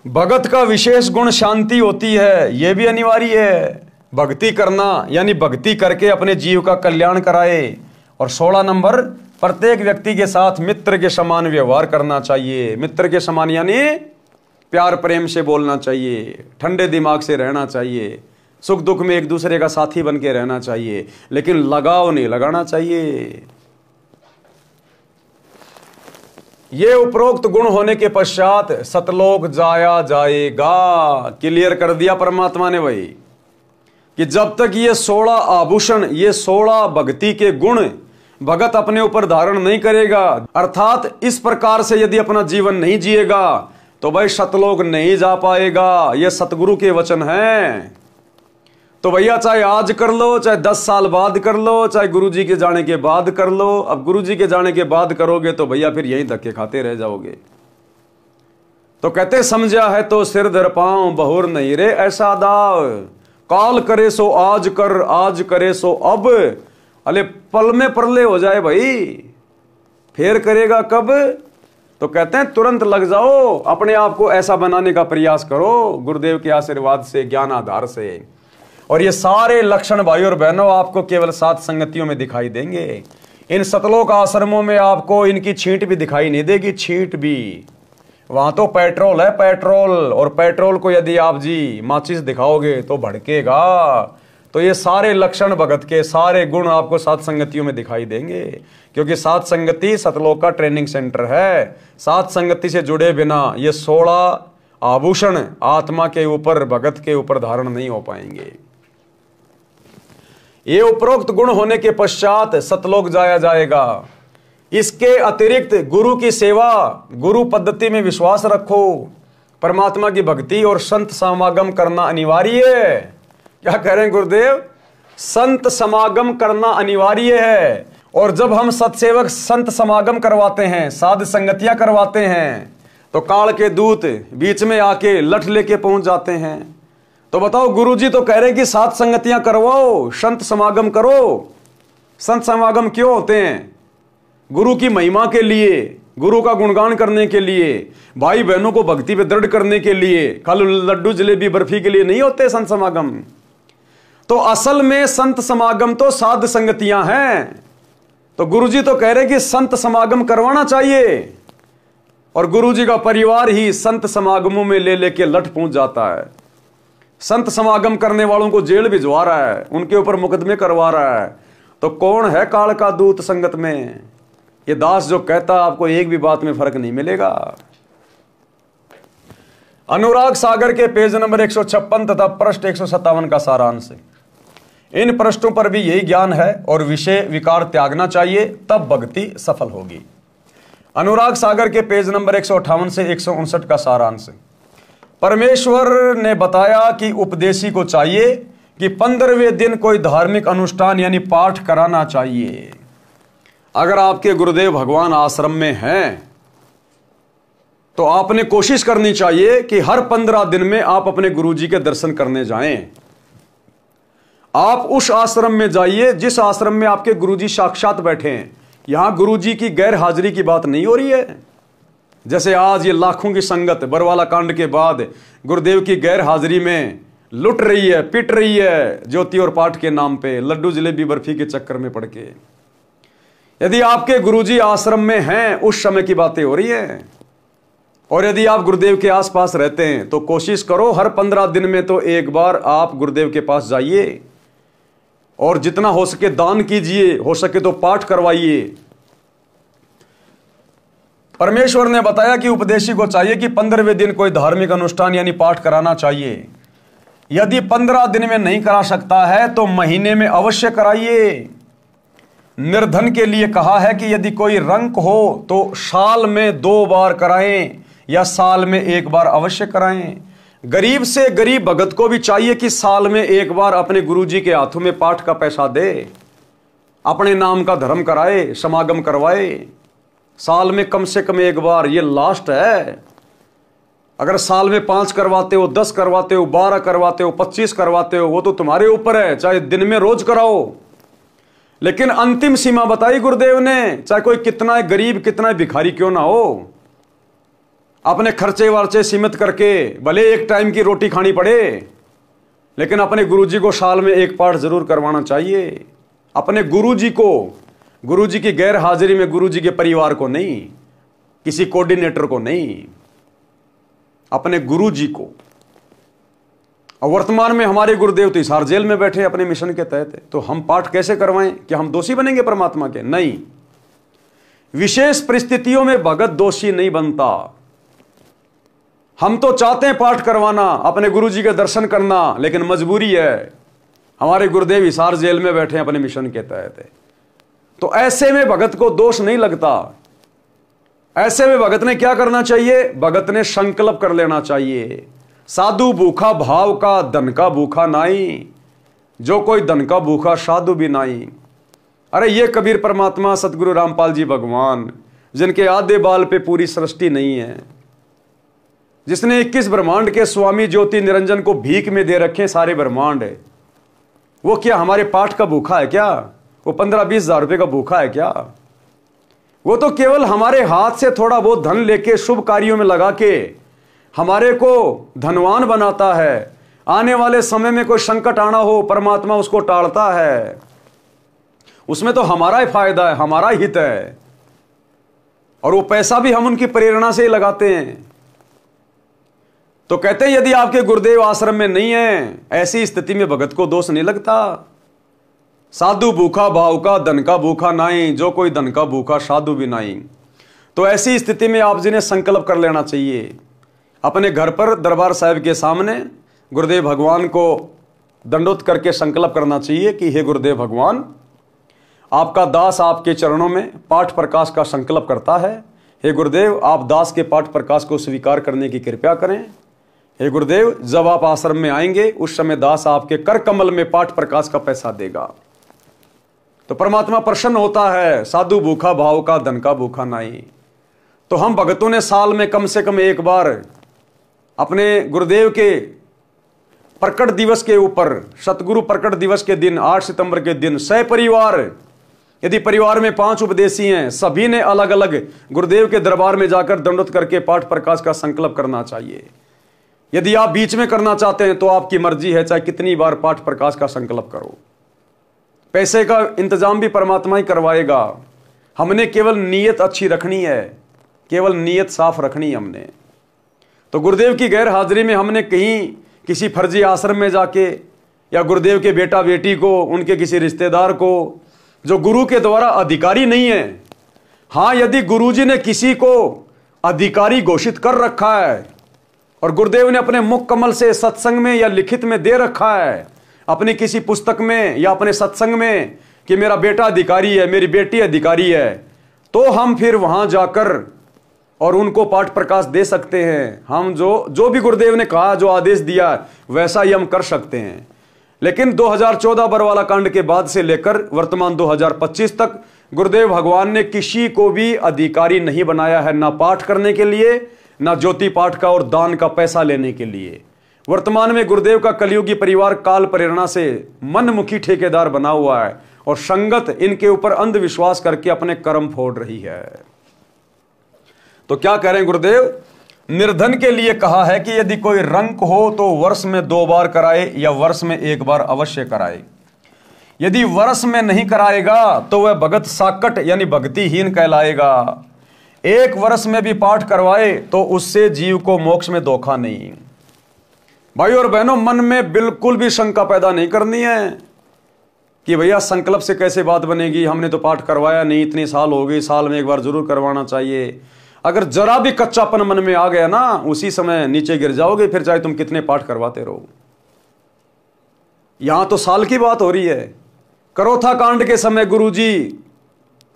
भगत का विशेष गुण शांति होती है, यह भी अनिवार्य है। भक्ति करना यानी भक्ति करके अपने जीव का कल्याण कराए। और 16 नंबर प्रत्येक व्यक्ति के साथ मित्र के समान व्यवहार करना चाहिए। मित्र के समान यानी प्यार प्रेम से बोलना चाहिए, ठंडे दिमाग से रहना चाहिए, सुख दुख में एक दूसरे का साथी बन के रहना चाहिए, लेकिन लगाव नहीं लगाना चाहिए। ये उपरोक्त गुण होने के पश्चात सतलोक जाया जाएगा। क्लियर कर दिया परमात्मा ने भाई कि जब तक ये 16 आभूषण, ये 16 भक्ति के गुण भगत अपने ऊपर धारण नहीं करेगा, अर्थात इस प्रकार से यदि अपना जीवन नहीं जिएगा तो भाई सतलोक नहीं जा पाएगा। ये सतगुरु के वचन हैं। तो भैया चाहे आज कर लो, चाहे 10 साल बाद कर लो, चाहे गुरुजी के जाने के बाद कर लो। अब गुरुजी के जाने के बाद करोगे तो भैया फिर यहीं धक्के खाते रह जाओगे। तो कहते समझा है तो सिर धर पांव, बहुर नहीं रे ऐसा दाव। काल करे सो आज कर, आज करे सो अब। अले पल में परले हो जाए भाई, फिर करेगा कब? तो कहते हैं तुरंत लग जाओ, अपने आप को ऐसा बनाने का प्रयास करो गुरुदेव के आशीर्वाद से, ज्ञान आधार से। और ये सारे लक्षण भाई और बहनों आपको केवल 7 संगतियों में दिखाई देंगे। इन सतलोक आश्रमों में आपको इनकी छींट भी दिखाई नहीं देगी, छींट भी। वहां तो पेट्रोल है, पेट्रोल। और पेट्रोल को यदि आप जी माचिस दिखाओगे तो भड़केगा। तो ये सारे लक्षण भगत के, सारे गुण आपको 7 संगतियों में दिखाई देंगे, क्योंकि 7 संगति सतलोक का ट्रेनिंग सेंटर है। 7 संगति से जुड़े बिना ये 16 आभूषण आत्मा के ऊपर, भगत के ऊपर धारण नहीं हो पाएंगे। ये उपरोक्त गुण होने के पश्चात सतलोक जाया जाएगा। इसके अतिरिक्त गुरु की सेवा, गुरु पद्धति में विश्वास रखो, परमात्मा की भक्ति और संत समागम करना अनिवार्य है। क्या कह रहे हैं गुरुदेव? संत समागम करना अनिवार्य है। और जब हम सत्सेवक संत समागम करवाते हैं, साध संगतियां करवाते हैं, तो काल के दूत बीच में आके लठ लेके पहुंच जाते हैं। तो बताओ, गुरुजी तो कह रहे हैं कि 7 संगतियां करवाओ, संत समागम करो। संत समागम क्यों होते हैं? गुरु की महिमा के लिए, गुरु का गुणगान करने के लिए, भाई बहनों को भक्ति पे दृढ़ करने के लिए, खाली लड्डू जलेबी बर्फी के लिए नहीं होते संत समागम। तो असल में संत समागम तो साध संगतियां हैं। तो गुरुजी तो कह रहे हैं कि संत समागम करवाना चाहिए, और गुरुजी का परिवार ही संत समागमों में ले लेके लठ पहुंच जाता है। संत समागम करने वालों को जेल भिजवा रहा है, उनके ऊपर मुकदमे करवा रहा है। तो कौन है काल का दूत संगत में? ये दास जो कहता, आपको एक भी बात में फर्क नहीं मिलेगा। अनुराग सागर के पेज नंबर 156 तथा पृष्ठ 157 का सारांश है। इन पृष्ठों पर भी यही ज्ञान है और विषय विकार त्यागना चाहिए, तब भक्ति सफल होगी। अनुराग सागर के पेज नंबर 158 से 159 का सारांश है। परमेश्वर ने बताया कि उपदेशी को चाहिए कि 15वें दिन कोई धार्मिक अनुष्ठान यानी पाठ कराना चाहिए। अगर आपके गुरुदेव भगवान आश्रम में हैं तो आपने कोशिश करनी चाहिए कि हर 15 दिन में आप अपने गुरुजी के दर्शन करने जाएं। आप उस आश्रम में जाइए जिस आश्रम में आपके गुरुजी साक्षात बैठे हैं। यहां गुरुजी की गैर हाजिरी की बात नहीं हो रही है। जैसे आज ये लाखों की संगत बरवाला कांड के बाद गुरुदेव की गैर हाजिरी में लुट रही है, पिट रही है, ज्योति और पाठ के नाम पे, लड्डू जलेबी बर्फी के चक्कर में पड़ के। यदि आपके गुरुजी आश्रम में हैं, उस समय की बातें हो रही हैं। और यदि आप गुरुदेव के आसपास रहते हैं तो कोशिश करो हर 15 दिन में तो एक बार आप गुरुदेव के पास जाइए, और जितना हो सके दान कीजिए, हो सके तो पाठ करवाइए। परमेश्वर ने बताया कि उपदेशी को चाहिए कि 15वें दिन कोई धार्मिक अनुष्ठान यानी पाठ कराना चाहिए। यदि 15 दिन में नहीं करा सकता है तो महीने में अवश्य कराइए। निर्धन के लिए कहा है कि यदि कोई रंक हो तो साल में 2 बार कराएं या साल में 1 बार अवश्य कराएं। गरीब से गरीब भगत को भी चाहिए कि साल में 1 बार अपने गुरुजी के हाथों में पाठ का पैसा दे, अपने नाम का धर्म कराए, समागम करवाए। साल में कम से कम 1 बार, ये लास्ट है। अगर साल में 5 करवाते हो, 10 करवाते हो, 12 करवाते हो, 25 करवाते हो, वो तो तुम्हारे ऊपर है। चाहे दिन में रोज कराओ, लेकिन अंतिम सीमा बताई गुरुदेव ने, चाहे कोई कितना गरीब, कितना भिखारी क्यों ना हो, अपने खर्चे वर्चे सीमित करके भले एक टाइम की रोटी खानी पड़े, लेकिन अपने गुरुजी को साल में 1 पाठ जरूर करवाना चाहिए। अपने गुरुजी को गुरुजी की गैर हाजिरी में गुरुजी के परिवार को नहीं, किसी कोऑर्डिनेटर को नहीं, अपने गुरुजी को। और वर्तमान में हमारे गुरुदेव तो हिसार जेल में बैठे अपने मिशन के तहत, तो हम पाठ कैसे करवाएं? कि हम दोषी बनेंगे परमात्मा के? नहीं। विशेष परिस्थितियों में भगत दोषी नहीं बनता। हम तो चाहते हैं पाठ करवाना, अपने गुरुजी के दर्शन करना, लेकिन मजबूरी है, हमारे गुरुदेव हिसार जेल में बैठे अपने मिशन के तहत। तो ऐसे में भगत को दोष नहीं लगता। ऐसे में भगत ने क्या करना चाहिए? भगत ने संकल्प कर लेना चाहिए, साधु भूखा भाव का, धन का भूखा नाई, जो कोई धन का भूखा साधु भी नाई। अरे ये कबीर परमात्मा सतगुरु रामपाल जी भगवान, जिनके आधे बाल पे पूरी सृष्टि नहीं है, जिसने 21 ब्रह्मांड के स्वामी ज्योति निरंजन को भीख में दे रखे सारे ब्रह्मांड, वो क्या हमारे पाठ का भूखा है क्या? वो 15-20 हजार रुपए का भूखा है क्या? वो तो केवल हमारे हाथ से थोड़ा बहुत धन लेके शुभ कार्यों में लगा के हमारे को धनवान बनाता है। आने वाले समय में कोई संकट आना हो, परमात्मा उसको टालता है। उसमें तो हमारा ही फायदा है, हमारा हित है, और वो पैसा भी हम उनकी प्रेरणा से ही लगाते हैं। तो कहते हैं यदि आपके गुरुदेव आश्रम में नहीं है, ऐसी स्थिति में भगत को दोष नहीं लगता। साधु भूखा भाव का, धन का भूखा नाई, जो कोई धन का भूखा साधु भी नाई। तो ऐसी स्थिति में आप जिन्हें संकल्प कर लेना चाहिए, अपने घर पर दरबार साहिब के सामने गुरुदेव भगवान को दंडोत करके संकल्प करना चाहिए कि हे गुरुदेव भगवान, आपका दास आपके चरणों में पाठ प्रकाश का संकल्प करता है। हे गुरुदेव, आप दास के पाठ प्रकाश को स्वीकार करने की कृपा करें। हे गुरुदेव, जब आप आश्रम में आएंगे उस समय दास आपके कर कमल में पाठ प्रकाश का पैसा देगा। तो परमात्मा प्रसन्न होता है। साधु भूखा भाव का, धन का भूखा नाई। तो हम भगतों ने साल में कम से कम एक बार अपने गुरुदेव के प्रकट दिवस के ऊपर, सतगुरु प्रकट दिवस के दिन 8 सितंबर के दिन, सहपरिवार, यदि परिवार में 5 उपदेशी हैं, सभी ने अलग अलग गुरुदेव के दरबार में जाकर दंडोत करके पाठ प्रकाश का संकल्प करना चाहिए। यदि आप बीच में करना चाहते हैं तो आपकी मर्जी है, चाहे कितनी बार पाठ प्रकाश का संकल्प करो। पैसे का इंतजाम भी परमात्मा ही करवाएगा। हमने केवल नीयत अच्छी रखनी है, केवल नीयत साफ रखनी है हमने। तो गुरुदेव की गैर हाजिरी में हमने कहीं किसी फर्जी आश्रम में जाके, या गुरुदेव के बेटा बेटी को, उनके किसी रिश्तेदार को, जो गुरु के द्वारा अधिकारी नहीं है, हाँ यदि गुरुजी ने किसी को अधिकारी घोषित कर रखा है और गुरुदेव ने अपने मुख कमल से सत्संग में या लिखित में दे रखा है, अपनी किसी पुस्तक में या अपने सत्संग में, कि मेरा बेटा अधिकारी है, मेरी बेटी अधिकारी है, तो हम फिर वहां जाकर और उनको पाठ प्रकाश दे सकते हैं। हम जो भी गुरुदेव ने कहा, जो आदेश दिया, वैसा ही हम कर सकते हैं। लेकिन 2014 बरवाला कांड के बाद से लेकर वर्तमान 2025 तक गुरुदेव भगवान ने किसी को भी अधिकारी नहीं बनाया है, ना पाठ करने के लिए, ना ज्योति पाठ का और दान का पैसा लेने के लिए। वर्तमान में गुरुदेव का कलियुगी परिवार काल प्रेरणा से मनमुखी ठेकेदार बना हुआ है, और संगत इनके ऊपर अंधविश्वास करके अपने कर्म फोड़ रही है। तो क्या कह रहे हैं गुरुदेव? निर्धन के लिए कहा है कि यदि कोई रंक हो तो वर्ष में 2 बार कराए या वर्ष में 1 बार अवश्य कराए। यदि वर्ष में नहीं कराएगा तो वह भगत साकट यानी भक्तिहीन कहलाएगा। 1 वर्ष में भी पाठ करवाए तो उससे जीव को मोक्ष में धोखा नहीं। भाई और बहनों, मन में बिल्कुल भी शंका पैदा नहीं करनी है कि भैया संकल्प से कैसे बात बनेगी, हमने तो पाठ करवाया नहीं, इतने साल हो गए, साल में 1 बार जरूर करवाना चाहिए। अगर जरा भी कच्चापन मन में आ गया ना, उसी समय नीचे गिर जाओगे, फिर चाहे तुम कितने पाठ करवाते रहो। यहां तो साल की बात हो रही है। करोथा कांड के समय गुरुजी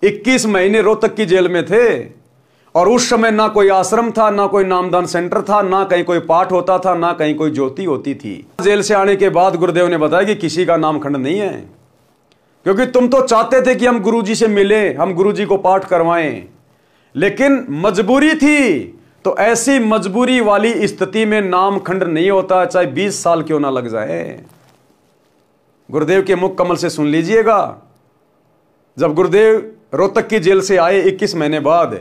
21 महीने रोहतक की जेल में थे, और उस समय ना कोई आश्रम था, ना कोई नामदान सेंटर था, ना कहीं कोई पाठ होता था, ना कहीं कोई ज्योति होती थी। जेल से आने के बाद गुरुदेव ने बताया कि किसी का नामखंड नहीं है, क्योंकि तुम तो चाहते थे कि हम गुरुजी से मिले, हम गुरुजी को पाठ करवाएं, लेकिन मजबूरी थी। तो ऐसी मजबूरी वाली स्थिति में नामखंड नहीं होता, चाहे 20 साल क्यों ना लग जाए। गुरुदेव के मुख कमल से सुन लीजिएगा। जब गुरुदेव रोहतक की जेल से आए 21 महीने बाद,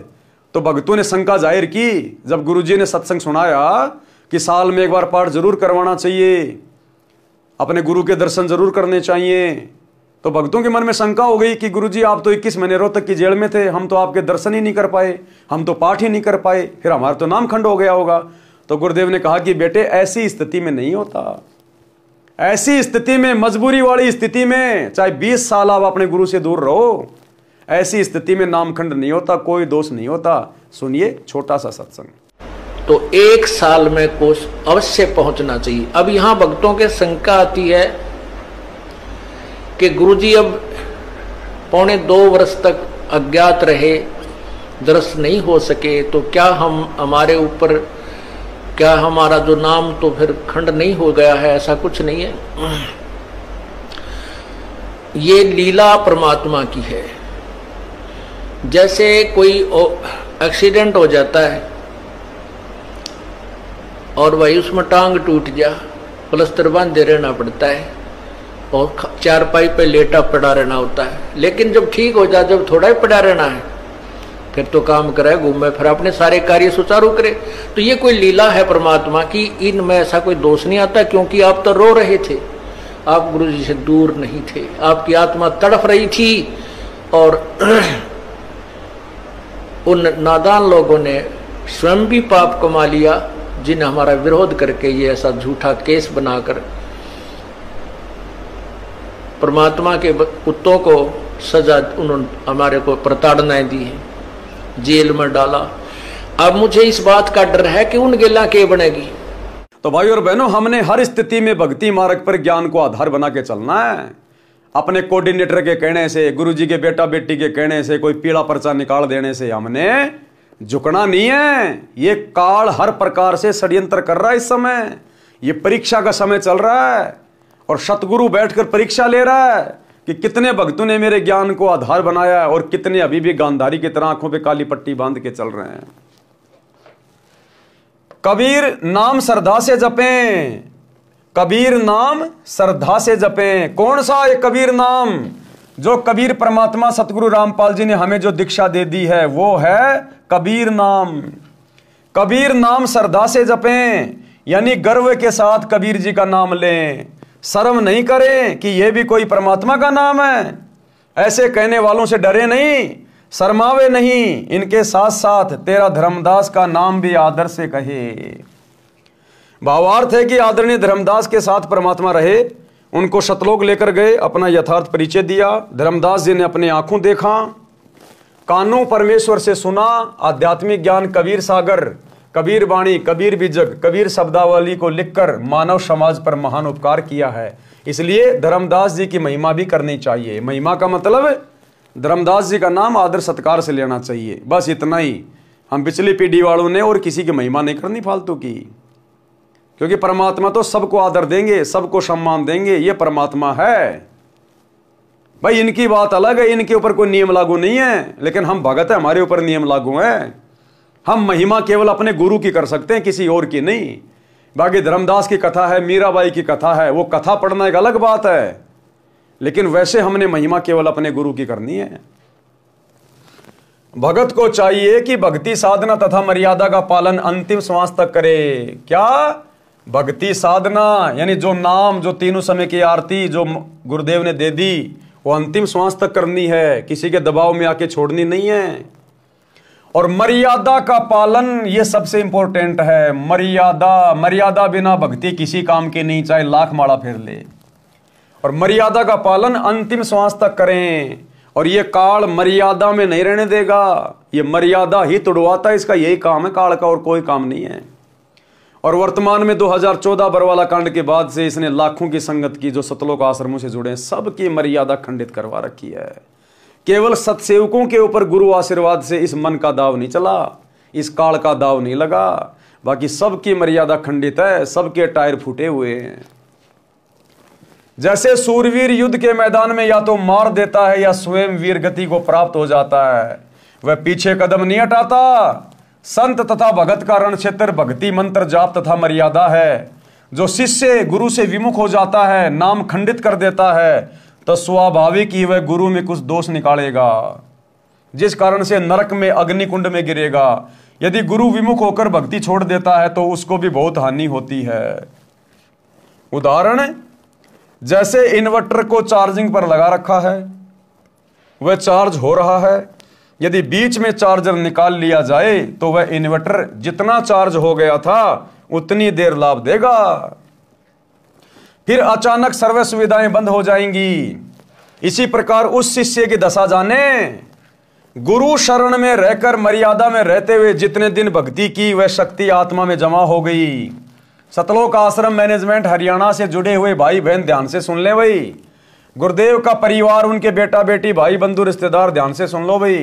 तो भक्तों ने शंका जाहिर की। जब गुरुजी ने सत्संग सुनाया कि साल में 1 बार पाठ जरूर करवाना चाहिए, अपने गुरु के दर्शन जरूर करने चाहिए, तो भक्तों के मन में शंका हो गई कि गुरुजी आप तो 21 महीने रोहतक की जेल में थे, हम तो आपके दर्शन ही नहीं कर पाए, हम तो पाठ ही नहीं कर पाए, फिर हमारा तो नाम खंड हो गया होगा। तो गुरुदेव ने कहा कि बेटे ऐसी स्थिति में नहीं होता। ऐसी स्थिति में, मजबूरी वाली स्थिति में, चाहे 20 साल आप अपने गुरु से दूर रहो, ऐसी स्थिति में नामखंड नहीं होता, कोई दोष नहीं होता। सुनिए छोटा सा सत्संग। तो 1 साल में कोष अवश्य पहुंचना चाहिए। अब यहां भक्तों के शंका आती है कि गुरुजी अब 1.25 वर्ष तक अज्ञात रहे, दर्शन नहीं हो सके, तो क्या हम हमारे ऊपर, क्या हमारा जो नाम तो फिर खंड नहीं हो गया है? ऐसा कुछ नहीं है। ये लीला परमात्मा की है। जैसे कोई एक्सीडेंट हो जाता है और वही उसमें टांग टूट जा, प्लास्टर बांधे रहना पड़ता है और चारपाई पे लेटा पड़ा रहना होता है। लेकिन जब ठीक हो जाए, जब थोड़ा ही पड़ा रहना है, फिर तो काम करे, घूमे, फिर अपने सारे कार्य सुचारू करे। तो ये कोई लीला है परमात्मा की, इनमें ऐसा कोई दोष नहीं आता। क्योंकि आप तो रो रहे थे, आप गुरु जी से दूर नहीं थे, आपकी आत्मा तड़फ रही थी। और उन नादान लोगों ने स्वयं भी पाप कमा लिया, जिन्हें हमारा विरोध करके ये ऐसा झूठा केस बनाकर परमात्मा के कुत्तों को सजा, उन्होंने हमारे को प्रताड़नाएं दी है, जेल में डाला। अब मुझे इस बात का डर है कि उन गेला के बनेगी। तो भाई और बहनों, हमने हर स्थिति में भक्ति मार्ग पर ज्ञान को आधार बना के चलना है। अपने कोऑर्डिनेटर के कहने से, गुरुजी के बेटा बेटी के कहने से, कोई पीला पर्चा निकाल देने से हमने झुकना नहीं है। ये काल हर प्रकार से षड्यंत्र कर रहा है। इस समय ये परीक्षा का समय चल रहा है और सतगुरु बैठकर परीक्षा ले रहा है कि कितने भक्तों ने मेरे ज्ञान को आधार बनाया है और कितने अभी भी गांधारी की तरह आंखों पे काली पट्टी बांध के चल रहे हैं। कबीर नाम श्रद्धा से जपें, कबीर नाम श्रद्धा से जपें। कौन सा ये कबीर नाम? जो कबीर परमात्मा सतगुरु रामपाल जी ने हमें जो दीक्षा दे दी है वो है कबीर नाम। कबीर नाम श्रद्धा से जपें, यानी गर्व के साथ कबीर जी का नाम लें, शर्म नहीं करें कि यह भी कोई परमात्मा का नाम है। ऐसे कहने वालों से डरे नहीं, शर्मावे नहीं, इनके साथ साथ तेरा धर्मदास का नाम भी आदर से कहे। भावार्थ है कि आदरणीय धर्मदास के साथ परमात्मा रहे। उनको सतलोक लेकर गए, अपना यथार्थ परिचय दिया। धर्मदास जी ने अपनी आंखों देखा, कानों परमेश्वर से सुना, आध्यात्मिक ज्ञान कबीर सागर, कबीर वाणी, कबीर बीजक, कबीर शब्दावली को लिखकर मानव समाज पर महान उपकार किया है। इसलिए धर्मदास जी की महिमा भी करनी चाहिए। महिमा का मतलब धर्मदास जी का नाम आदर सत्कार से लेना चाहिए, बस इतना ही। हम पिछली पीढ़ी वालों ने और किसी की महिमा नहीं करनी फालतू की, क्योंकि परमात्मा तो सबको आदर देंगे, सबको सम्मान देंगे, ये परमात्मा है भाई। इनकी बात अलग है, इनके ऊपर कोई नियम लागू नहीं है, लेकिन हम भगत है, हमारे ऊपर नियम लागू है। हम महिमा केवल अपने गुरु की कर सकते हैं, किसी और की नहीं। बाकी धर्मदास की कथा है, मीराबाई की कथा है, वो कथा पढ़ना एक अलग बात है, लेकिन वैसे हमने महिमा केवल अपने गुरु की करनी है। भगत को चाहिए कि भक्ति साधना तथा मर्यादा का पालन अंतिम श्वास तक करे। क्या? भक्ति साधना, यानी जो नाम, जो तीनों समय की आरती जो गुरुदेव ने दे दी, वो अंतिम श्वास तक करनी है, किसी के दबाव में आके छोड़नी नहीं है। और मर्यादा का पालन, ये सबसे इंपॉर्टेंट है। मर्यादा बिना भक्ति किसी काम की नहीं, चाहे लाख माला फेर ले। और मर्यादा का पालन अंतिम श्वास तक करें। और ये काल मर्यादा में नहीं रहने देगा, ये मर्यादा ही तुड़वाता है, इसका यही काम है काल का, और कोई काम नहीं है। और वर्तमान में 2014 बरवाला कांड के बाद से इसने लाखों की संगत की, जो सतलोक आश्रमों से जुड़े हैं, सबकी मर्यादा खंडित करवा रखी है। केवल सत्सेवकों के ऊपर गुरु आशीर्वाद से इस मन का दाव नहीं चला, इस काल का दाव नहीं लगा, बाकी सबकी मर्यादा खंडित है, सबके टायर फूटे हुए हैं। जैसे सूरवीर युद्ध के मैदान में या तो मार देता है या स्वयं वीर गति को प्राप्त हो जाता है, वह पीछे कदम नहीं हटाता। संत तथा भगत का रण क्षेत्र भक्ति मंत्र जाप तथा मर्यादा है। जो शिष्य गुरु से विमुख हो जाता है, नाम खंडित कर देता है, तो स्वाभाविक ही वह गुरु में कुछ दोष निकालेगा, जिस कारण से नरक में अग्निकुंड में गिरेगा। यदि गुरु विमुख होकर भक्ति छोड़ देता है तो उसको भी बहुत हानि होती है। उदाहरण, जैसे इन्वर्टर को चार्जिंग पर लगा रखा है, वह चार्ज हो रहा है। यदि बीच में चार्जर निकाल लिया जाए तो वह इन्वर्टर जितना चार्ज हो गया था उतनी देर लाभ देगा। फिर अचानक सर्व सुविधाएं बंद हो जाएंगी। इसी प्रकार उस शिष्य की दशा जाने। गुरु शरण में रहकर मर्यादा में रहते हुए जितने दिन भक्ति की वह शक्ति आत्मा में जमा हो गई। सतलोक आश्रम मैनेजमेंट हरियाणा से जुड़े हुए भाई बहन ध्यान से सुन ले भाई। गुरुदेव का परिवार, उनके बेटा बेटी, भाई बंधु रिश्तेदार ध्यान से सुन लो भाई।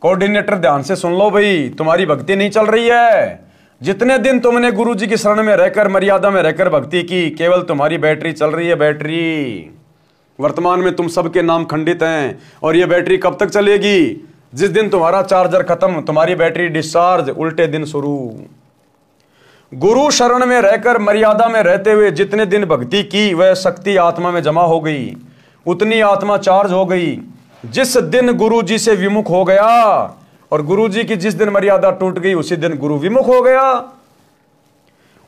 कोऑर्डिनेटर ध्यान से सुन लो भाई। तुम्हारी भक्ति नहीं चल रही है। जितने दिन तुमने गुरु जी की शरण में रहकर मर्यादा में रहकर भक्ति की, केवल तुम्हारी बैटरी चल रही है। बैटरी वर्तमान में तुम सबके नाम खंडित हैं और ये बैटरी कब तक चलेगी? जिस दिन तुम्हारा चार्जर खत्म, तुम्हारी बैटरी डिस्चार्ज, उल्टे दिन शुरू। गुरु शरण में रहकर मर्यादा में रहते हुए जितने दिन भक्ति की वह शक्ति आत्मा में जमा हो गई, उतनी आत्मा चार्ज हो गई। जिस दिन गुरु जी से विमुख हो गया, और गुरु जी की जिस दिन मर्यादा टूट गई उसी दिन गुरु विमुख हो गया,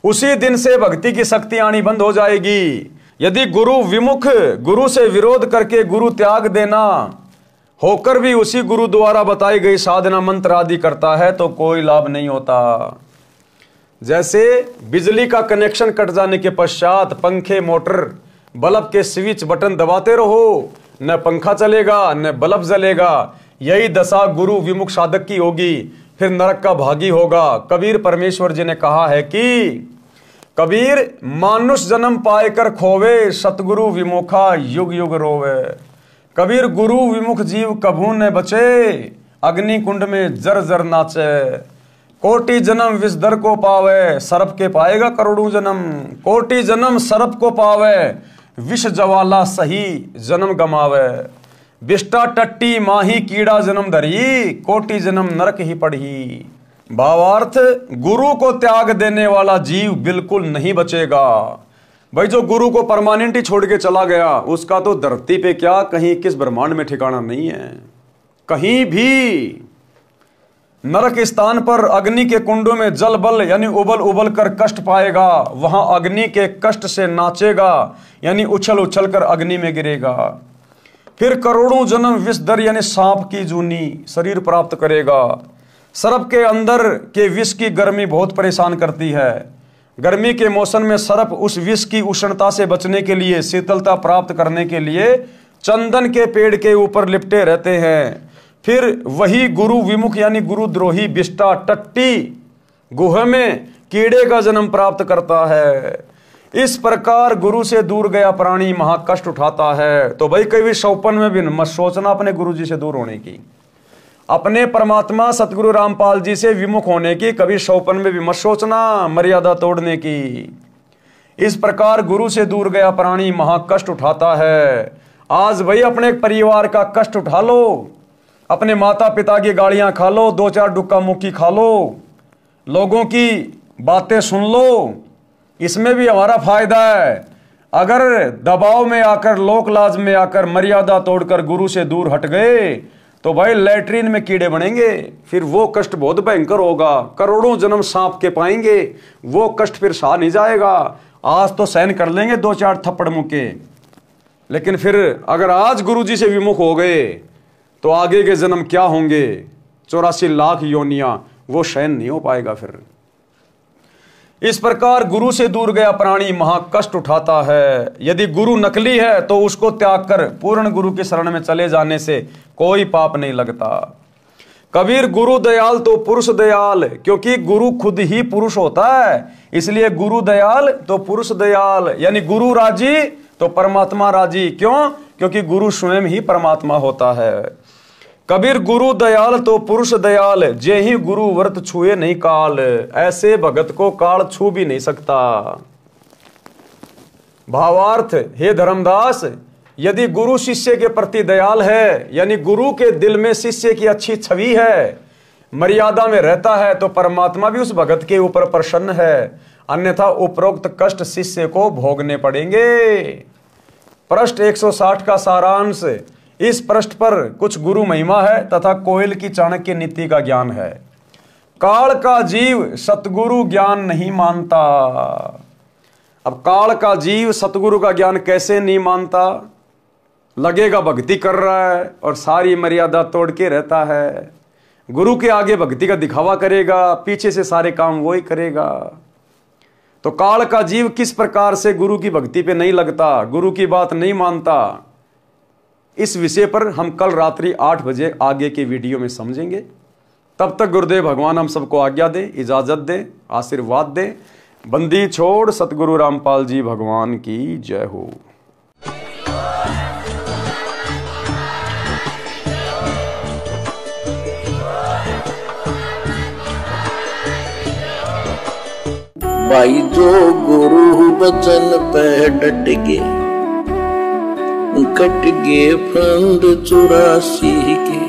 उसी दिन से भक्ति की शक्ति आनी बंद हो जाएगी। यदि गुरु विमुख, गुरु से विरोध करके गुरु त्याग देना होकर भी उसी गुरु द्वारा बताई गई साधना मंत्र आदि करता है तो कोई लाभ नहीं होता। जैसे बिजली का कनेक्शन कट जाने के पश्चात पंखे, मोटर, बल्ब के स्विच बटन दबाते रहो, न पंखा चलेगा न बल्ब जलेगा। यही दशा गुरु विमुख साधक की होगी, फिर नरक का भागी होगा। कबीर परमेश्वर जी ने कहा है कि कबीर मानुष जन्म पाए कर खोवे, सतगुरु विमुखा युग युग रोवे। कबीर गुरु विमुख जीव कभू न बचे, अग्नि कुंड में जर जर नाचे। कोटि जन्म विष दर को पावे, सर्प के पाएगा करोड़ों जन्म। कोटि जन्म सर्प को पावे, विष ज्वाला सही जन्म गमावे। बिष्टा टट्टी माही कीड़ा जन्म धरी, कोटि जन्म नरक ही पढ़ी। भावार्थ, गुरु को त्याग देने वाला जीव बिल्कुल नहीं बचेगा। भाई जो गुरु को परमानेंट ही छोड़ के चला गया उसका तो धरती पे क्या, कहीं किस ब्रह्मांड में ठिकाना नहीं है। कहीं भी नरक स्थान पर अग्नि के कुंडों में जल बल यानी उबल उबल कर कष्ट पाएगा, वहां अग्नि के कष्ट से नाचेगा यानी उछल उछल कर अग्नि में गिरेगा। फिर करोड़ों जन्म विषधर यानी सांप की जूनी शरीर प्राप्त करेगा। सर्प के अंदर के विष की गर्मी बहुत परेशान करती है। गर्मी के मौसम में सर्प उस विष की उष्णता से बचने के लिए, शीतलता प्राप्त करने के लिए चंदन के पेड़ के ऊपर लिपटे रहते हैं। फिर वही गुरु विमुख यानी गुरुद्रोही बिष्टा टट्टी गुहा में कीड़े का जन्म प्राप्त करता है। इस प्रकार गुरु से दूर गया प्राणी महाकष्ट उठाता है। तो भाई कभी शौपन में भी मत सोचना अपने गुरु जी से दूर होने की, अपने परमात्मा सतगुरु रामपाल जी से विमुख होने की कभी शौपन में भी मत सोचना, मर्यादा तोड़ने की। इस प्रकार गुरु से दूर गया प्राणी महाकष्ट उठाता है। आज भाई अपने परिवार का कष्ट उठा लो, अपने माता पिता की गालियां खा लो, दो चार डुक्का मुक्की खा लो, लोगों की बातें सुन लो, इसमें भी हमारा फायदा है। अगर दबाव में आकर, लोक लाज में आकर मर्यादा तोड़कर गुरु से दूर हट गए तो भाई लैट्रीन में कीड़े बनेंगे, फिर वो कष्ट बहुत भयंकर होगा। करोड़ों जन्म सांप के पाएंगे, वो कष्ट फिर सहा नहीं जाएगा। आज तो सहन कर लेंगे दो चार थप्पड़ मुक्के, लेकिन फिर अगर आज गुरु जी से विमुख हो गए तो आगे के जन्म क्या होंगे, 84 लाख योनियां, वो सहन नहीं हो पाएगा फिर। इस प्रकार गुरु से दूर गया प्राणी महाकष्ट उठाता है। यदि गुरु नकली है तो उसको त्याग कर पूर्ण गुरु की शरण में चले जाने से कोई पाप नहीं लगता। कबीर गुरु दयाल तो पुरुष दयाल, क्योंकि गुरु खुद ही पुरुष होता है, इसलिए गुरु दयाल तो पुरुष दयाल, यानी गुरु राजी तो परमात्मा राजी। क्यों? क्योंकि गुरु स्वयं ही परमात्मा होता है। कबीर गुरु दयाल तो पुरुष दयाल, जे ही गुरु व्रत छुए नहीं काल, ऐसे भगत को काल छू भी नहीं सकता। भावार्थ, हे धर्मदास, यदि गुरु शिष्य के प्रति दयाल है, यानी गुरु के दिल में शिष्य की अच्छी छवि है, मर्यादा में रहता है, तो परमात्मा भी उस भगत के ऊपर प्रसन्न है। अन्यथा उपरोक्त कष्ट शिष्य को भोगने पड़ेंगे। पृष्ठ 160 का सारांश। इस पृष्ठ पर कुछ गुरु महिमा है तथा कोयल की चाणक्य नीति का ज्ञान है। काल का जीव सतगुरु ज्ञान नहीं मानता। अब काल का जीव सतगुरु का ज्ञान कैसे नहीं मानता, लगेगा भक्ति कर रहा है और सारी मर्यादा तोड़ के रहता है, गुरु के आगे भक्ति का दिखावा करेगा, पीछे से सारे काम वो ही करेगा। तो काल का जीव किस प्रकार से गुरु की भक्ति पे नहीं लगता, गुरु की बात नहीं मानता, इस विषय पर हम कल रात्रि 8 बजे आगे के वीडियो में समझेंगे। तब तक गुरुदेव भगवान हम सबको आज्ञा दे, इजाजत दे, आशीर्वाद दे। बंदी छोड़ सतगुरु रामपाल जी भगवान की जय हो। भाई जो गुरु बचन पे डट के कट गे फंद 84 के,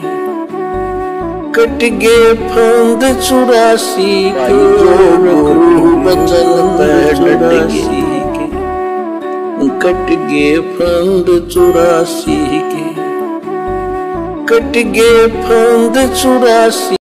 कट गे फंद 84 के। जो गुरु बचन पे डट के कट गे फंद 84 के, कट गे फंद 84।